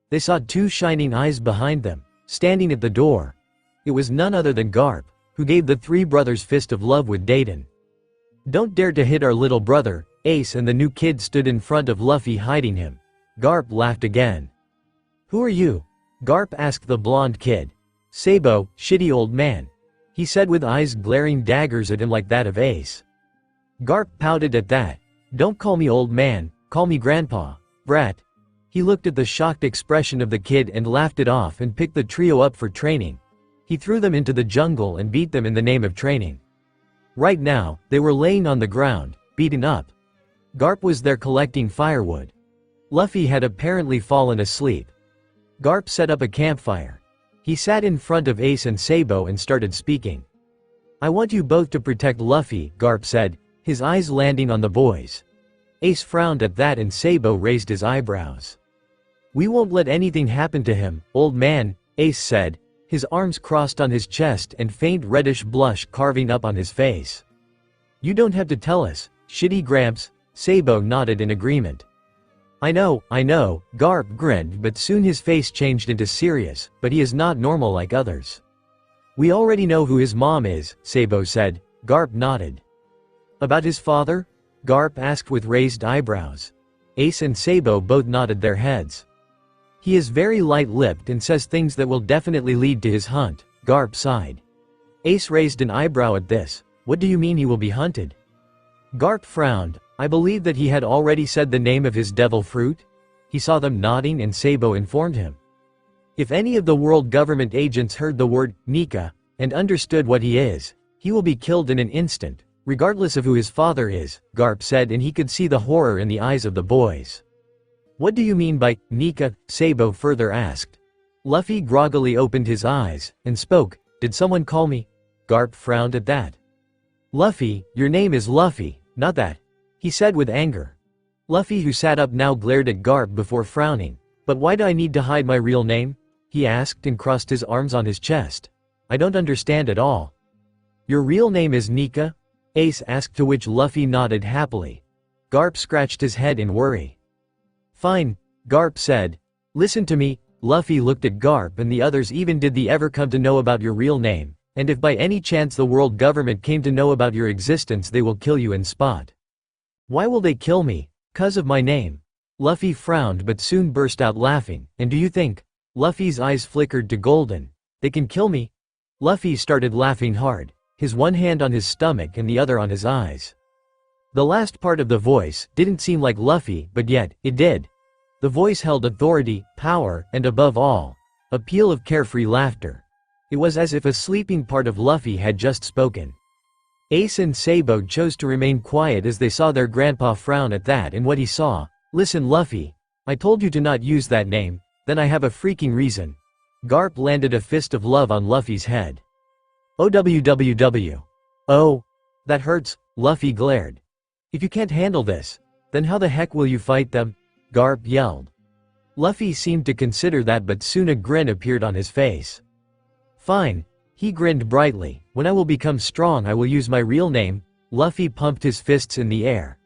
C: They saw two shining eyes behind them, standing at the door. It was none other than Garp, who gave the three brothers fist of love with Dayton. "Don't dare to hit our little brother." Ace and the new kid stood in front of Luffy hiding him. Garp laughed again. "Who are you?" Garp asked the blonde kid. "Sabo, shitty old man," he said with eyes glaring daggers at him like that of Ace. Garp pouted at that. "Don't call me old man, call me grandpa, brat." He looked at the shocked expression of the kid and laughed it off and picked the trio up for training. He threw them into the jungle and beat them in the name of training. Right now, they were laying on the ground, beaten up. Garp was there collecting firewood. Luffy had apparently fallen asleep. Garp set up a campfire. He sat in front of Ace and Sabo and started speaking. "I want you both to protect Luffy," Garp said, his eyes landing on the boys. Ace frowned at that and Sabo raised his eyebrows. "We won't let anything happen to him, old man," Ace said, his arms crossed on his chest and faint reddish blush carving up on his face. "You don't have to tell us, shitty Gramps," Sabo nodded in agreement. I know, Garp grinned, but soon his face changed into serious, but he is not normal like others. "We already know who his mom is," Sabo said. Garp nodded. "About his father?" Garp asked with raised eyebrows. Ace and Sabo both nodded their heads. "He is very light-lipped and says things that will definitely lead to his hunt," Garp sighed. Ace raised an eyebrow at this. "What do you mean he will be hunted?" Garp frowned. "I believe that he had already said the name of his devil fruit?" He saw them nodding and Sabo informed him. "If any of the world government agents heard the word Nika and understood what he is, he will be killed in an instant, regardless of who his father is," Garp said, and he could see the horror in the eyes of the boys. "What do you mean by Nika?" Sabo further asked. Luffy groggily opened his eyes and spoke. "Did someone call me?" Garp frowned at that. "Luffy, your name is Luffy, not that," he said with anger. Luffy, who sat up now, glared at Garp before frowning. "But why do I need to hide my real name?" he asked and crossed his arms on his chest. "I don't understand at all." "Your real name is Nika?" Ace asked, to which Luffy nodded happily. Garp scratched his head in worry. "Fine," Garp said. "Listen to me." Luffy looked at Garp and the others. "Even did they ever come to know about your real name? And if by any chance the world government came to know about your existence, they will kill you in spot." "Why will they kill me? 'Cause of my name?" Luffy frowned but soon burst out laughing. "And do you think?" Luffy's eyes flickered to golden. "They can kill me?" Luffy started laughing hard, his one hand on his stomach and the other on his eyes. The last part of the voice didn't seem like Luffy, but yet, it did. The voice held authority, power, and above all, a peal of carefree laughter. It was as if a sleeping part of Luffy had just spoken. Ace and Sabo chose to remain quiet as they saw their grandpa frown at that and what he saw. "Listen, Luffy. I told you to not use that name, then I have a freaking reason." Garp landed a fist of love on Luffy's head. "OWWW. Oh. That hurts," Luffy glared. "If you can't handle this, then how the heck will you fight them?" Garp yelled. Luffy seemed to consider that, but soon a grin appeared on his face. "Fine." He grinned brightly. "When I will become strong, I will use my real name." Luffy pumped his fists in the air.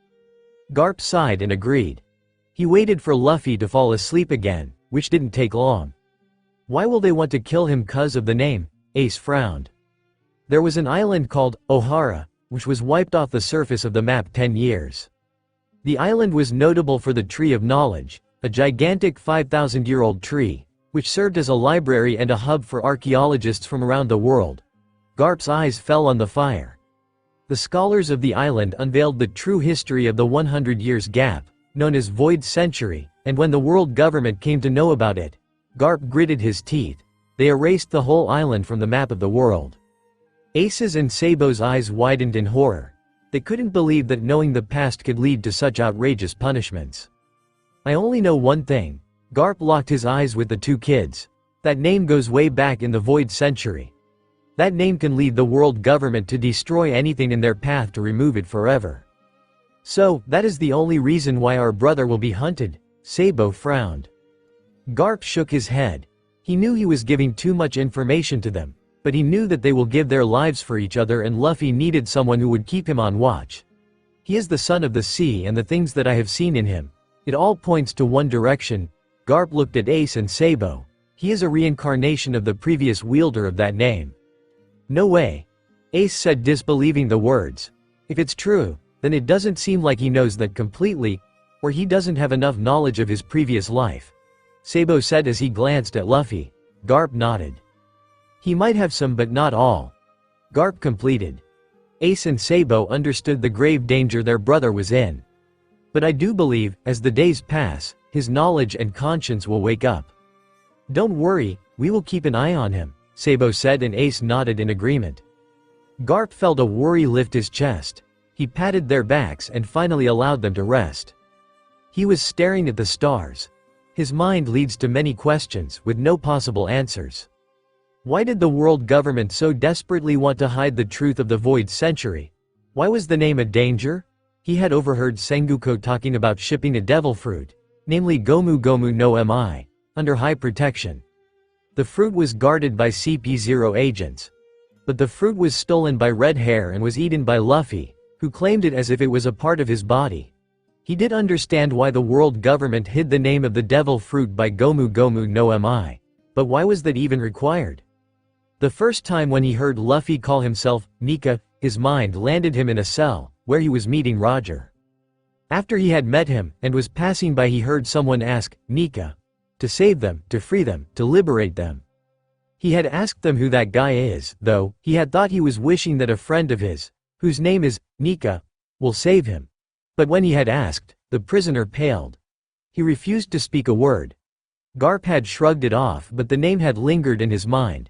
C: Garp sighed and agreed. He waited for Luffy to fall asleep again, which didn't take long. "Why will they want to kill him 'cause of the name?" Ace frowned. There was an island called Ohara, which was wiped off the surface of the map 10 years. The island was notable for the Tree of Knowledge, a gigantic 5,000-year-old tree, which served as a library and a hub for archaeologists from around the world. Garp's eyes fell on the fire. The scholars of the island unveiled the true history of the 100 years gap, known as Void Century, and when the world government came to know about it, Garp gritted his teeth. They erased the whole island from the map of the world. Ace's and Sabo's eyes widened in horror. They couldn't believe that knowing the past could lead to such outrageous punishments. I only know one thing. Garp locked his eyes with the two kids. That name goes way back in the Void Century. That name can lead the world government to destroy anything in their path to remove it forever. So, that is the only reason why our brother will be hunted. Sabo frowned. Garp shook his head. He knew he was giving too much information to them, but he knew that they will give their lives for each other, and Luffy needed someone who would keep him on watch. He is the son of the sea, and the things that I have seen in him, it all points to one direction. Garp looked at Ace and Sabo. He is a reincarnation of the previous wielder of that name. No way. Ace said, disbelieving the words. If it's true, then it doesn't seem like he knows that completely, or he doesn't have enough knowledge of his previous life. Sabo said as he glanced at Luffy. Garp nodded. He might have some, but not all. Garp completed. Ace and Sabo understood the grave danger their brother was in. But I do believe, as the days pass, his knowledge and conscience will wake up. Don't worry, we will keep an eye on him, Sabo said, and Ace nodded in agreement. Garp felt a worry lift his chest. He patted their backs and finally allowed them to rest. He was staring at the stars. His mind leads to many questions with no possible answers. Why did the world government so desperately want to hide the truth of the Void Century? Why was the name a danger? He had overheard Sengoku talking about shipping a devil fruit, namely Gomu Gomu no Mi, under high protection. The fruit was guarded by CP0 agents. But the fruit was stolen by Red Hair and was eaten by Luffy, who claimed it as if it was a part of his body. He did understand why the world government hid the name of the devil fruit by Gomu Gomu no Mi, but why was that even required? The first time when he heard Luffy call himself Nika, his mind landed him in a cell, where he was meeting Roger. After he had met him, and was passing by, he heard someone ask, Nika. To save them, to free them, to liberate them. He had asked them who that guy is, though, he had thought he was wishing that a friend of his, whose name is, Nika, will save him. But when he had asked, the prisoner paled. He refused to speak a word. Garp had shrugged it off, but the name had lingered in his mind.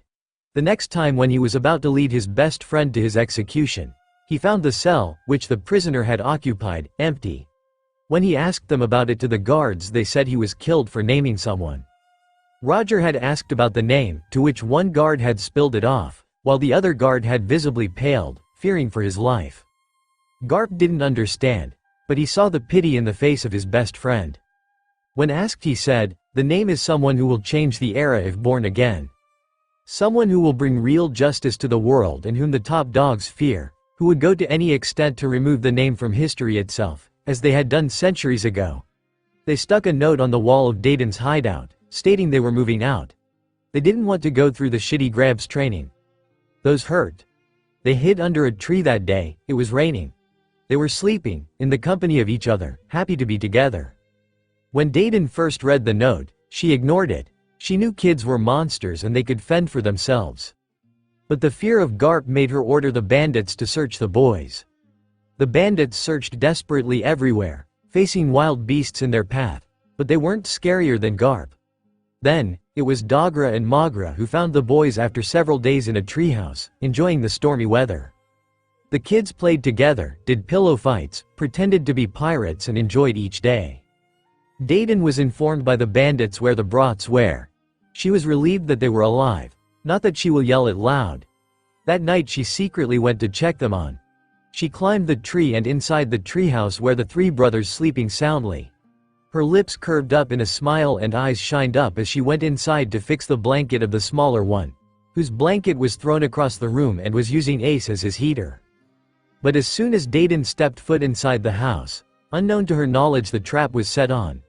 C: The next time when he was about to lead his best friend to his execution, he found the cell, which the prisoner had occupied, empty. When he asked them about it to the guards, they said he was killed for naming someone. Roger had asked about the name, to which one guard had spilled it off, while the other guard had visibly paled, fearing for his life. Garp didn't understand, but he saw the pity in the face of his best friend. When asked, he said, the name is someone who will change the era if born again. Someone who will bring real justice to the world and whom the top dogs fear, who would go to any extent to remove the name from history itself, as they had done centuries ago. They stuck a note on the wall of Dayton's hideout, stating they were moving out. They didn't want to go through the shitty Grabs training. Those hurt. They hid under a tree that day. It was raining. They were sleeping, in the company of each other, happy to be together. When Dayton first read the note, she ignored it. She knew kids were monsters and they could fend for themselves. But the fear of Garp made her order the bandits to search the boys. The bandits searched desperately everywhere, facing wild beasts in their path, but they weren't scarier than Garp. Then, it was Dogra and Magra who found the boys after several days in a treehouse, enjoying the stormy weather. The kids played together, did pillow fights, pretended to be pirates, and enjoyed each day. Dayton was informed by the bandits where the brats were. She was relieved that they were alive, not that she will yell it loud. That night she secretly went to check them on. She climbed the tree and inside the treehouse where the three brothers sleeping soundly. Her lips curved up in a smile and eyes shined up as she went inside to fix the blanket of the smaller one, whose blanket was thrown across the room and was using Ace as his heater. But as soon as Dayton stepped foot inside the house, unknown to her knowledge, the trap was set on.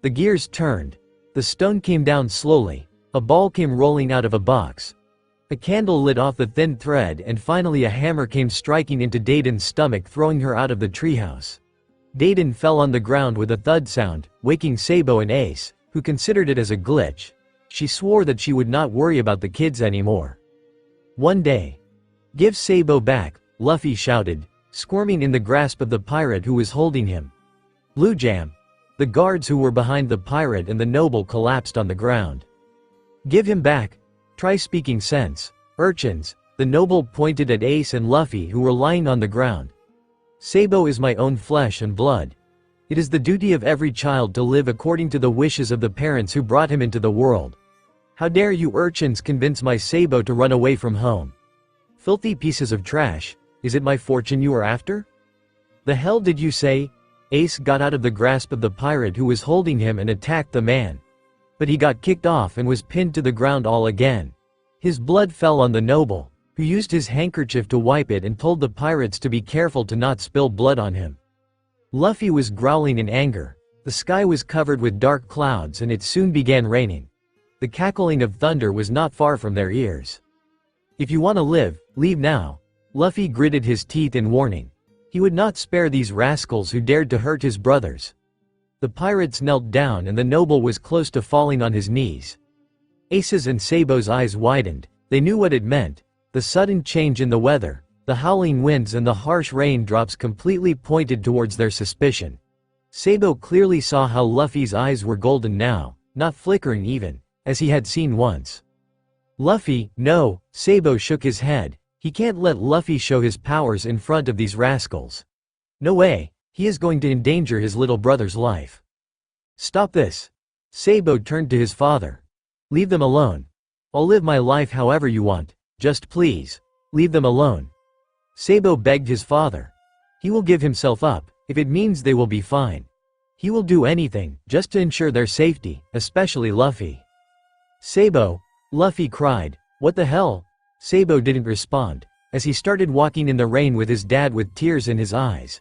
C: The gears turned. The stone came down slowly. A ball came rolling out of a box. A candle lit off the thin thread, and finally a hammer came striking into Dayton's stomach, throwing her out of the treehouse. Dayton fell on the ground with a thud sound, waking Sabo and Ace, who considered it as a glitch. She swore that she would not worry about the kids anymore. One day. Give Sabo back, Luffy shouted. squirming in the grasp of the pirate who was holding him. Blue Jam. The guards who were behind the pirate and the noble collapsed on the ground. Give him back. Try speaking sense, urchins. The noble pointed at Ace and Luffy who were lying on the ground. Sabo is my own flesh and blood. It is the duty of every child to live according to the wishes of the parents who brought him into the world. How dare you urchins convince my Sabo to run away from home? Filthy pieces of trash, is it my fortune you are after? The hell did you say? Ace got out of the grasp of the pirate who was holding him and attacked the man. But he got kicked off and was pinned to the ground all again. His blood fell on the noble, who used his handkerchief to wipe it and told the pirates to be careful to not spill blood on him. Luffy was growling in anger. The sky was covered with dark clouds and it soon began raining. The cackling of thunder was not far from their ears. If you want to live, leave now. Luffy gritted his teeth in warning. He would not spare these rascals who dared to hurt his brothers. The pirates knelt down and the noble was close to falling on his knees. Ace's and Sabo's eyes widened. They knew what it meant. The sudden change in the weather, the howling winds and the harsh raindrops completely pointed towards their suspicion. Sabo clearly saw how Luffy's eyes were golden now, not flickering even, as he had seen once. Luffy, no, Sabo shook his head. He can't let Luffy show his powers in front of these rascals. No way, he is going to endanger his little brother's life. Stop this. Sabo turned to his father. Leave them alone. I'll live my life however you want, just please, leave them alone. Sabo begged his father. He will give himself up, if it means they will be fine. He will do anything, just to ensure their safety, especially Luffy. Sabo, Luffy cried, what the hell? Sabo didn't respond, as he started walking in the rain with his dad with tears in his eyes.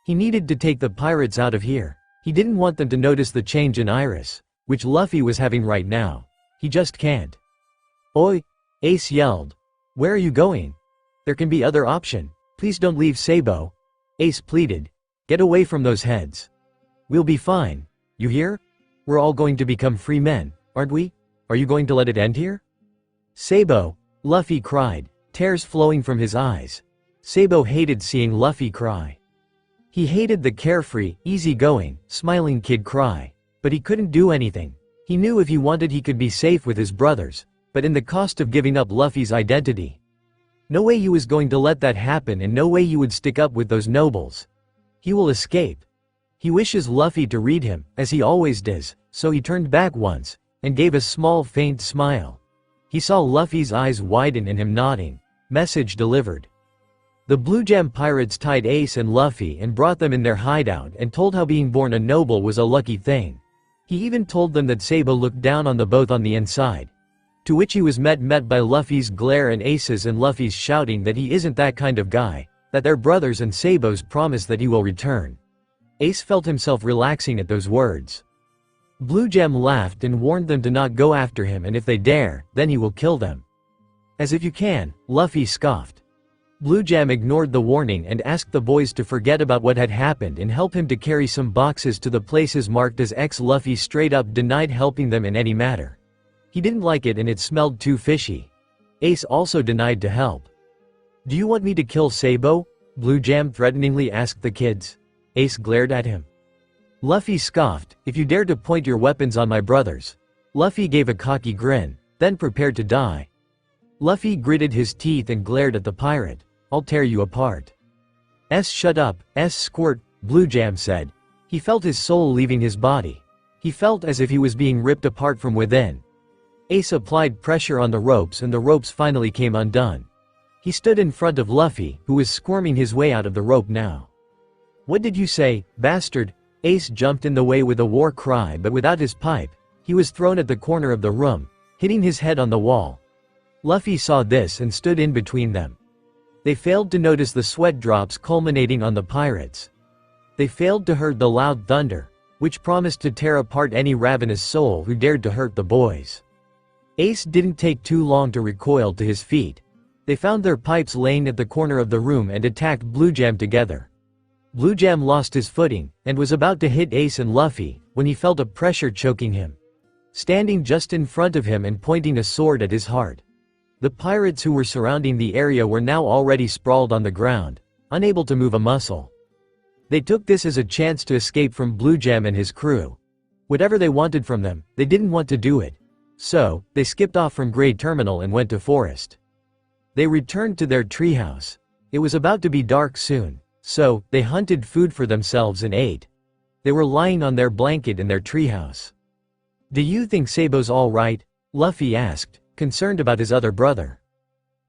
C: He needed to take the pirates out of here. He didn't want them to notice the change in Iris, which Luffy was having right now. He just can't. Oi! Ace yelled. Where are you going? There can be other option. Please don't leave Sabo. Ace pleaded. Get away from those heads. We'll be fine. You hear? We're all going to become free men, aren't we? Are you going to let it end here? Sabo, Luffy cried, tears flowing from his eyes. Sabo hated seeing Luffy cry. He hated the carefree, easygoing, smiling kid cry. But he couldn't do anything. He knew if he wanted he could be safe with his brothers, but in the cost of giving up Luffy's identity. No way he was going to let that happen and no way he would stick up with those nobles. He will escape. He wishes Luffy to read him, as he always does, so he turned back once, and gave a small faint smile. He saw Luffy's eyes widen and him nodding. Message delivered. The Blue Jam pirates tied Ace and Luffy and brought them in their hideout and told how being born a noble was a lucky thing. He even told them that Sabo looked down on the both on the inside. To which he was met by Luffy's glare and Ace's and Luffy's shouting that he isn't that kind of guy, that they're brothers and Sabo's promise that he will return. Ace felt himself relaxing at those words. Blue Jam laughed and warned them to not go after him and if they dare, then he will kill them. As if you can, Luffy scoffed. Blue Jam ignored the warning and asked the boys to forget about what had happened and help him to carry some boxes to the places marked as X. Luffy straight up denied helping them in any matter. He didn't like it and it smelled too fishy. Ace also denied to help. Do you want me to kill Sabo? Blue Jam threateningly asked the kids. Ace glared at him. Luffy scoffed, if you dare to point your weapons on my brothers. Luffy gave a cocky grin, then prepared to die. Luffy gritted his teeth and glared at the pirate. I'll tear you apart. Shut up, squirt, Blue Jam said. He felt his soul leaving his body. He felt as if he was being ripped apart from within. Ace applied pressure on the ropes and the ropes finally came undone. He stood in front of Luffy, who was squirming his way out of the rope now. What did you say, bastard? Ace jumped in the way with a war cry but without his pipe. He was thrown at the corner of the room, hitting his head on the wall. Luffy saw this and stood in between them. They failed to notice the sweat drops culminating on the pirates. They failed to hear the loud thunder, which promised to tear apart any ravenous soul who dared to hurt the boys. Ace didn't take too long to recoil to his feet. They found their pipes laying at the corner of the room and attacked Blue Jam together. Blue Jam lost his footing, and was about to hit Ace and Luffy, when he felt a pressure choking him. Standing just in front of him and pointing a sword at his heart. The pirates who were surrounding the area were now already sprawled on the ground. unable to move a muscle. They took this as a chance to escape from Blue Jam and his crew. Whatever they wanted from them, they didn't want to do it. So, they skipped off from Grey Terminal and went to forest. They returned to their treehouse. It was about to be dark soon, so, they hunted food for themselves and ate. They were lying on their blanket in their treehouse. "Do you think Sabo's all right?" Luffy asked, concerned about his other brother.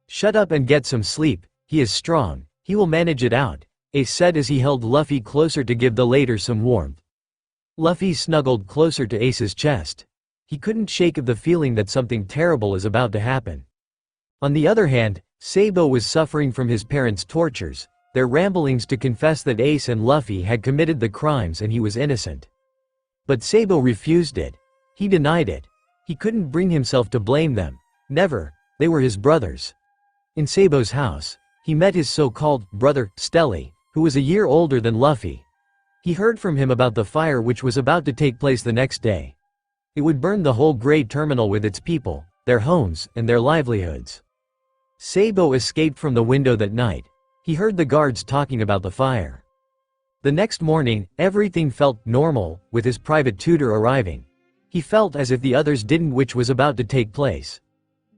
C: "Shut up and get some sleep, he is strong, he will manage it out," Ace said as he held Luffy closer to give the latter some warmth. Luffy snuggled closer to Ace's chest. He couldn't shake of the feeling that something terrible is about to happen. On the other hand, Sabo was suffering from his parents' tortures, their ramblings to confess that Ace and Luffy had committed the crimes and he was innocent. But Sabo refused it. He denied it. He couldn't bring himself to blame them. Never. They were his brothers. In Sabo's house, he met his so-called brother, Stelly, who was a year older than Luffy. He heard from him about the fire which was about to take place the next day. It would burn the whole Grey Terminal with its people, their homes, and their livelihoods. Sabo escaped from the window that night. He heard the guards talking about the fire. The next morning, everything felt normal, with his private tutor arriving. He felt as if the others didn't, which was about to take place.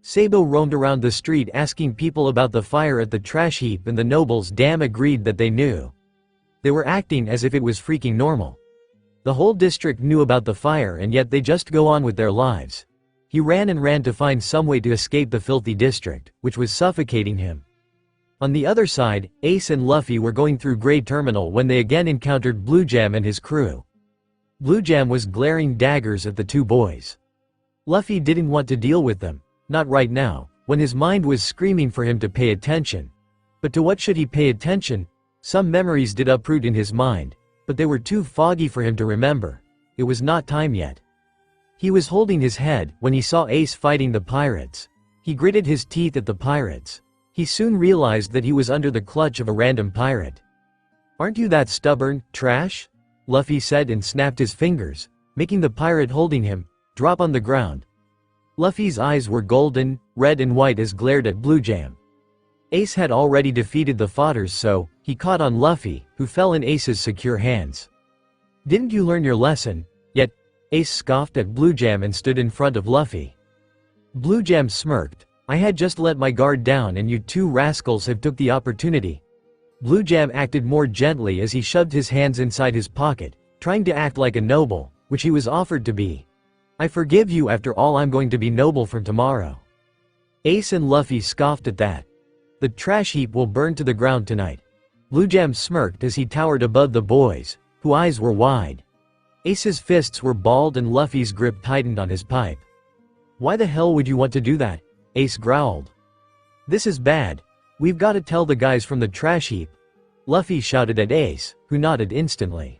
C: Sabo roamed around the street asking people about the fire at the trash heap, and the nobles agreed that they knew. They were acting as if it was freaking normal. The whole district knew about the fire and yet they just go on with their lives. He ran and ran to find some way to escape the filthy district, which was suffocating him. On the other side, Ace and Luffy were going through Grey Terminal when they again encountered Blue Jam and his crew. Blue Jam was glaring daggers at the two boys. Luffy didn't want to deal with them, not right now, when his mind was screaming for him to pay attention. But to what should he pay attention? Some memories did uproot in his mind, but they were too foggy for him to remember. It was not time yet. He was holding his head when he saw Ace fighting the pirates. He gritted his teeth at the pirates. He soon realized that he was under the clutch of a random pirate. "Aren't you that stubborn, trash?" Luffy said and snapped his fingers, making the pirate holding him drop on the ground. Luffy's eyes were golden, red and white as glared at Blue Jam. Ace had already defeated the fodders, so he caught on Luffy, who fell in Ace's secure hands. "Didn't you learn your lesson yet?" Ace scoffed at Blue Jam and stood in front of Luffy. Blue Jam smirked. "I had just let my guard down and you two rascals have took the opportunity." Blue Jam acted more gently as he shoved his hands inside his pocket, trying to act like a noble, which he was offered to be. "I forgive you, after all I'm going to be noble from tomorrow." Ace and Luffy scoffed at that. "The trash heap will burn to the ground tonight." Blue Jam smirked as he towered above the boys, whose eyes were wide. Ace's fists were balled and Luffy's grip tightened on his pipe. "Why the hell would you want to do that?" Ace growled. "This is bad. We've got to tell the guys from the trash heap." Luffy shouted at Ace, who nodded instantly.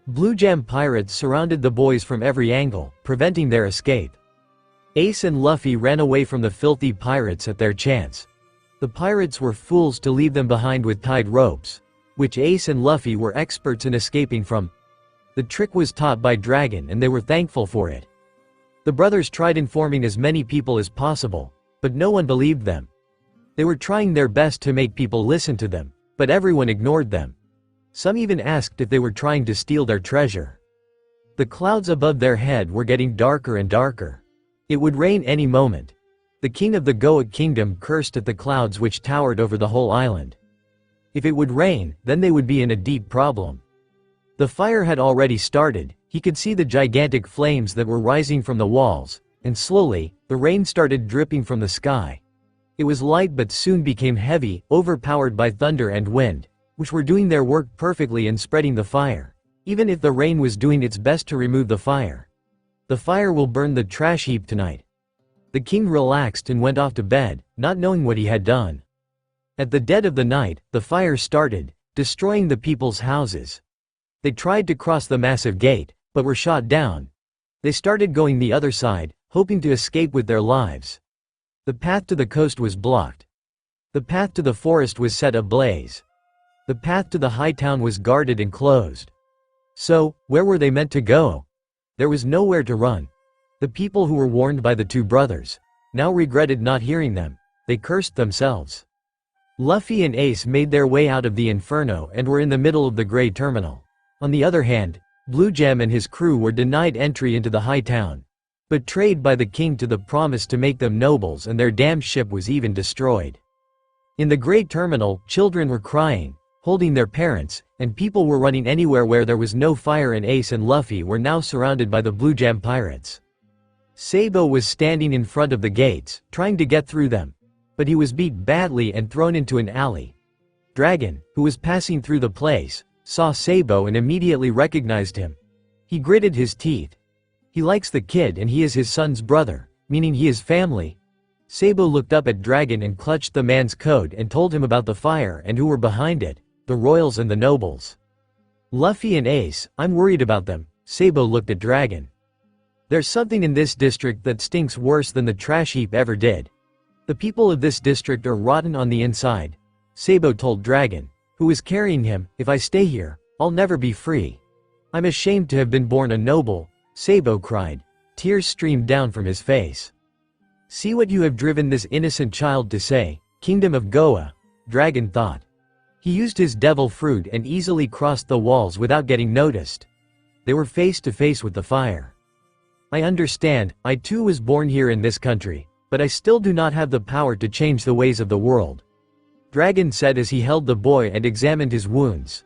C: Blue Jam pirates surrounded the boys from every angle, preventing their escape. Ace and Luffy ran away from the filthy pirates at their chance. The pirates were fools to leave them behind with tied ropes, which Ace and Luffy were experts in escaping from. The trick was taught by Dragon and they were thankful for it. The brothers tried informing as many people as possible, but no one believed them. They were trying their best to make people listen to them, but everyone ignored them. Some even asked if they were trying to steal their treasure. The clouds above their head were getting darker and darker. It would rain any moment. The king of the Goat Kingdom cursed at the clouds which towered over the whole island. If it would rain, then they would be in a deep problem. The fire had already started. He could see the gigantic flames that were rising from the walls, and slowly, the rain started dripping from the sky. It was light but soon became heavy, overpowered by thunder and wind, which were doing their work perfectly in spreading the fire, even if the rain was doing its best to remove the fire. "The fire will burn the trash heap tonight." The king relaxed and went off to bed, not knowing what he had done. At the dead of the night, the fire started, destroying the people's houses. They tried to cross the massive gate, but were shot down. They started going the other side, hoping to escape with their lives. The path to the coast was blocked. The path to the forest was set ablaze. The path to the high town was guarded and closed. So, where were they meant to go? There was nowhere to run. The people who were warned by the two brothers now regretted not hearing them. They cursed themselves. Luffy and Ace made their way out of the inferno and were in the middle of the Grey Terminal. On the other hand, Blue Jam and his crew were denied entry into the High Town, betrayed by the king to the promise to make them nobles, and their damned ship was even destroyed. In the Grey Terminal, children were crying, holding their parents, and people were running anywhere where there was no fire, and Ace and Luffy were now surrounded by the Blue Jam pirates. Sabo was standing in front of the gates, trying to get through them, but he was beat badly and thrown into an alley. Dragon, who was passing through the place, saw Sabo and immediately recognized him. He gritted his teeth. He likes the kid and he is his son's brother, meaning he is family. Sabo looked up at Dragon and clutched the man's coat and told him about the fire and who were behind it, the royals and the nobles. Luffy and Ace, I'm worried about them. Sabo looked at Dragon. There's something in this district that stinks worse than the trash heap ever did. The people of this district are rotten on the inside. Sabo told Dragon, who was carrying him, if I stay here, I'll never be free. I'm ashamed to have been born a noble, Sabo cried. Tears streamed down from his face. See what you have driven this innocent child to say, Kingdom of Goa, Dragon thought. He used his devil fruit and easily crossed the walls without getting noticed. They were face to face with the fire. I understand, I too was born here in this country, but I still do not have the power to change the ways of the world, Dragon said as he held the boy and examined his wounds.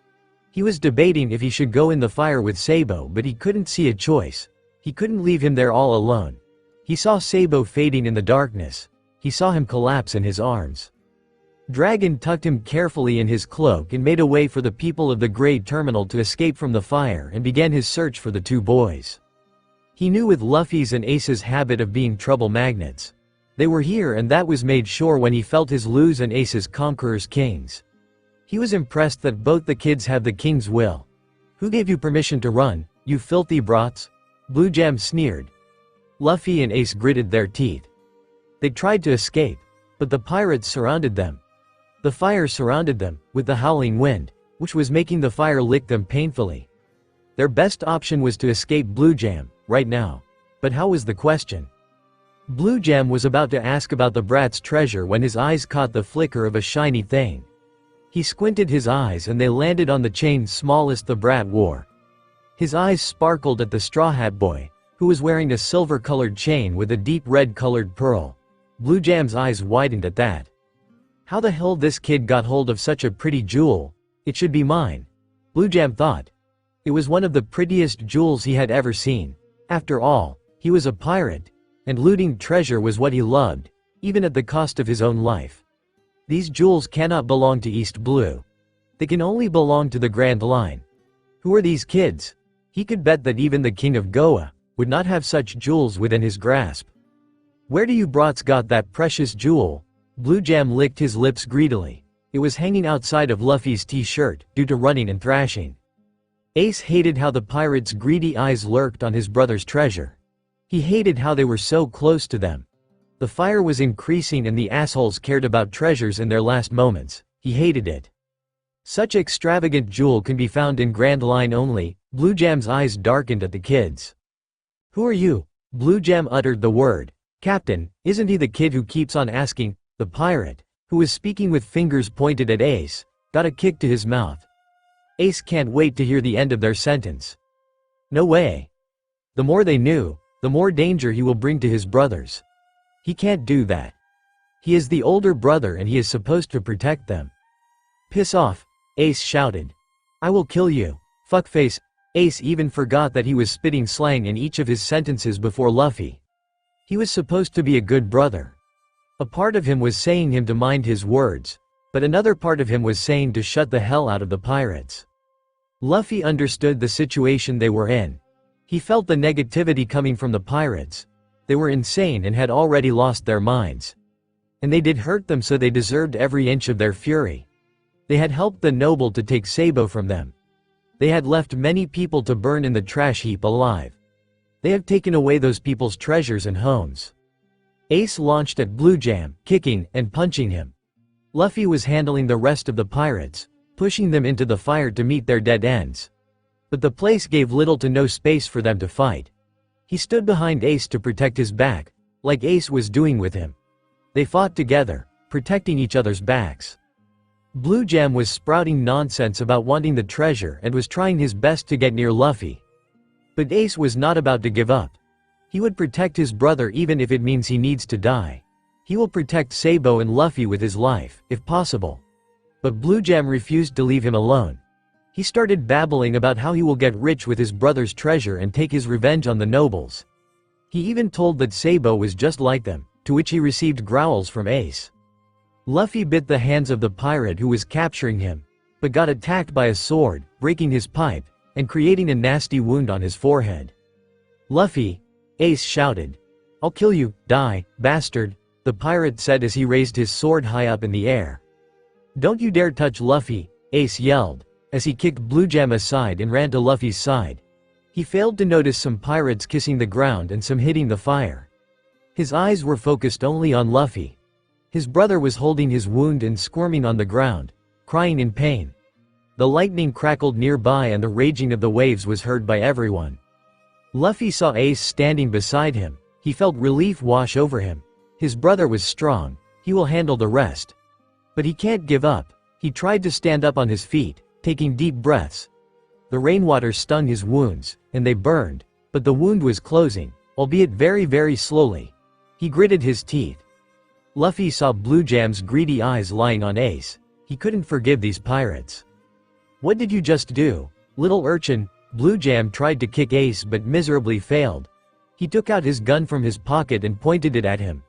C: He was debating if he should go in the fire with Sabo, but he couldn't see a choice. He couldn't leave him there all alone. He saw Sabo fading in the darkness. He saw him collapse in his arms. Dragon tucked him carefully in his cloak and made a way for the people of the Grey Terminal to escape from the fire and began his search for the two boys. He knew with Luffy's and Ace's habit of being trouble magnets. They were here, and that was made sure when he felt his Lu's and Ace's conquerors kings. He was impressed that both the kids have the king's will. Who gave you permission to run, you filthy brats? Blue Jam sneered. Luffy and Ace gritted their teeth. They tried to escape, but the pirates surrounded them. The fire surrounded them, with the howling wind, which was making the fire lick them painfully. Their best option was to escape Blue Jam, right now. But how was the question? Blue Jam was about to ask about the brat's treasure when his eyes caught the flicker of a shiny thing. He squinted his eyes and they landed on the chain smallest the brat wore. His eyes sparkled at the Straw Hat Boy, who was wearing a silver-colored chain with a deep red-colored pearl. Blue Jam's eyes widened at that. How the hell this kid got hold of such a pretty jewel? It should be mine, Blue Jam thought. It was one of the prettiest jewels he had ever seen. After all, he was a pirate, and looting treasure was what he loved, even at the cost of his own life. These jewels cannot belong to East Blue. They can only belong to the Grand Line. Who are these kids? He could bet that even the King of Goa would not have such jewels within his grasp. Where do you brats got that precious jewel? Blue Jam licked his lips greedily. It was hanging outside of Luffy's t-shirt, due to running and thrashing. Ace hated how the pirates' greedy eyes lurked on his brother's treasure. He hated how they were so close to them. The fire was increasing and the assholes cared about treasures in their last moments. He hated it. Such extravagant jewel can be found in Grand Line only. Blue Jam's eyes darkened at the kids. Who are you? Blue Jam uttered the word. Captain, isn't he the kid who keeps on asking? The pirate, who was speaking with fingers pointed at Ace, got a kick to his mouth. Ace can't wait to hear the end of their sentence. No way. The more they knew, the more danger he will bring to his brothers. He can't do that. He is the older brother and he is supposed to protect them. Piss off, Ace shouted. I will kill you, fuckface. Ace even forgot that he was spitting slang in each of his sentences before Luffy. He was supposed to be a good brother. A part of him was saying him to mind his words, but another part of him was saying to shut the hell out of the pirates. Luffy understood the situation they were in. He felt the negativity coming from the pirates. They were insane and had already lost their minds. And they did hurt them, so they deserved every inch of their fury. They had helped the noble to take Sabo from them. They had left many people to burn in the trash heap alive. They have taken away those people's treasures and homes. Ace launched at Blue Jam, kicking and punching him. Luffy was handling the rest of the pirates, pushing them into the fire to meet their dead ends. But the place gave little to no space for them to fight. He stood behind Ace to protect his back, like Ace was doing with him. They fought together, protecting each other's backs. Blue Jam was sprouting nonsense about wanting the treasure and was trying his best to get near Luffy. But Ace was not about to give up. He would protect his brother even if it means he needs to die. He will protect Sabo and Luffy with his life, if possible. But Blue Jam refused to leave him alone. He started babbling about how he will get rich with his brother's treasure and take his revenge on the nobles. He even told that Sabo was just like them, to which he received growls from Ace. Luffy bit the hands of the pirate who was capturing him, but got attacked by a sword, breaking his pipe, and creating a nasty wound on his forehead. "Luffy!" Ace shouted. "I'll kill you, die, bastard," the pirate said as he raised his sword high up in the air. "Don't you dare touch Luffy," Ace yelled, as he kicked Blue Jam aside and ran to Luffy's side. He failed to notice some pirates kissing the ground and some hitting the fire. His eyes were focused only on Luffy. His brother was holding his wound and squirming on the ground, crying in pain. The lightning crackled nearby and the raging of the waves was heard by everyone. Luffy saw Ace standing beside him. He felt relief wash over him. His brother was strong. He will handle the rest. But he can't give up. He tried to stand up on his feet, taking deep breaths. The rainwater stung his wounds, and they burned, but the wound was closing, albeit very, very slowly. He gritted his teeth. Luffy saw Blue Jam's greedy eyes lying on Ace. He couldn't forgive these pirates. "What did you just do, little urchin?" Blue Jam tried to kick Ace but miserably failed. He took out his gun from his pocket and pointed it at him.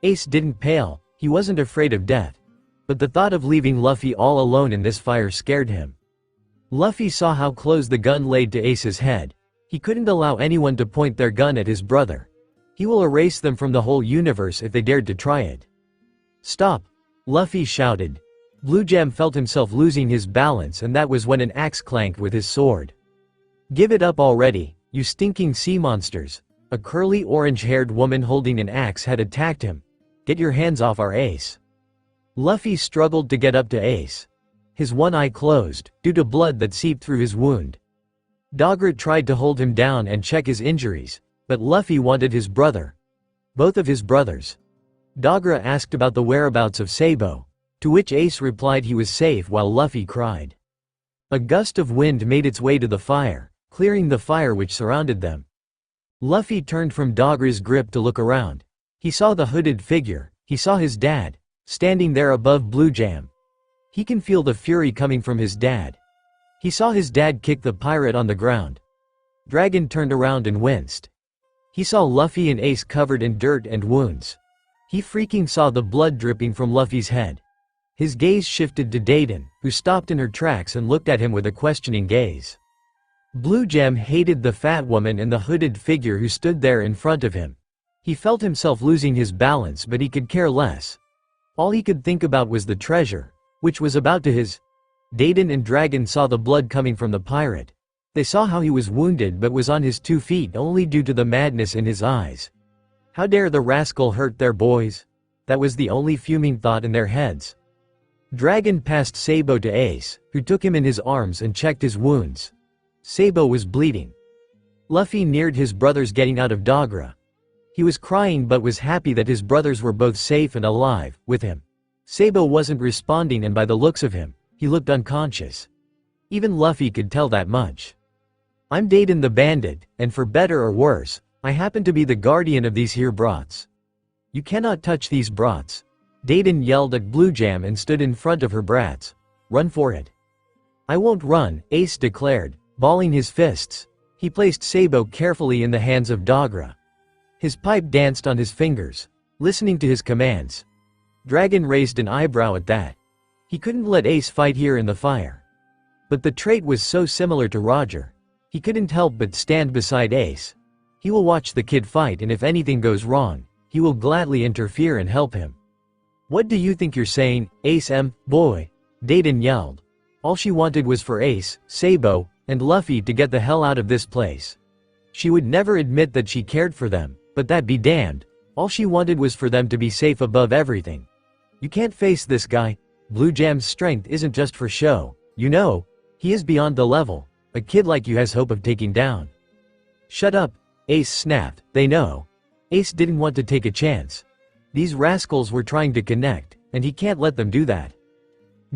C: Ace didn't pale. He wasn't afraid of death. But the thought of leaving Luffy all alone in this fire scared him. Luffy saw how close the gun laid to Ace's head. He couldn't allow anyone to point their gun at his brother. He will erase them from the whole universe if they dared to try it. "Stop!" Luffy shouted. Blue Jam felt himself losing his balance, and that was when an axe clanked with his sword. "Give it up already, you stinking sea monsters!" A curly orange-haired woman holding an axe had attacked him. "Get your hands off our Ace!" Luffy struggled to get up to Ace. His one eye closed, due to blood that seeped through his wound. Dogra tried to hold him down and check his injuries, but Luffy wanted his brother. Both of his brothers. Dogra asked about the whereabouts of Sabo, to which Ace replied he was safe while Luffy cried. A gust of wind made its way to the fire, clearing the fire which surrounded them. Luffy turned from Dogra's grip to look around. He saw the hooded figure. He saw his dad, standing there above Blue Jam. He can feel the fury coming from his dad. He saw his dad kick the pirate on the ground. Dragon turned around and winced. He saw Luffy and Ace covered in dirt and wounds. He freaking saw the blood dripping from Luffy's head. His gaze shifted to Dayton, who stopped in her tracks and looked at him with a questioning gaze. Blue Jam hated the fat woman and the hooded figure who stood there in front of him. He felt himself losing his balance, but he could care less. All he could think about was the treasure, which was about to his. Dayton and Dragon saw the blood coming from the pirate. They saw how he was wounded but was on his 2 feet only due to the madness in his eyes. How dare the rascal hurt their boys? That was the only fuming thought in their heads. Dragon passed Sabo to Ace, who took him in his arms and checked his wounds. Sabo was bleeding. Luffy neared his brothers getting out of Dogra. He was crying but was happy that his brothers were both safe and alive, with him. Sabo wasn't responding, and by the looks of him, he looked unconscious. Even Luffy could tell that much. "I'm Dayton the Bandit, and for better or worse, I happen to be the guardian of these here brats. You cannot touch these brats." Dayton yelled at Blue Jam and stood in front of her brats. "Run for it." "I won't run," Ace declared, balling his fists. He placed Sabo carefully in the hands of Dogra. His pipe danced on his fingers, listening to his commands. Dragon raised an eyebrow at that. He couldn't let Ace fight here in the fire. But the trait was so similar to Roger. He couldn't help but stand beside Ace. He will watch the kid fight, and if anything goes wrong, he will gladly interfere and help him. "What do you think you're saying, Ace boy?" Dayton yelled. All she wanted was for Ace, Sabo, and Luffy to get the hell out of this place. She would never admit that she cared for them, but that be damned. All she wanted was for them to be safe above everything. "You can't face this guy. Blue Jam's strength isn't just for show. You know, he is beyond the level. A kid like you has hope of taking down." "Shut up," Ace snapped. "They know." Ace didn't want to take a chance. These rascals were trying to connect, and he can't let them do that.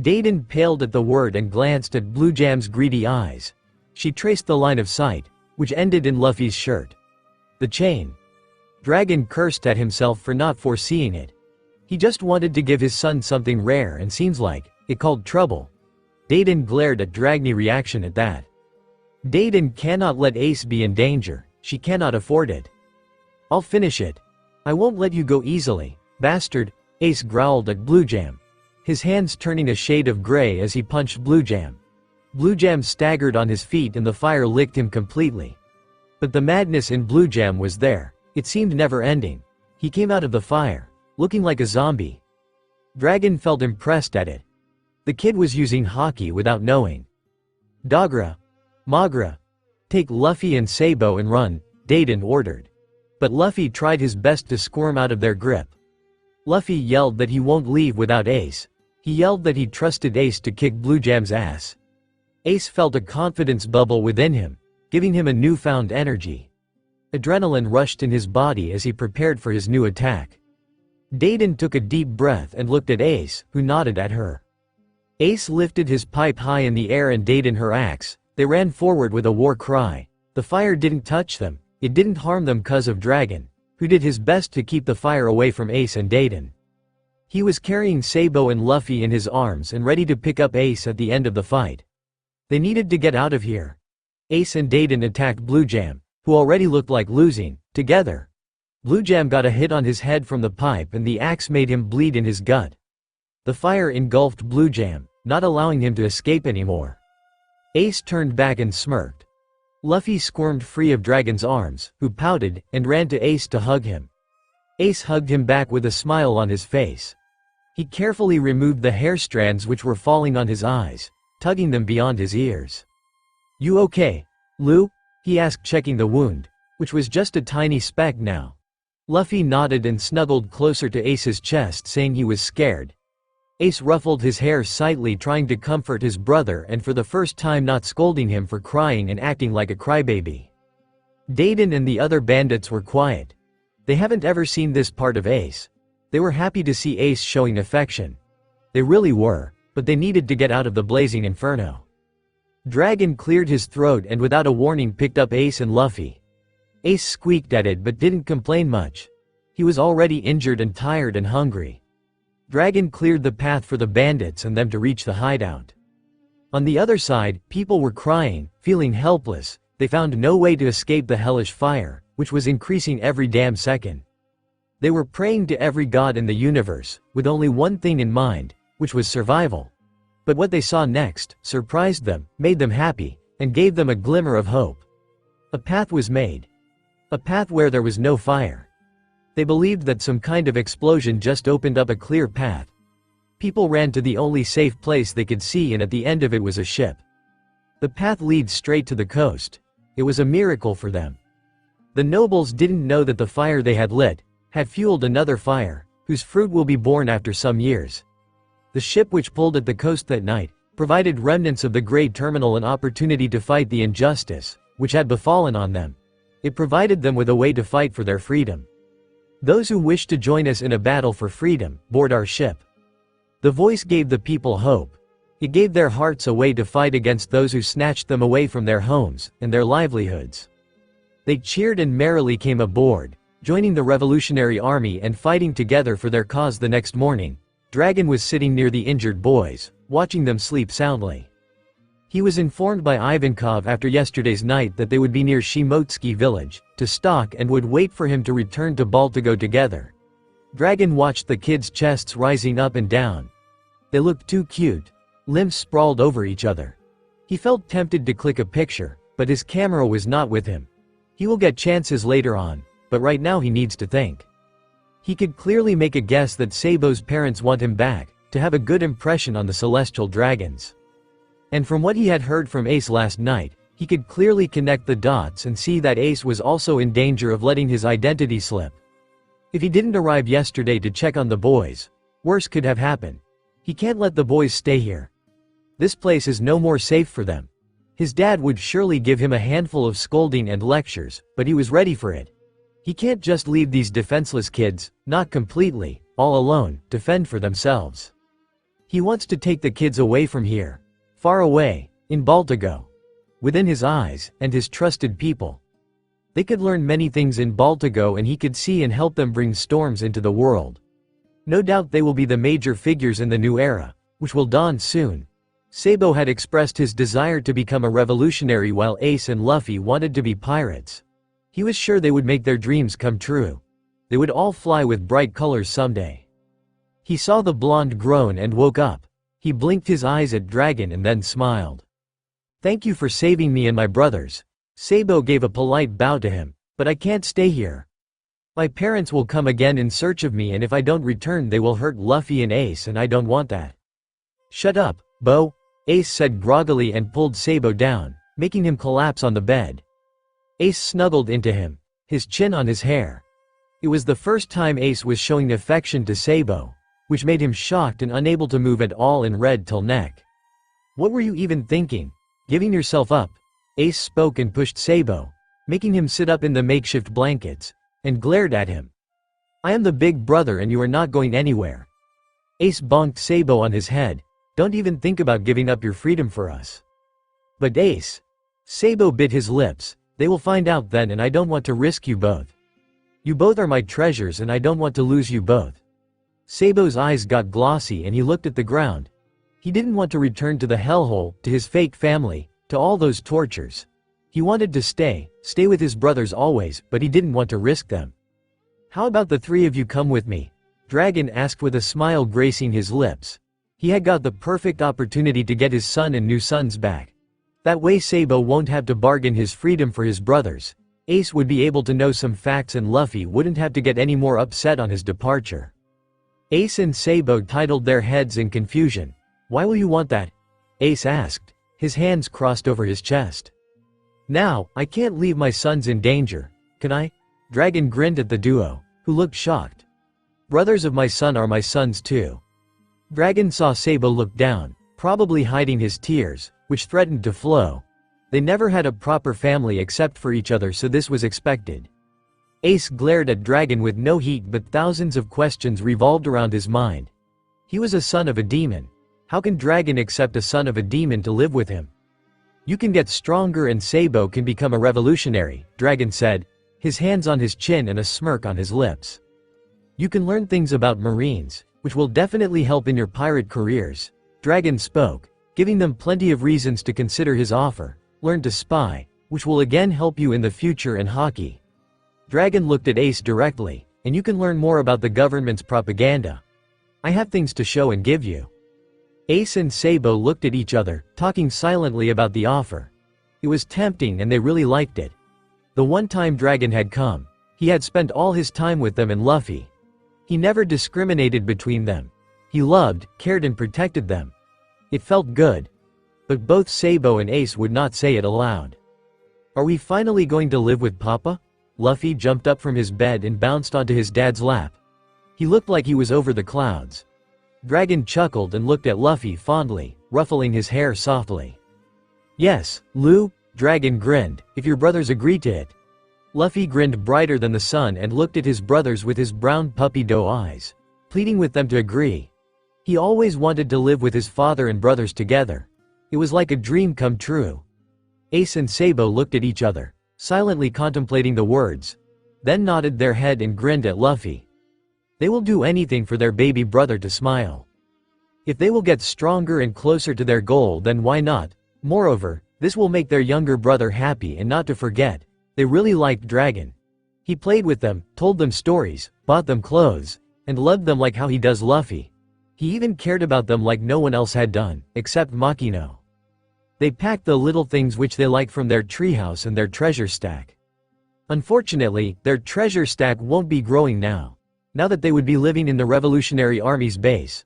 C: Dayton paled at the word and glanced at Blue Jam's greedy eyes. She traced the line of sight, which ended in Luffy's shirt. The chain. Dragon cursed at himself for not foreseeing it. He just wanted to give his son something rare and seems like it called trouble. Dayton glared at Dragny's reaction at that. Dayton cannot let Ace be in danger. She cannot afford it. I'll finish it. I won't let you go easily, bastard, Ace growled at Blue Jam, his hands turning a shade of gray as he punched Blue Jam. Blue Jam staggered on his feet and the fire licked him completely. But the madness in Blue Jam was there. It seemed never ending. He came out of the fire, looking like a zombie. Dragon felt impressed at it. The kid was using haki without knowing. Dagra. Magra. Take Luffy and Sabo and run, Dayton ordered. But Luffy tried his best to squirm out of their grip. Luffy yelled that he won't leave without Ace. He yelled that he trusted Ace to kick Blue Jam's ass. Ace felt a confidence bubble within him, giving him a newfound energy. Adrenaline rushed in his body as he prepared for his new attack. Dayton took a deep breath and looked at Ace, who nodded at her. Ace lifted his pipe high in the air and Dayton her axe. They ran forward with a war cry. The fire didn't touch them. It didn't harm them cause of Dragon, who did his best to keep the fire away from Ace and Dayton. He was carrying Sabo and Luffy in his arms and ready to pick up Ace at the end of the fight. They needed to get out of here. Ace and Dayton attacked Blue Jam, who already looked like losing, together. Blue Jam got a hit on his head from the pipe and the axe made him bleed in his gut. The fire engulfed Blue Jam, not allowing him to escape anymore. Ace turned back and smirked. Luffy squirmed free of Dragon's arms, who pouted, and ran to Ace to hug him. Ace hugged him back with a smile on his face. He carefully removed the hair strands which were falling on his eyes, tugging them beyond his ears. You okay, Lou? He asked, checking the wound, which was just a tiny speck now. Luffy nodded and snuggled closer to Ace's chest, saying he was scared. Ace ruffled his hair slightly, trying to comfort his brother and for the first time not scolding him for crying and acting like a crybaby. Dayton and the other bandits were quiet. They haven't ever seen this part of Ace. They were happy to see Ace showing affection. They really were, but they needed to get out of the blazing inferno. Dragon cleared his throat and without a warning picked up Ace and Luffy. Ace squeaked at it but didn't complain much. He was already injured and tired and hungry. Dragon cleared the path for the bandits and them to reach the hideout. On the other side, people were crying, feeling helpless. They found no way to escape the hellish fire, which was increasing every damn second. They were praying to every god in the universe, with only one thing in mind, which was survival. But what they saw next surprised them, made them happy, and gave them a glimmer of hope. A path was made. A path where there was no fire. They believed that some kind of explosion just opened up a clear path. People ran to the only safe place they could see, and at the end of it was a ship. The path leads straight to the coast. It was a miracle for them. The nobles didn't know that the fire they had lit had fueled another fire, whose fruit will be born after some years. The ship which pulled at the coast that night provided remnants of the Great Terminal an opportunity to fight the injustice which had befallen on them. It provided them with a way to fight for their freedom. Those who wish to join us in a battle for freedom, board our ship. The voice gave the people hope. It gave their hearts a way to fight against those who snatched them away from their homes and their livelihoods. They cheered and merrily came aboard, joining the Revolutionary Army and fighting together for their cause. The next morning, Dragon was sitting near the injured boys, watching them sleep soundly. He was informed by Ivankov after yesterday's night that they would be near Shimotsky village, to stalk, and would wait for him to return to Bal to go together. Dragon watched the kids' chests rising up and down. They looked too cute. Limbs sprawled over each other. He felt tempted to click a picture, but his camera was not with him. He will get chances later on, but right now he needs to think. He could clearly make a guess that Sabo's parents want him back, to have a good impression on the celestial dragons. And from what he had heard from Ace last night, he could clearly connect the dots and see that Ace was also in danger of letting his identity slip. If he didn't arrive yesterday to check on the boys, worse could have happened. He can't let the boys stay here. This place is no more safe for them. His dad would surely give him a handful of scolding and lectures, but he was ready for it. He can't just leave these defenseless kids, not completely, all alone, to fend for themselves. He wants to take the kids away from here. Far away, in Baltigo. Within his eyes, and his trusted people. They could learn many things in Baltigo and he could see and help them bring storms into the world. No doubt they will be the major figures in the new era, which will dawn soon. Sabo had expressed his desire to become a revolutionary while Ace and Luffy wanted to be pirates. He was sure they would make their dreams come true. They would all fly with bright colors someday. He saw the blonde groan and woke up. He blinked his eyes at Dragon and then smiled. "Thank you for saving me and my brothers." Sabo gave a polite bow to him. "But I can't stay here. My parents will come again in search of me and if I don't return they will hurt Luffy and Ace and I don't want that." "Shut up, Bo," Ace said groggily and pulled Sabo down, making him collapse on the bed. Ace snuggled into him, his chin on his hair. It was the first time Ace was showing affection to Sabo, which made him shocked and unable to move at all in red till neck. "What were you even thinking? Giving yourself up?" Ace spoke and pushed Sabo, making him sit up in the makeshift blankets, and glared at him. "I am the big brother and you are not going anywhere." Ace bonked Sabo on his head. "Don't even think about giving up your freedom for us." "But Ace." Sabo bit his lips. "They will find out then and I don't want to risk you both. You both are my treasures and I don't want to lose you both." Sabo's eyes got glossy and he looked at the ground. He didn't want to return to the hellhole, to his fake family, to all those tortures. He wanted to stay with his brothers always, but he didn't want to risk them. "How about the three of you come with me?" Dragon asked with a smile gracing his lips. He had got the perfect opportunity to get his son and new sons back. That way Sabo won't have to bargain his freedom for his brothers. Ace would be able to know some facts and Luffy wouldn't have to get any more upset on his departure. Ace and Sabo titled their heads in confusion. "Why will you want that?" Ace asked, his hands crossed over his chest. "Now, I can't leave my sons in danger, can I?" Dragon grinned at the duo, who looked shocked. "Brothers of my son are my sons too." Dragon saw Sabo look down, probably hiding his tears, which threatened to flow. They never had a proper family except for each other, so this was expected. Ace glared at Dragon with no heat, but thousands of questions revolved around his mind. He was a son of a demon. How can Dragon accept a son of a demon to live with him? "You can get stronger and Sabo can become a revolutionary," Dragon said, his hands on his chin and a smirk on his lips. "You can learn things about Marines, which will definitely help in your pirate careers." Dragon spoke, giving them plenty of reasons to consider his offer. "Learn to spy, which will again help you in the future, and hockey." Dragon looked at Ace directly, "And you can learn more about the government's propaganda. I have things to show and give you." Ace and Sabo looked at each other, talking silently about the offer. It was tempting and they really liked it. The one time Dragon had come, he had spent all his time with them and Luffy. He never discriminated between them. He loved, cared and protected them. It felt good. But both Sabo and Ace would not say it aloud. "Are we finally going to live with Papa?" Luffy jumped up from his bed and bounced onto his dad's lap. He looked like he was over the clouds. Dragon chuckled and looked at Luffy fondly, ruffling his hair softly. "Yes, Lu," Dragon grinned, "if your brothers agree to it." Luffy grinned brighter than the sun and looked at his brothers with his brown puppy doe eyes, pleading with them to agree. He always wanted to live with his father and brothers together. It was like a dream come true. Ace and Sabo looked at each other, silently contemplating the words, then nodded their head and grinned at Luffy. They will do anything for their baby brother to smile. If they will get stronger and closer to their goal, then why not? Moreover, this will make their younger brother happy, and not to forget, they really liked Dragon. He played with them, told them stories, bought them clothes, and loved them like how he does Luffy. He even cared about them like no one else had done, except Makino. They packed the little things which they liked from their treehouse and their treasure stack. Unfortunately, their treasure stack won't be growing now that they would be living in the Revolutionary Army's base.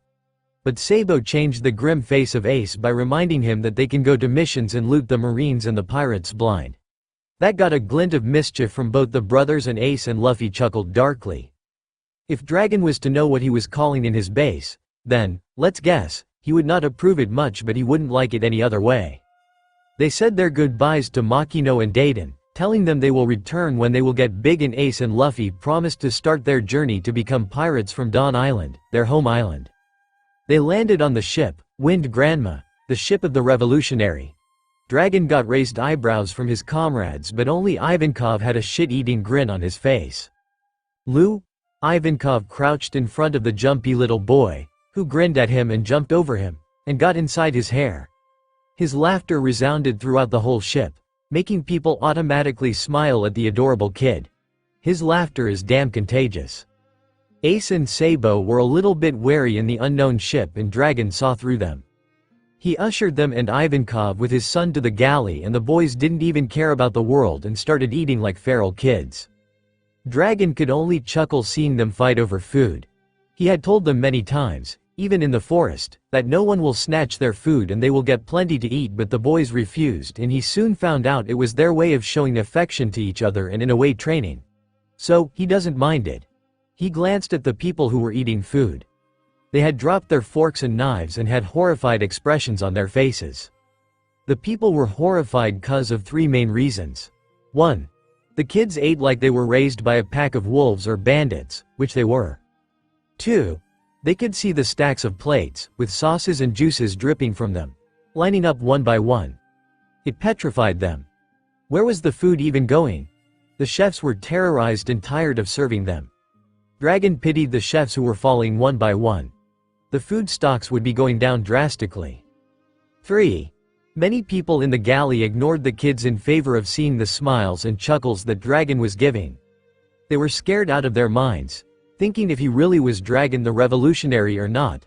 C: But Sabo changed the grim face of Ace by reminding him that they can go to missions and loot the Marines and the pirates blind. That got a glint of mischief from both the brothers, and Ace and Luffy chuckled darkly. If Dragon was to know what he was calling in his base, then, let's guess, he would not approve it much, but he wouldn't like it any other way. They said their goodbyes to Makino and Dayton, telling them they will return when they will get big, and Ace and Luffy promised to start their journey to become pirates from Dawn Island, their home island. They landed on the ship, Wind Grandma, the ship of the revolutionary. Dragon got raised eyebrows from his comrades, but only Ivankov had a shit-eating grin on his face. Lou? Ivankov crouched in front of the jumpy little boy, who grinned at him and jumped over him, and got inside his hair. His laughter resounded throughout the whole ship, making people automatically smile at the adorable kid. His laughter is damn contagious. Ace and Sabo were a little bit wary in the unknown ship, and Dragon saw through them. He ushered them and Ivankov with his son to the galley, and the boys didn't even care about the world and started eating like feral kids. Dragon could only chuckle seeing them fight over food. He had told them many times, even in the forest, that no one will snatch their food and they will get plenty to eat, but the boys refused, and he soon found out it was their way of showing affection to each other and in a way training. So, he doesn't mind it. He glanced at the people who were eating food. They had dropped their forks and knives and had horrified expressions on their faces. The people were horrified because of three main reasons. 1. The kids ate like they were raised by a pack of wolves or bandits, which they were. 2. They could see the stacks of plates, with sauces and juices dripping from them, lining up one by one. It petrified them. Where was the food even going? The chefs were terrorized and tired of serving them. Dragon pitied the chefs who were falling one by one. The food stocks would be going down drastically. 3. Many people in the galley ignored the kids in favor of seeing the smiles and chuckles that Dragon was giving. They were scared out of their minds, thinking if he really was Dragon the revolutionary or not.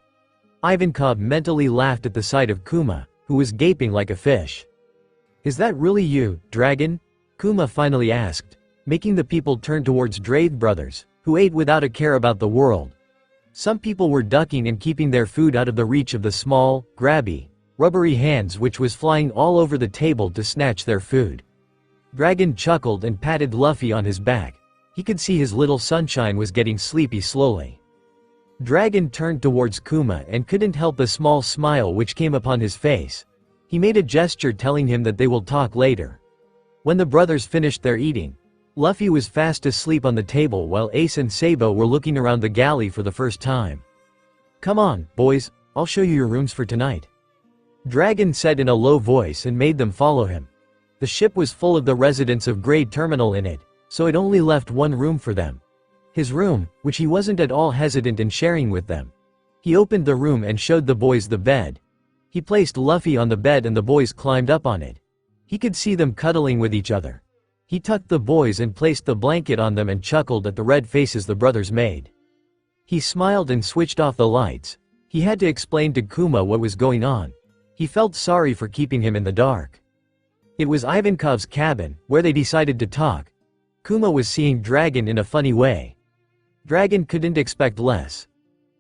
C: Ivankov mentally laughed at the sight of Kuma, who was gaping like a fish. "Is that really you, Dragon?" Kuma finally asked, making the people turn towards Drave brothers, who ate without a care about the world. Some people were ducking and keeping their food out of the reach of the small, grabby, rubbery hands which was flying all over the table to snatch their food. Dragon chuckled and patted Luffy on his back. He could see his little sunshine was getting sleepy slowly. Dragon turned towards Kuma and couldn't help a small smile which came upon his face. He made a gesture telling him that they will talk later. When the brothers finished their eating, Luffy was fast asleep on the table while Ace and Sabo were looking around the galley for the first time. "Come on, boys, I'll show you your rooms for tonight," Dragon said in a low voice and made them follow him. The ship was full of the residents of Grade Terminal in it, so it only left one room for them. His room, which he wasn't at all hesitant in sharing with them. He opened the room and showed the boys the bed. He placed Luffy on the bed and the boys climbed up on it. He could see them cuddling with each other. He tucked the boys and placed the blanket on them and chuckled at the red faces the brothers made. He smiled and switched off the lights. He had to explain to Kuma what was going on. He felt sorry for keeping him in the dark. It was Ivankov's cabin, where they decided to talk. Kuma was seeing Dragon in a funny way. Dragon couldn't expect less.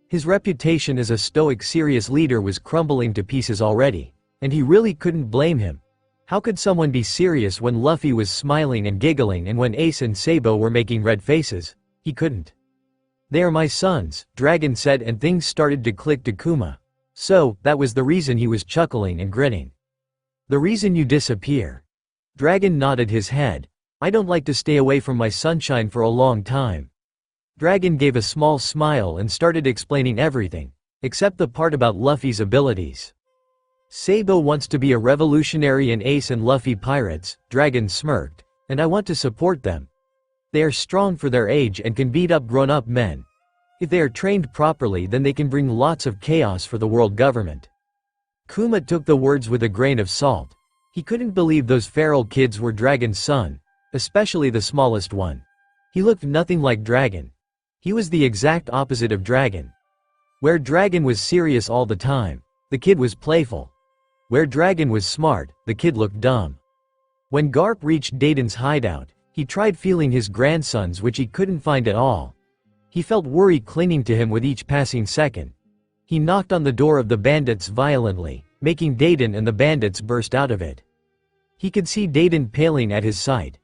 C: His reputation as a stoic, serious leader was crumbling to pieces already, and he really couldn't blame him. How could someone be serious when Luffy was smiling and giggling, and when Ace and Sabo were making red faces? He couldn't. "They are my sons," Dragon said, and things started to click to Kuma. So, that was the reason he was chuckling and grinning. "The reason you disappear." Dragon nodded his head. "I don't like to stay away from my sunshine for a long time." Dragon gave a small smile and started explaining everything, except the part about Luffy's abilities. "Sabo wants to be a revolutionary and Ace and Luffy pirates," Dragon smirked, "and I want to support them. They are strong for their age and can beat up grown-up men. If they are trained properly, then they can bring lots of chaos for the world government." Kuma took the words with a grain of salt. He couldn't believe those feral kids were Dragon's son, especially the smallest one. He looked nothing like Dragon. He was the exact opposite of Dragon. Where Dragon was serious all the time, the kid was playful. Where Dragon was smart, the kid looked dumb. When Garp reached Dayton's hideout, he tried feeling his grandsons, which he couldn't find at all. He felt worry clinging to him with each passing second. He knocked on the door of the bandits violently, making Dayton and the bandits burst out of it. He could see Dayton paling at his sight.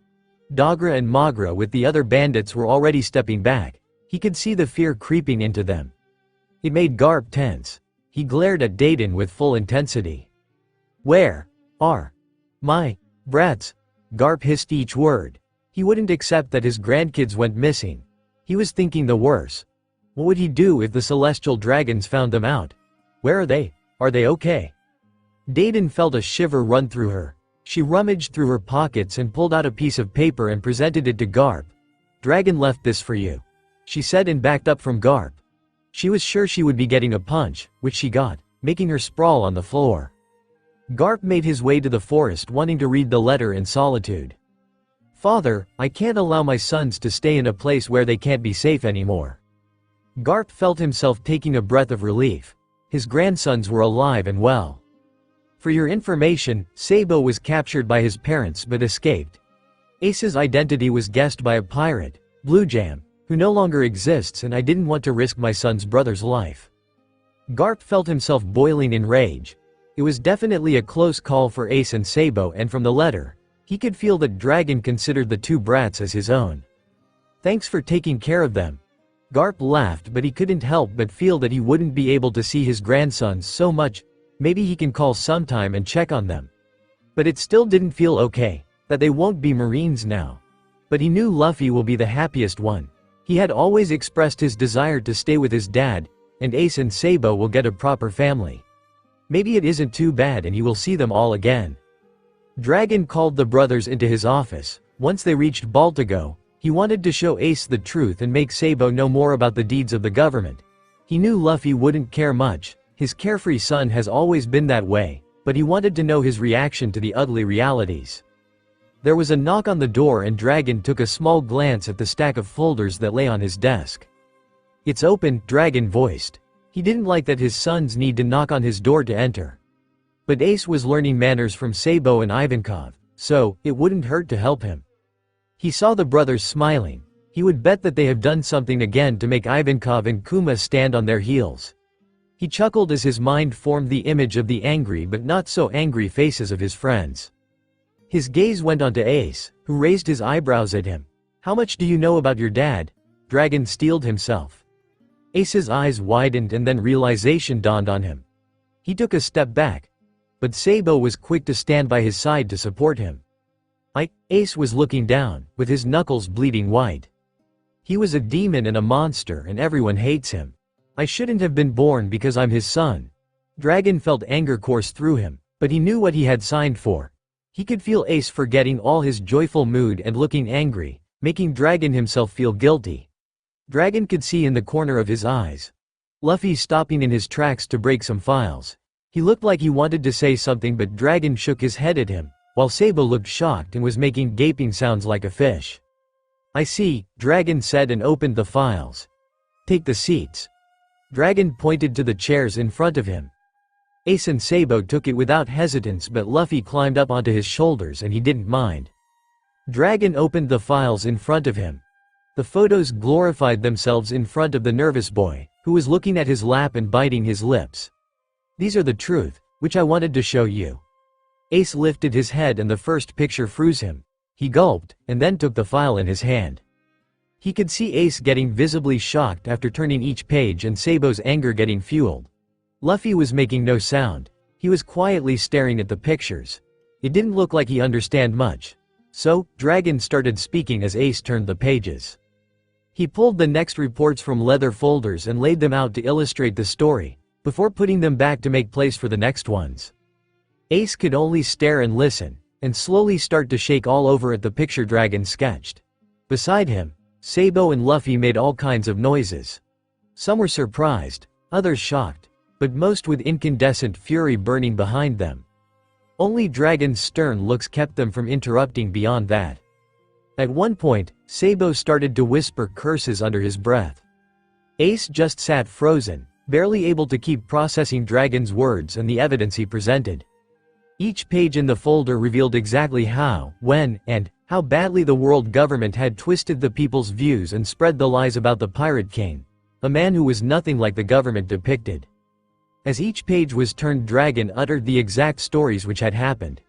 C: Dogra and Magra with the other bandits were already stepping back. He could see the fear creeping into them. It made Garp tense. He glared at Dayton with full intensity. "Where are my brats?" Garp hissed each word. He wouldn't accept that his grandkids went missing. He was thinking the worst. What would he do if the celestial dragons found them out? Where are they? Are they okay? Dayton felt a shiver run through her. She rummaged through her pockets and pulled out a piece of paper and presented it to Garp. "Dragon left this for you," she said, and backed up from Garp. She was sure she would be getting a punch, which she got, making her sprawl on the floor. Garp made his way to the forest, wanting to read the letter in solitude. "Father, I can't allow my sons to stay in a place where they can't be safe anymore." Garp felt himself taking a breath of relief. His grandsons were alive and well. "For your information, Sabo was captured by his parents but escaped. Ace's identity was guessed by a pirate, Blue Jam, who no longer exists, and I didn't want to risk my son's brother's life." Garp felt himself boiling in rage. It was definitely a close call for Ace and Sabo, and from the letter, he could feel that Dragon considered the two brats as his own. "Thanks for taking care of them." Garp laughed, but he couldn't help but feel that he wouldn't be able to see his grandsons so much. Maybe he can call sometime and check on them. But it still didn't feel okay, that they won't be Marines now. But he knew Luffy will be the happiest one. He had always expressed his desire to stay with his dad, and Ace and Sabo will get a proper family. Maybe it isn't too bad and he will see them all again. Dragon called the brothers into his office. Once they reached Baltigo, he wanted to show Ace the truth and make Sabo know more about the deeds of the government. He knew Luffy wouldn't care much. His carefree son has always been that way, but he wanted to know his reaction to the ugly realities. There was a knock on the door and Dragon took a small glance at the stack of folders that lay on his desk. "It's open," Dragon voiced. He didn't like that his sons need to knock on his door to enter. But Ace was learning manners from Sabo and Ivankov, so it wouldn't hurt to help him. He saw the brothers smiling. He would bet that they have done something again to make Ivankov and Kuma stand on their heels. He chuckled as his mind formed the image of the angry but not so angry faces of his friends. His gaze went onto Ace, who raised his eyebrows at him. "How much do you know about your dad?" Dragon steeled himself. Ace's eyes widened and then realization dawned on him. He took a step back. But Sabo was quick to stand by his side to support him. Ace was looking down, with his knuckles bleeding white. "He was a demon and a monster and everyone hates him. I shouldn't have been born because I'm his son." Dragon felt anger course through him, but he knew what he had signed for. He could feel Ace forgetting all his joyful mood and looking angry, making Dragon himself feel guilty. Dragon could see in the corner of his eyes Luffy stopping in his tracks to break some files. He looked like he wanted to say something, but Dragon shook his head at him, while Sabo looked shocked and was making gaping sounds like a fish. "I see," Dragon said and opened the files. "Take the seats." Dragon pointed to the chairs in front of him. Ace and Sabo took it without hesitance, but Luffy climbed up onto his shoulders and he didn't mind. Dragon opened the files in front of him. The photos glorified themselves in front of the nervous boy, who was looking at his lap and biting his lips. "These are the truth, which I wanted to show you." Ace lifted his head and the first picture froze him. He gulped, and then took the file in his hand. He could see Ace getting visibly shocked after turning each page and Sabo's anger getting fueled. Luffy was making no sound. He was quietly staring at the pictures. It didn't look like he understood much. So, Dragon started speaking as Ace turned the pages. He pulled the next reports from leather folders and laid them out to illustrate the story, before putting them back to make place for the next ones. Ace could only stare and listen, and slowly start to shake all over at the picture Dragon sketched. Beside him, Sabo and Luffy made all kinds of noises. Some were surprised, others shocked, but most with incandescent fury burning behind them. Only Dragon's stern looks kept them from interrupting beyond that. At one point, Sabo started to whisper curses under his breath. Ace just sat frozen, barely able to keep processing Dragon's words and the evidence he presented. Each page in the folder revealed exactly how, when, and how badly the world government had twisted the people's views and spread the lies about the Pirate King, a man who was nothing like the government depicted. As each page was turned, Dragon uttered the exact stories which had happened.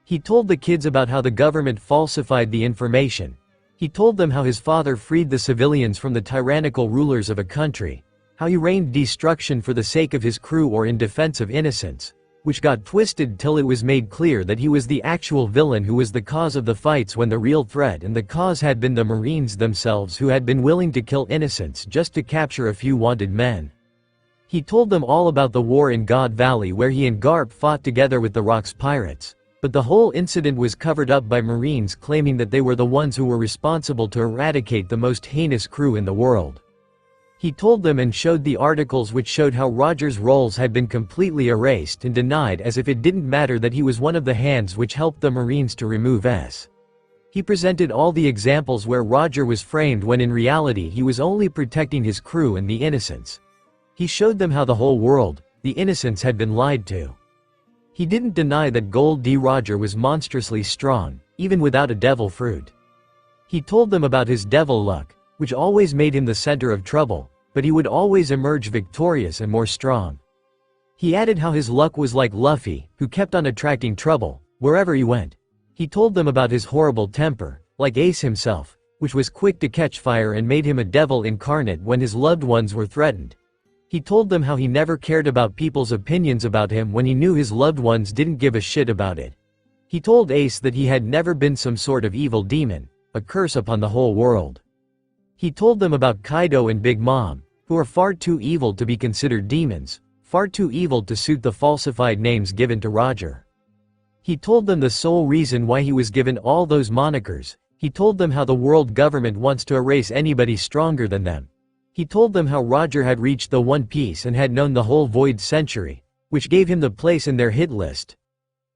C: He told the kids about how the government falsified the information. He told them how his father freed the civilians from the tyrannical rulers of a country, how he rained destruction for the sake of his crew or in defense of innocence, which got twisted till it was made clear that he was the actual villain who was the cause of the fights, when the real threat and the cause had been the Marines themselves, who had been willing to kill innocents just to capture a few wanted men. He told them all about the war in God Valley where he and Garp fought together with the Rock's pirates, but the whole incident was covered up by Marines claiming that they were the ones who were responsible to eradicate the most heinous crew in the world. He told them and showed the articles which showed how Roger's roles had been completely erased and denied as if it didn't matter that he was one of the hands which helped the Marines to remove S. He presented all the examples where Roger was framed when in reality he was only protecting his crew and the innocents. He showed them how the whole world, the innocents, had been lied to. He didn't deny that Gold D. Roger was monstrously strong, even without a devil fruit. He told them about his devil luck, which always made him the center of trouble, but he would always emerge victorious and more strong. He added how his luck was like Luffy, who kept on attracting trouble, wherever he went. He told them about his horrible temper, like Ace himself, which was quick to catch fire and made him a devil incarnate when his loved ones were threatened. He told them how he never cared about people's opinions about him when he knew his loved ones didn't give a shit about it. He told Ace that he had never been some sort of evil demon, a curse upon the whole world. He told them about Kaido and Big Mom, who are far too evil to be considered demons, far too evil to suit the falsified names given to Roger. He told them the sole reason why he was given all those monikers. He told them how the world government wants to erase anybody stronger than them. He told them how Roger had reached the One Piece and had known the whole Void Century, which gave him the place in their hit list.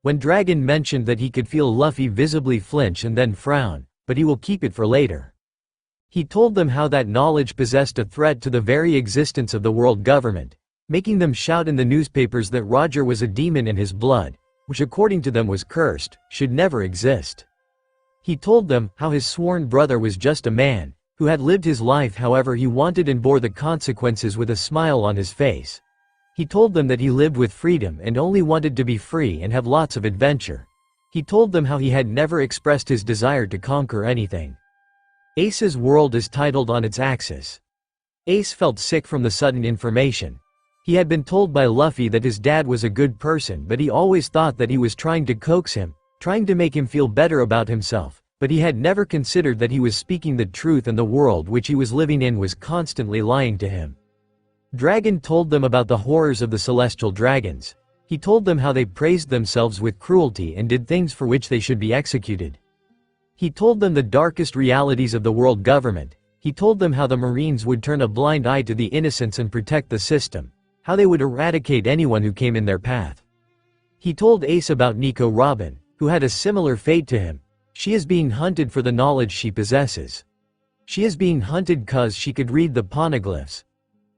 C: When Dragon mentioned that he could feel Luffy visibly flinch and then frown, but he will keep it for later. He told them how that knowledge possessed a threat to the very existence of the world government, making them shout in the newspapers that Roger was a demon in his blood, which according to them was cursed, should never exist. He told them how his sworn brother was just a man, who had lived his life however he wanted and bore the consequences with a smile on his face. He told them that he lived with freedom and only wanted to be free and have lots of adventure. He told them how he had never expressed his desire to conquer anything. Ace's world is titled on its axis. Ace felt sick from the sudden information. He had been told by Luffy that his dad was a good person, but he always thought that he was trying to coax him, trying to make him feel better about himself. But he had never considered that he was speaking the truth and the world which he was living in was constantly lying to him. Dragon told them about the horrors of the celestial dragons. He told them how they praised themselves with cruelty and did things for which they should be executed. He told them the darkest realities of the world government. He told them how the Marines would turn a blind eye to the innocents and protect the system, how they would eradicate anyone who came in their path. He told Ace about Nico Robin, who had a similar fate to him. She is being hunted for the knowledge she possesses. She is being hunted cause she could read the poneglyphs.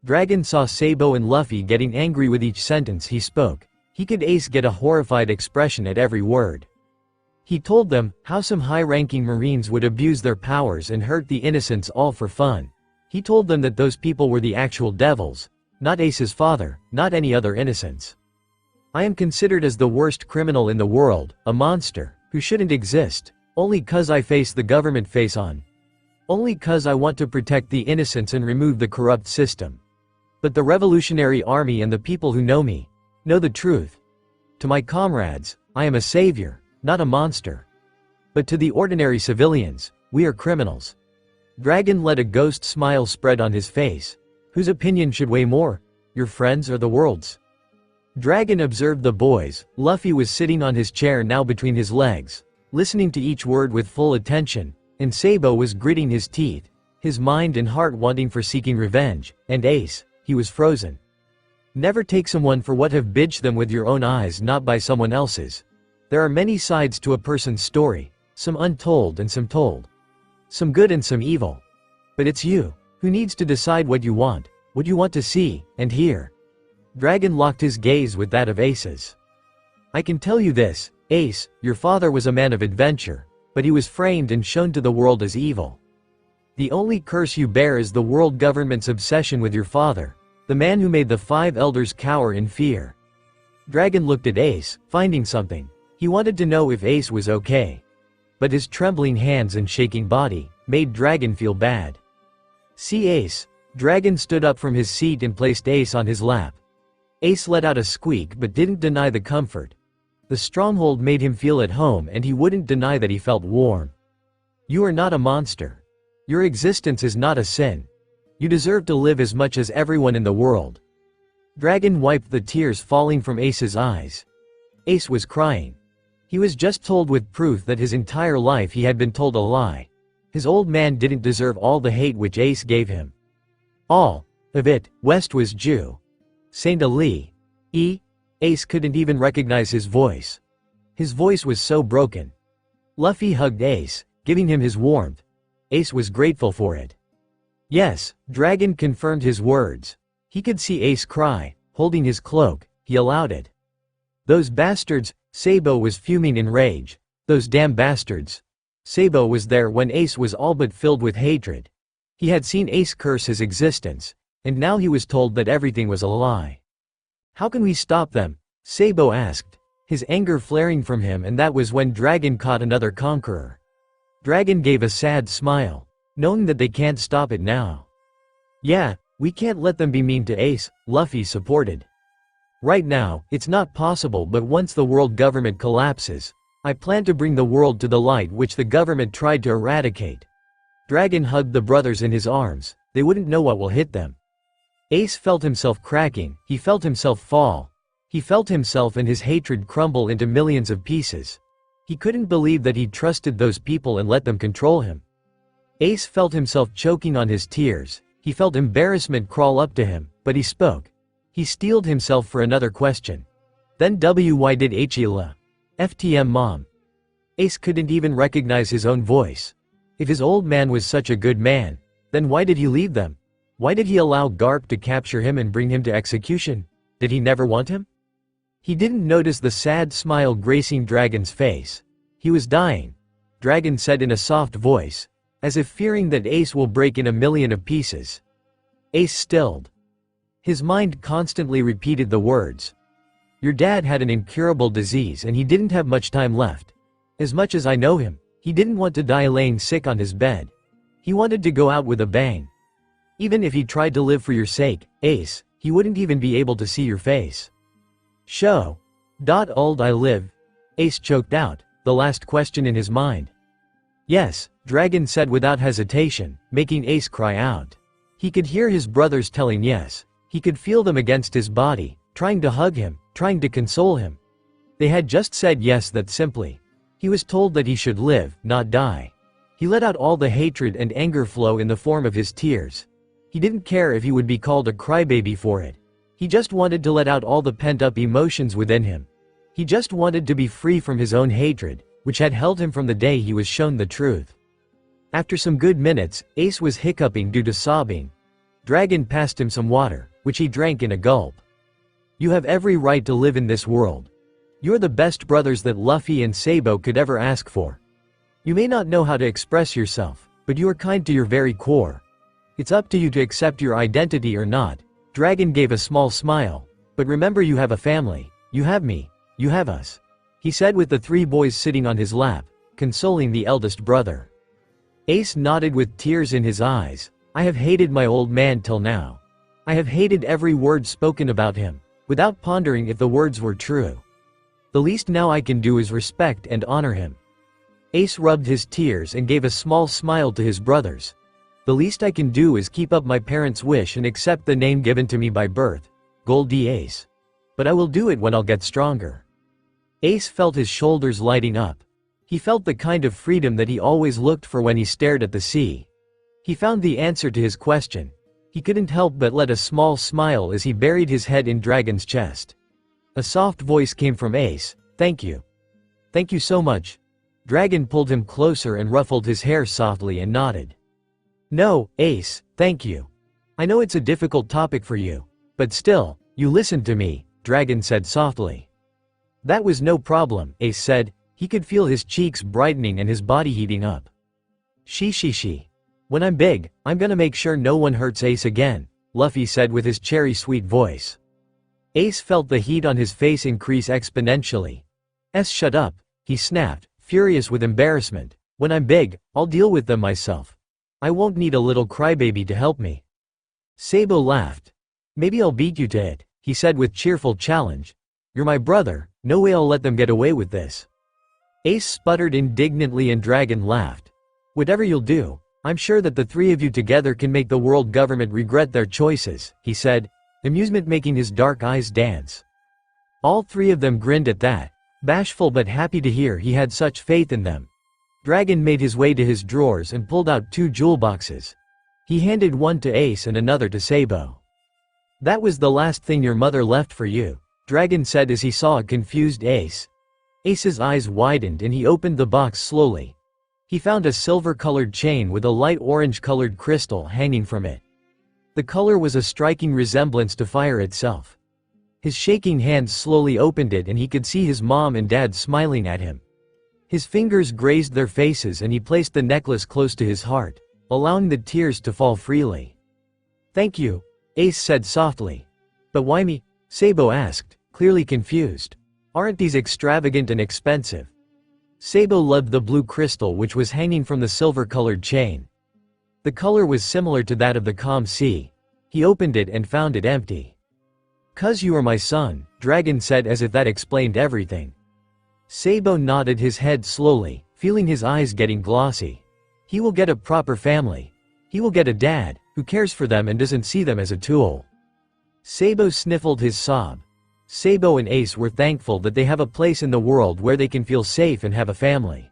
C: Dragon saw Sabo and Luffy getting angry with each sentence he spoke. He could Ace get a horrified expression at every word. He told them how some high-ranking Marines would abuse their powers and hurt the innocents all for fun. He told them that those people were the actual devils, not Ace's father, not any other innocents. I am considered as the worst criminal in the world, a monster, who shouldn't exist. Only cause I face the government face on. Only cause I want to protect the innocents and remove the corrupt system. But the Revolutionary Army and the people who know me, know the truth. To my comrades, I am a savior, not a monster. But to the ordinary civilians, we are criminals. Dragon let a ghost smile spread on his face. Whose opinion should weigh more, your friends or the world's? Dragon observed the boys. Luffy was sitting on his chair now between his legs, listening to each word with full attention, and Sabo was gritting his teeth, his mind and heart wanting for seeking revenge, and Ace, he was frozen. Never take someone for what have bitched them with your own eyes, not by someone else's. There are many sides to a person's story, some untold and some told. Some good and some evil. But it's you, who needs to decide what you want to see, and hear. Dragon locked his gaze with that of Ace's. I can tell you this, Ace, your father was a man of adventure, but he was framed and shown to the world as evil. The only curse you bear is the world government's obsession with your father, the man who made the 5 elders cower in fear. Dragon looked at Ace, finding something. He wanted to know if Ace was okay. But his trembling hands and shaking body made Dragon feel bad. See Ace. Dragon stood up from his seat and placed Ace on his lap. Ace let out a squeak but didn't deny the comfort. The stronghold made him feel at home and he wouldn't deny that he felt warm. You are not a monster. Your existence is not a sin. You deserve to live as much as everyone in the world. Dragon wiped the tears falling from Ace's eyes. Ace was crying. He was just told with proof that his entire life he had been told a lie. His old man didn't deserve all the hate which Ace gave him. All of it. West was Jew. Saint Ali. Ace couldn't even recognize his voice. His voice was so broken. Luffy hugged Ace, giving him his warmth. Ace was grateful for it. Yes, Dragon confirmed his words. He could see Ace cry, holding his cloak. He allowed it. Those bastards. Sabo was fuming in rage. Those damn bastards. Sabo was there when Ace was all but filled with hatred. He had seen Ace curse his existence, and now he was told that everything was a lie. How can we stop them? Sabo asked, his anger flaring from him, and that was when Dragon caught another conqueror. Dragon gave a sad smile, knowing that they can't stop it now. Yeah, we can't let them be mean to Ace, Luffy supported. Right now, it's not possible, but once the world government collapses, I plan to bring the world to the light which the government tried to eradicate. Dragon hugged the brothers in his arms. They wouldn't know what will hit them. Ace felt himself cracking, he felt himself fall. He felt himself and his hatred crumble into millions of pieces. He couldn't believe that he'd trusted those people and let them control him. Ace felt himself choking on his tears. He felt embarrassment crawl up to him, but he spoke. He steeled himself for another question. Then why did Achila? FTM mom. Ace couldn't even recognize his own voice. If his old man was such a good man, then why did he leave them? Why did he allow Garp to capture him and bring him to execution? Did he never want him? He didn't notice the sad smile gracing Dragon's face. He was dying. Dragon said in a soft voice, as if fearing that Ace will break in a million of pieces. Ace stilled. His mind constantly repeated the words. Your dad had an incurable disease and he didn't have much time left. As much as I know him, he didn't want to die laying sick on his bed. He wanted to go out with a bang. Even if he tried to live for your sake, Ace, he wouldn't even be able to see your face. Show. Old I live. Ace choked out, the last question in his mind. Yes, Dragon said without hesitation, making Ace cry out. He could hear his brothers telling yes. He could feel them against his body, trying to hug him, trying to console him. They had just said yes that simply. He was told that he should live, not die. He let out all the hatred and anger flow in the form of his tears. He didn't care if he would be called a crybaby for it. He just wanted to let out all the pent-up emotions within him. He just wanted to be free from his own hatred, which had held him from the day he was shown the truth. After some good minutes, Ace was hiccuping due to sobbing. Dragon passed him some water, which he drank in a gulp. You have every right to live in this world. You're the best brothers that Luffy and Sabo could ever ask for. You may not know how to express yourself, but you are kind to your very core. It's up to you to accept your identity or not. Dragon gave a small smile. But remember, you have a family. You have me. You have us. He said with the three boys sitting on his lap, consoling the eldest brother. Ace nodded with tears in his eyes. I have hated my old man till now. I have hated every word spoken about him, without pondering if the words were true. The least now I can do is respect and honor him. Ace rubbed his tears and gave a small smile to his brothers. The least I can do is keep up my parents' wish and accept the name given to me by birth, Goldie Ace. But I will do it when I'll get stronger. Ace felt his shoulders lighting up. He felt the kind of freedom that he always looked for when he stared at the sea. He found the answer to his question. He couldn't help but let a small smile as he buried his head in Dragon's chest. A soft voice came from Ace. Thank you. Thank you so much. Dragon pulled him closer and ruffled his hair softly and nodded. No, Ace, thank you. I know it's a difficult topic for you, but still, you listened to me, Dragon said softly. That was no problem, Ace said. He could feel his cheeks brightening and his body heating up. She. When I'm big, I'm gonna make sure no one hurts Ace again, Luffy said with his cherry-sweet voice. Ace felt the heat on his face increase exponentially. Shut up, he snapped, furious with embarrassment. When I'm big, I'll deal with them myself. I won't need a little crybaby to help me. Sabo laughed. Maybe I'll beat you to it, he said with cheerful challenge. You're my brother, no way I'll let them get away with this. Ace sputtered indignantly and Dragon laughed. Whatever you'll do, I'm sure that the three of you together can make the world government regret their choices, he said. amusement making his dark eyes dance. All three of them grinned at that, bashful but happy to hear he had such faith in them. Dragon made his way to his drawers and pulled out 2 jewel boxes. He handed one to Ace and another to Sabo. "That was the last thing your mother left for you," Dragon said as he saw a confused Ace. Ace's eyes widened and he opened the box slowly. He found a silver-colored chain with a light orange-colored crystal hanging from it. The color was a striking resemblance to fire itself. His shaking hands slowly opened it and he could see his mom and dad smiling at him. His fingers grazed their faces and he placed the necklace close to his heart, allowing the tears to fall freely. "Thank you," Ace said softly. "But why me?" Sabo asked, clearly confused. "Aren't these extravagant and expensive?" Sabo loved the blue crystal which was hanging from the silver-colored chain. The color was similar to that of the calm sea. He opened it and found it empty. "'Cause you are my son," Dragon said as if that explained everything. Sabo nodded his head slowly, feeling his eyes getting glossy. He will get a proper family. He will get a dad, who cares for them and doesn't see them as a tool. Sabo sniffled his sob. Sabo and Ace were thankful that they have a place in the world where they can feel safe and have a family.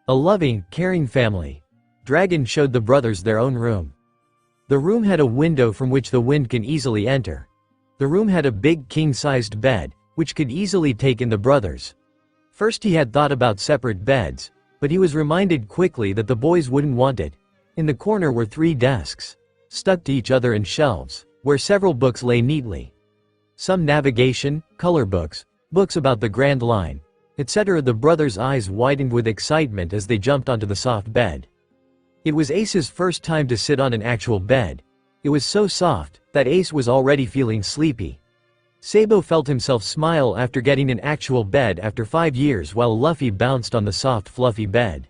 C: A loving, caring family. Dragon showed the brothers their own room. The room had a window from which the wind can easily enter. The room had a big king-sized bed, which could easily take in the brothers. First he had thought about separate beds, but he was reminded quickly that the boys wouldn't want it. In the corner were 3 desks, stuck to each other in shelves, where several books lay neatly. Some navigation, color books, books about the Grand Line, etc. The brothers' eyes widened with excitement as they jumped onto the soft bed. It was Ace's first time to sit on an actual bed. It was so soft that Ace was already feeling sleepy. Sabo felt himself smile after getting an actual bed after 5 years while Luffy bounced on the soft fluffy bed.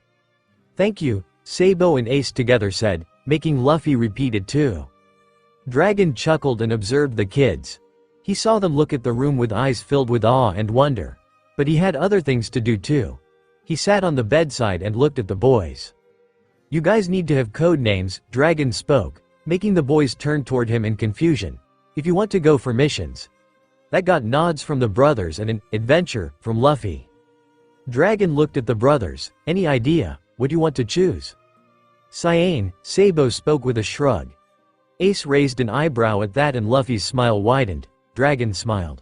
C: "Thank you," Sabo and Ace together said, making Luffy repeat it too. Dragon chuckled and observed the kids. He saw them look at the room with eyes filled with awe and wonder. But he had other things to do too. He sat on the bedside and looked at the boys. "You guys need to have code names," Dragon spoke, making the boys turn toward him in confusion. "If you want to go for missions." That got nods from the brothers and an adventure from Luffy. Dragon looked at the brothers. "Any idea what you want to choose?" "Cyan," Sabo spoke with a shrug. Ace raised an eyebrow at that and Luffy's smile widened. Dragon smiled.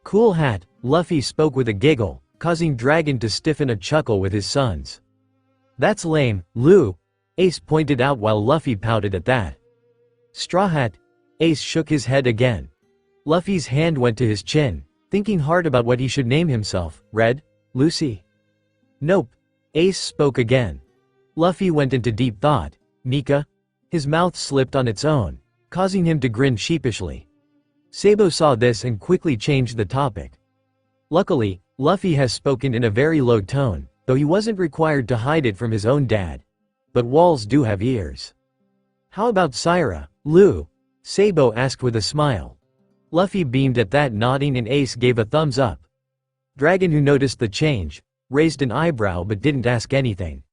C: "Cool hat," Luffy spoke with a giggle, causing Dragon to stiffen a chuckle with his sons. "That's lame, Lou," Ace pointed out while Luffy pouted at that. "Straw hat," Ace shook his head again. Luffy's hand went to his chin, thinking hard about what he should name himself. "Red? Lucy?" "Nope," Ace spoke again. Luffy went into deep thought. "Nika?" His mouth slipped on its own, causing him to grin sheepishly. Sabo saw this and quickly changed the topic. Luckily, Luffy has spoken in a very low tone, though he wasn't required to hide it from his own dad. But walls do have ears. "How about Syra, Lou?" Sabo asked with a smile. Luffy beamed at that, nodding, and Ace gave a thumbs up. Dragon, who noticed the change, raised an eyebrow but didn't ask anything.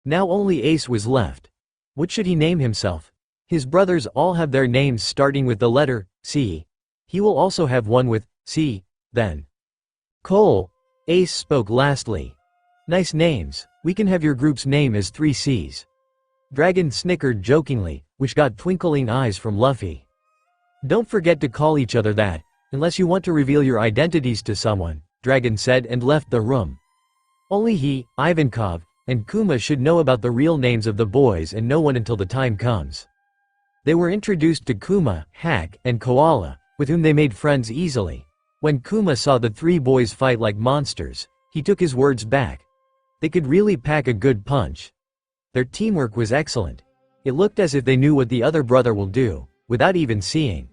C: Now only Ace was left. What should he name himself? His brothers all have their names starting with the letter C. He will also have one with C, then. "Cole," Ace spoke lastly. "Nice names. We can have your group's name as 3 C's. Dragon snickered jokingly, which got twinkling eyes from Luffy. "Don't forget to call each other that, unless you want to reveal your identities to someone," Dragon said and left the room. Only he, Ivankov, and Kuma should know about the real names of the boys and no one until the time comes. They were introduced to Kuma, Hack, and Koala, with whom they made friends easily. When Kuma saw the 3 boys fight like monsters, he took his words back. They could really pack a good punch. Their teamwork was excellent. It looked as if they knew what the other brother will do, without even seeing.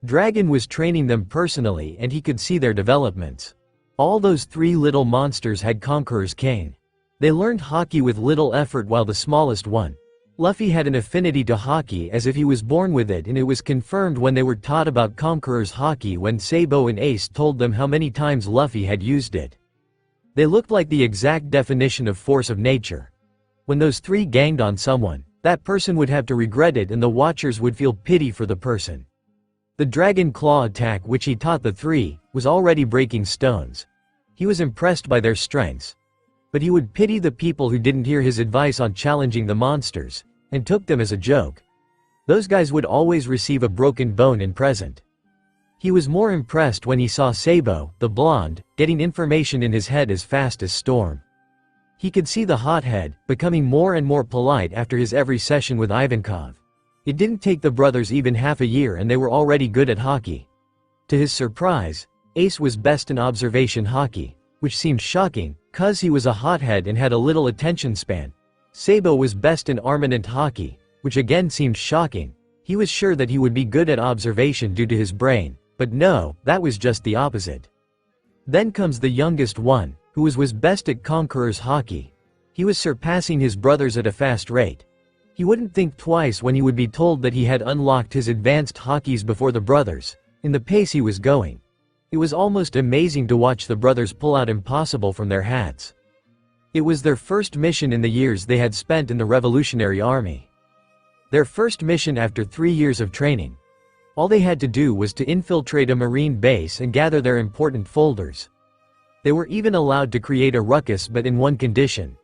C: Dragon was training them personally and he could see their developments. All those 3 little monsters had Conqueror's Cane. They learned hockey with little effort while the smallest one, Luffy, had an affinity to hockey as if he was born with it, and it was confirmed when they were taught about Conqueror's hockey when Sabo and Ace told them how many times Luffy had used it. They looked like the exact definition of force of nature. When those 3 ganged on someone, that person would have to regret it and the watchers would feel pity for the person. The dragon claw attack which he taught the three was already breaking stones. He was impressed by their strengths. But he would pity the people who didn't hear his advice on challenging the monsters, and took them as a joke. Those guys would always receive a broken bone in present. He was more impressed when he saw Sabo, the blonde, getting information in his head as fast as Storm. He could see the hothead becoming more and more polite after his every session with Ivankov. It didn't take the brothers even half a year and they were already good at hockey. To his surprise, Ace was best in observation hockey, which seemed shocking, cause he was a hothead and had a little attention span. Sabo was best in armament hockey, which again seemed shocking. He was sure that he would be good at observation due to his brain, but no, that was just the opposite. Then comes the youngest one, who was best at conquerors hockey. He was surpassing his brothers at a fast rate. He wouldn't think twice when he would be told that he had unlocked his advanced hockeys before the brothers, in the pace he was going. It was almost amazing to watch the brothers pull out impossible from their hats. It was their first mission in the years they had spent in the Revolutionary Army. Their first mission after 3 years of training. All they had to do was to infiltrate a Marine base and gather their important folders. They were even allowed to create a ruckus, but in one condition.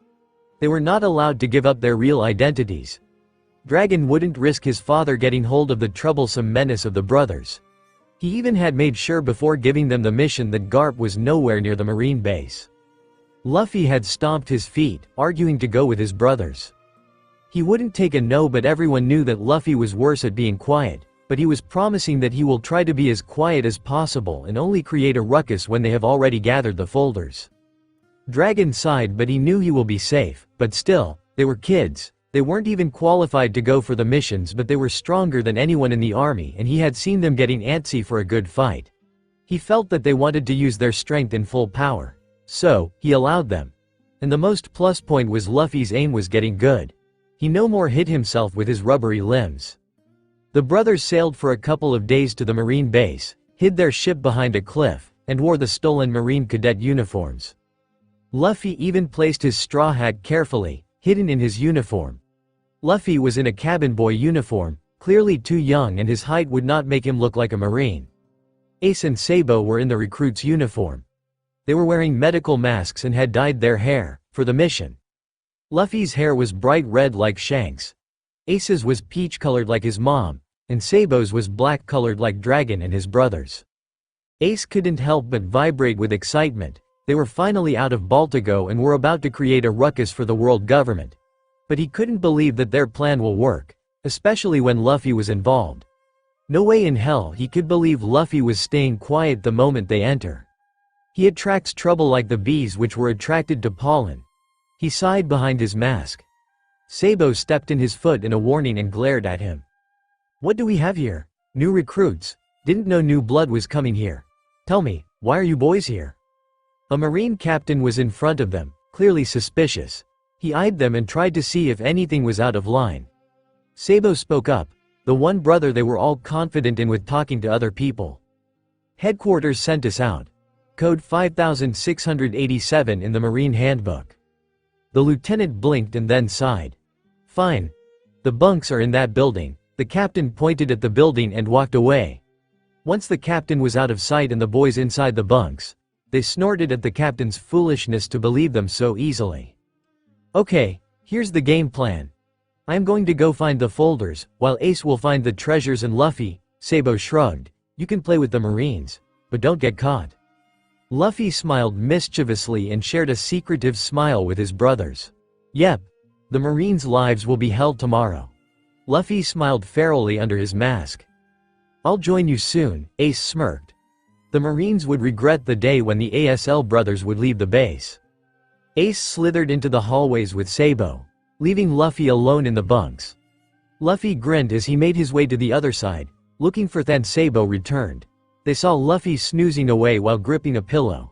C: They were not allowed to give up their real identities. Dragon wouldn't risk his father getting hold of the troublesome menace of the brothers. He even had made sure before giving them the mission that Garp was nowhere near the Marine base. Luffy had stomped his feet, arguing to go with his brothers. He wouldn't take a no, but everyone knew that Luffy was worse at being quiet, but he was promising that he will try to be as quiet as possible and only create a ruckus when they have already gathered the folders. Dragon sighed, but he knew he will be safe, but still, they were kids. They weren't even qualified to go for the missions, but they were stronger than anyone in the army and he had seen them getting antsy for a good fight. He felt that they wanted to use their strength in full power. So, he allowed them. And the most plus point was Luffy's aim was getting good. He no more hit himself with his rubbery limbs. The brothers sailed for a couple of days to the Marine base, hid their ship behind a cliff, and wore the stolen Marine cadet uniforms. Luffy even placed his straw hat carefully, hidden in his uniform. Luffy was in a cabin boy uniform, clearly too young and his height would not make him look like a Marine. Ace and Sabo were in the recruit's uniform. They were wearing medical masks and had dyed their hair, for the mission. Luffy's hair was bright red like Shanks. Ace's was peach-colored like his mom, and Sabo's was black-colored like Dragon and his brothers. Ace couldn't help but vibrate with excitement. They were finally out of Baltigo and were about to create a ruckus for the world government. But he couldn't believe that their plan will work, especially when Luffy was involved. No way in hell he could believe Luffy was staying quiet the moment they enter. He attracts trouble like the bees which were attracted to pollen. He sighed behind his mask. Sabo stepped in his foot in a warning and glared at him. What do we have here? New recruits. Didn't know new blood was coming here. Tell me, why are you boys here? A Marine captain was in front of them, clearly suspicious. He eyed them and tried to see if anything was out of line. Sabo spoke up, the one brother they were all confident in with talking to other people. Headquarters sent us out. Code 5687 in the Marine Handbook. The lieutenant blinked and then sighed. Fine. The bunks are in that building. The captain pointed at the building and walked away. Once the captain was out of sight and the boys inside the bunks, they snorted at the captain's foolishness to believe them so easily. Okay, here's the game plan. I'm going to go find the folders, while Ace will find the treasures and Luffy, Sabo shrugged, you can play with the Marines, but don't get caught. Luffy smiled mischievously and shared a secretive smile with his brothers. Yep. The Marines' lives will be held tomorrow. Luffy smiled ferally under his mask. I'll join you soon, Ace smirked. The Marines would regret the day when the ASL brothers would leave the base. Ace slithered into the hallways with Sabo, leaving Luffy alone in the bunks. Luffy grinned as he made his way to the other side, looking for Then Sabo returned. They saw Luffy snoozing away while gripping a pillow.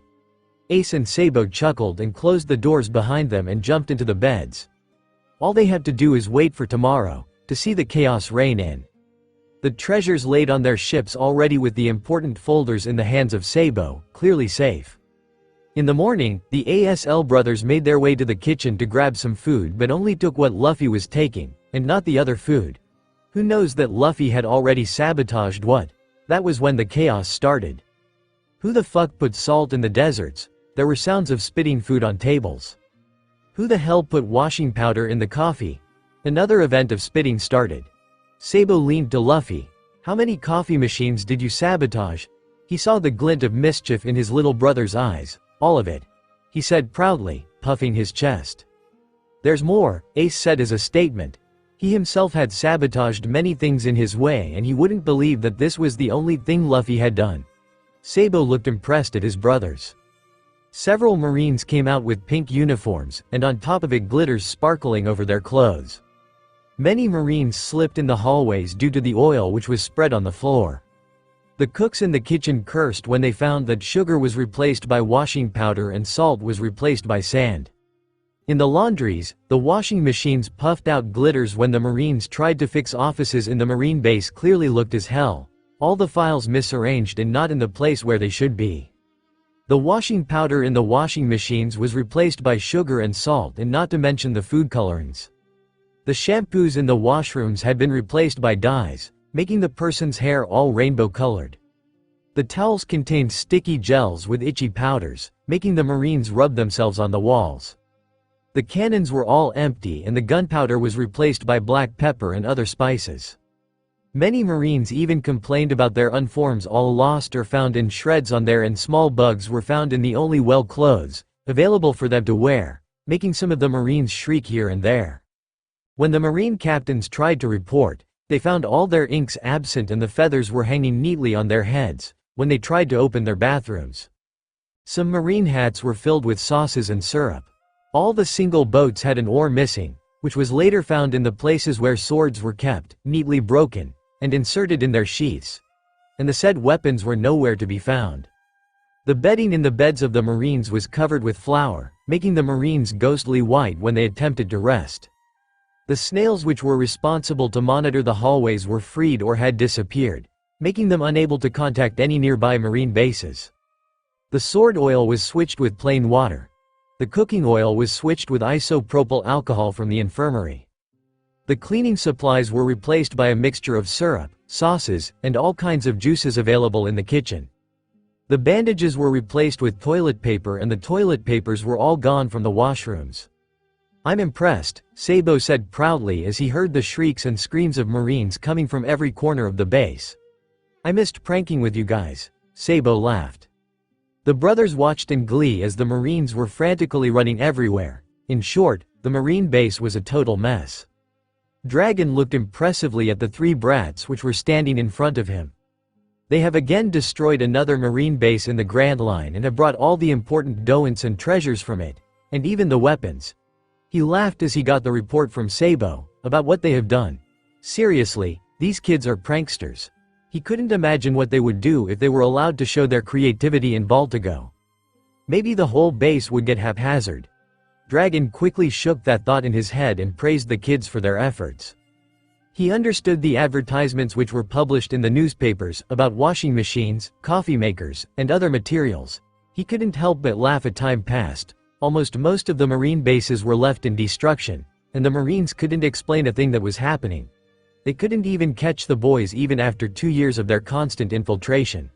C: Ace and Sabo chuckled and closed the doors behind them and jumped into the beds. All they had to do is wait for tomorrow, to see the chaos reign in. The treasures laid on their ships already with the important folders in the hands of Sabo, clearly safe. In the morning, the ASL brothers made their way to the kitchen to grab some food but only took what Luffy was taking, and not the other food. Who knows that Luffy had already sabotaged what? That was when the chaos started. Who the fuck put salt in the deserts? There were sounds of spitting food on tables. Who the hell put washing powder in the coffee? Another event of spitting started. Sabo leaned to Luffy. How many coffee machines did you sabotage? He saw the glint of mischief in his little brother's eyes. All of it, he said proudly, puffing his chest. There's more, Ace said as a statement. He himself had sabotaged many things in his way and he wouldn't believe that this was the only thing Luffy had done. Sabo looked impressed at his brothers. Several Marines came out with pink uniforms, and on top of it glitters sparkling over their clothes. Many Marines slipped in the hallways due to the oil which was spread on the floor. The cooks in the kitchen cursed when they found that sugar was replaced by washing powder and salt was replaced by sand. In the laundries, the washing machines puffed out glitters when the Marines tried to fix offices in the Marine base clearly looked as hell. All the files misarranged and not in the place where they should be. The washing powder in the washing machines was replaced by sugar and salt and not to mention the food colorants. The shampoos in the washrooms had been replaced by dyes, making the person's hair all rainbow colored. The towels contained sticky gels with itchy powders, making the Marines rub themselves on the walls. The cannons were all empty and the gunpowder was replaced by black pepper and other spices. Many Marines even complained about their uniforms all lost or found in shreds on there, and small bugs were found in the only well clothes available for them to wear, making some of the Marines shriek here and there. When the Marine captains tried to report, they found all their inks absent and the feathers were hanging neatly on their heads when they tried to open their bathrooms. Some Marine hats were filled with sauces and syrup. All the single boats had an oar missing, which was later found in the places where swords were kept, neatly broken and inserted in their sheaths. And the said weapons were nowhere to be found. The bedding in the beds of the Marines was covered with flour, making the Marines ghostly white when they attempted to rest. The snails which were responsible to monitor the hallways were freed or had disappeared, making them unable to contact any nearby Marine bases. The sword oil was switched with plain water. The cooking oil was switched with isopropyl alcohol from the infirmary. The cleaning supplies were replaced by a mixture of syrup, sauces, and all kinds of juices available in the kitchen. The bandages were replaced with toilet paper and the toilet papers were all gone from the washrooms. I'm impressed, Sabo said proudly as he heard the shrieks and screams of Marines coming from every corner of the base. I missed pranking with you guys, Sabo laughed. The brothers watched in glee as the Marines were frantically running everywhere. In short, the Marine base was a total mess. Dragon looked impressively at the three brats which were standing in front of him. They have again destroyed another Marine base in the Grand Line and have brought all the important doents and treasures from it, and even the weapons. He laughed as he got the report from Sabo about what they have done. Seriously, these kids are pranksters. He couldn't imagine what they would do if they were allowed to show their creativity in Baltigo. Maybe the whole base would get haphazard. Dragon quickly shook that thought in his head and praised the kids for their efforts. He understood the advertisements which were published in the newspapers about washing machines, coffee makers, and other materials. He couldn't help but laugh as time passed. Almost most of the Marine bases were left in destruction, and the Marines couldn't explain a thing that was happening. They couldn't even catch the boys even after 2 years of their constant infiltration.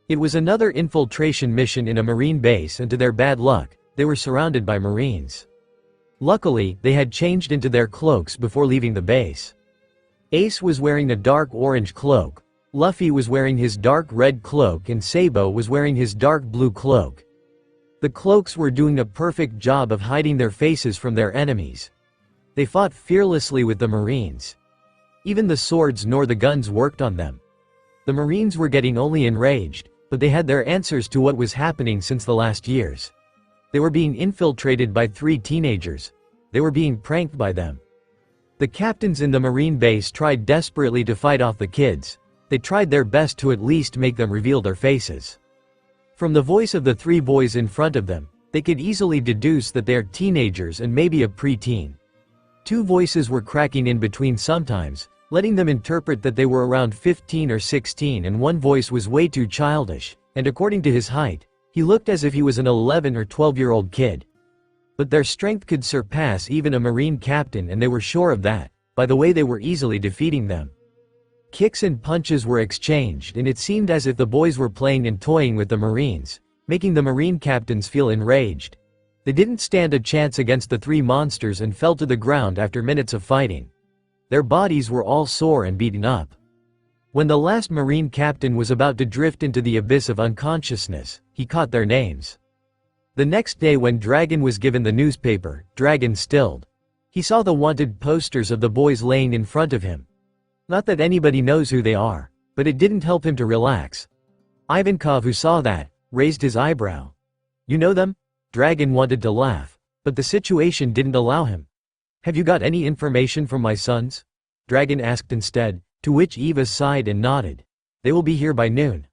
C: It was another infiltration mission in a Marine base, and to their bad luck, they were surrounded by Marines. Luckily, they had changed into their cloaks before leaving the base. Ace was wearing a dark orange cloak, Luffy was wearing his dark red cloak, and Sabo was wearing his dark blue cloak. The cloaks were doing a perfect job of hiding their faces from their enemies. They fought fearlessly with the Marines. Even the swords nor the guns worked on them. The Marines were getting only enraged, but they had their answers to what was happening since the last years. They were being infiltrated by 3 teenagers. They were being pranked by them. The captains in the Marine base tried desperately to fight off the kids. They tried their best to at least make them reveal their faces. From the voice of the 3 boys in front of them, they could easily deduce that they are teenagers and maybe a pre-teen. 2 voices were cracking in between sometimes, letting them interpret that they were around 15 or 16, and one voice was way too childish, and according to his height, he looked as if he was an 11 or 12-year-old kid. But their strength could surpass even a Marine captain, and they were sure of that, by the way they were easily defeating them. Kicks and punches were exchanged, and it seemed as if the boys were playing and toying with the Marines, making the Marine captains feel enraged. They didn't stand a chance against the three monsters and fell to the ground after minutes of fighting. Their bodies were all sore and beaten up. When the last Marine captain was about to drift into the abyss of unconsciousness, he caught their names. The next day when Dragon was given the newspaper, Dragon stilled. He saw the wanted posters of the boys laying in front of him. Not that anybody knows who they are, but it didn't help him to relax. Ivankov, who saw that, raised his eyebrow. "You know them?" Dragon wanted to laugh, but the situation didn't allow him. "Have you got any information from my sons?" Dragon asked instead, to which Eva sighed and nodded. "They will be here by noon."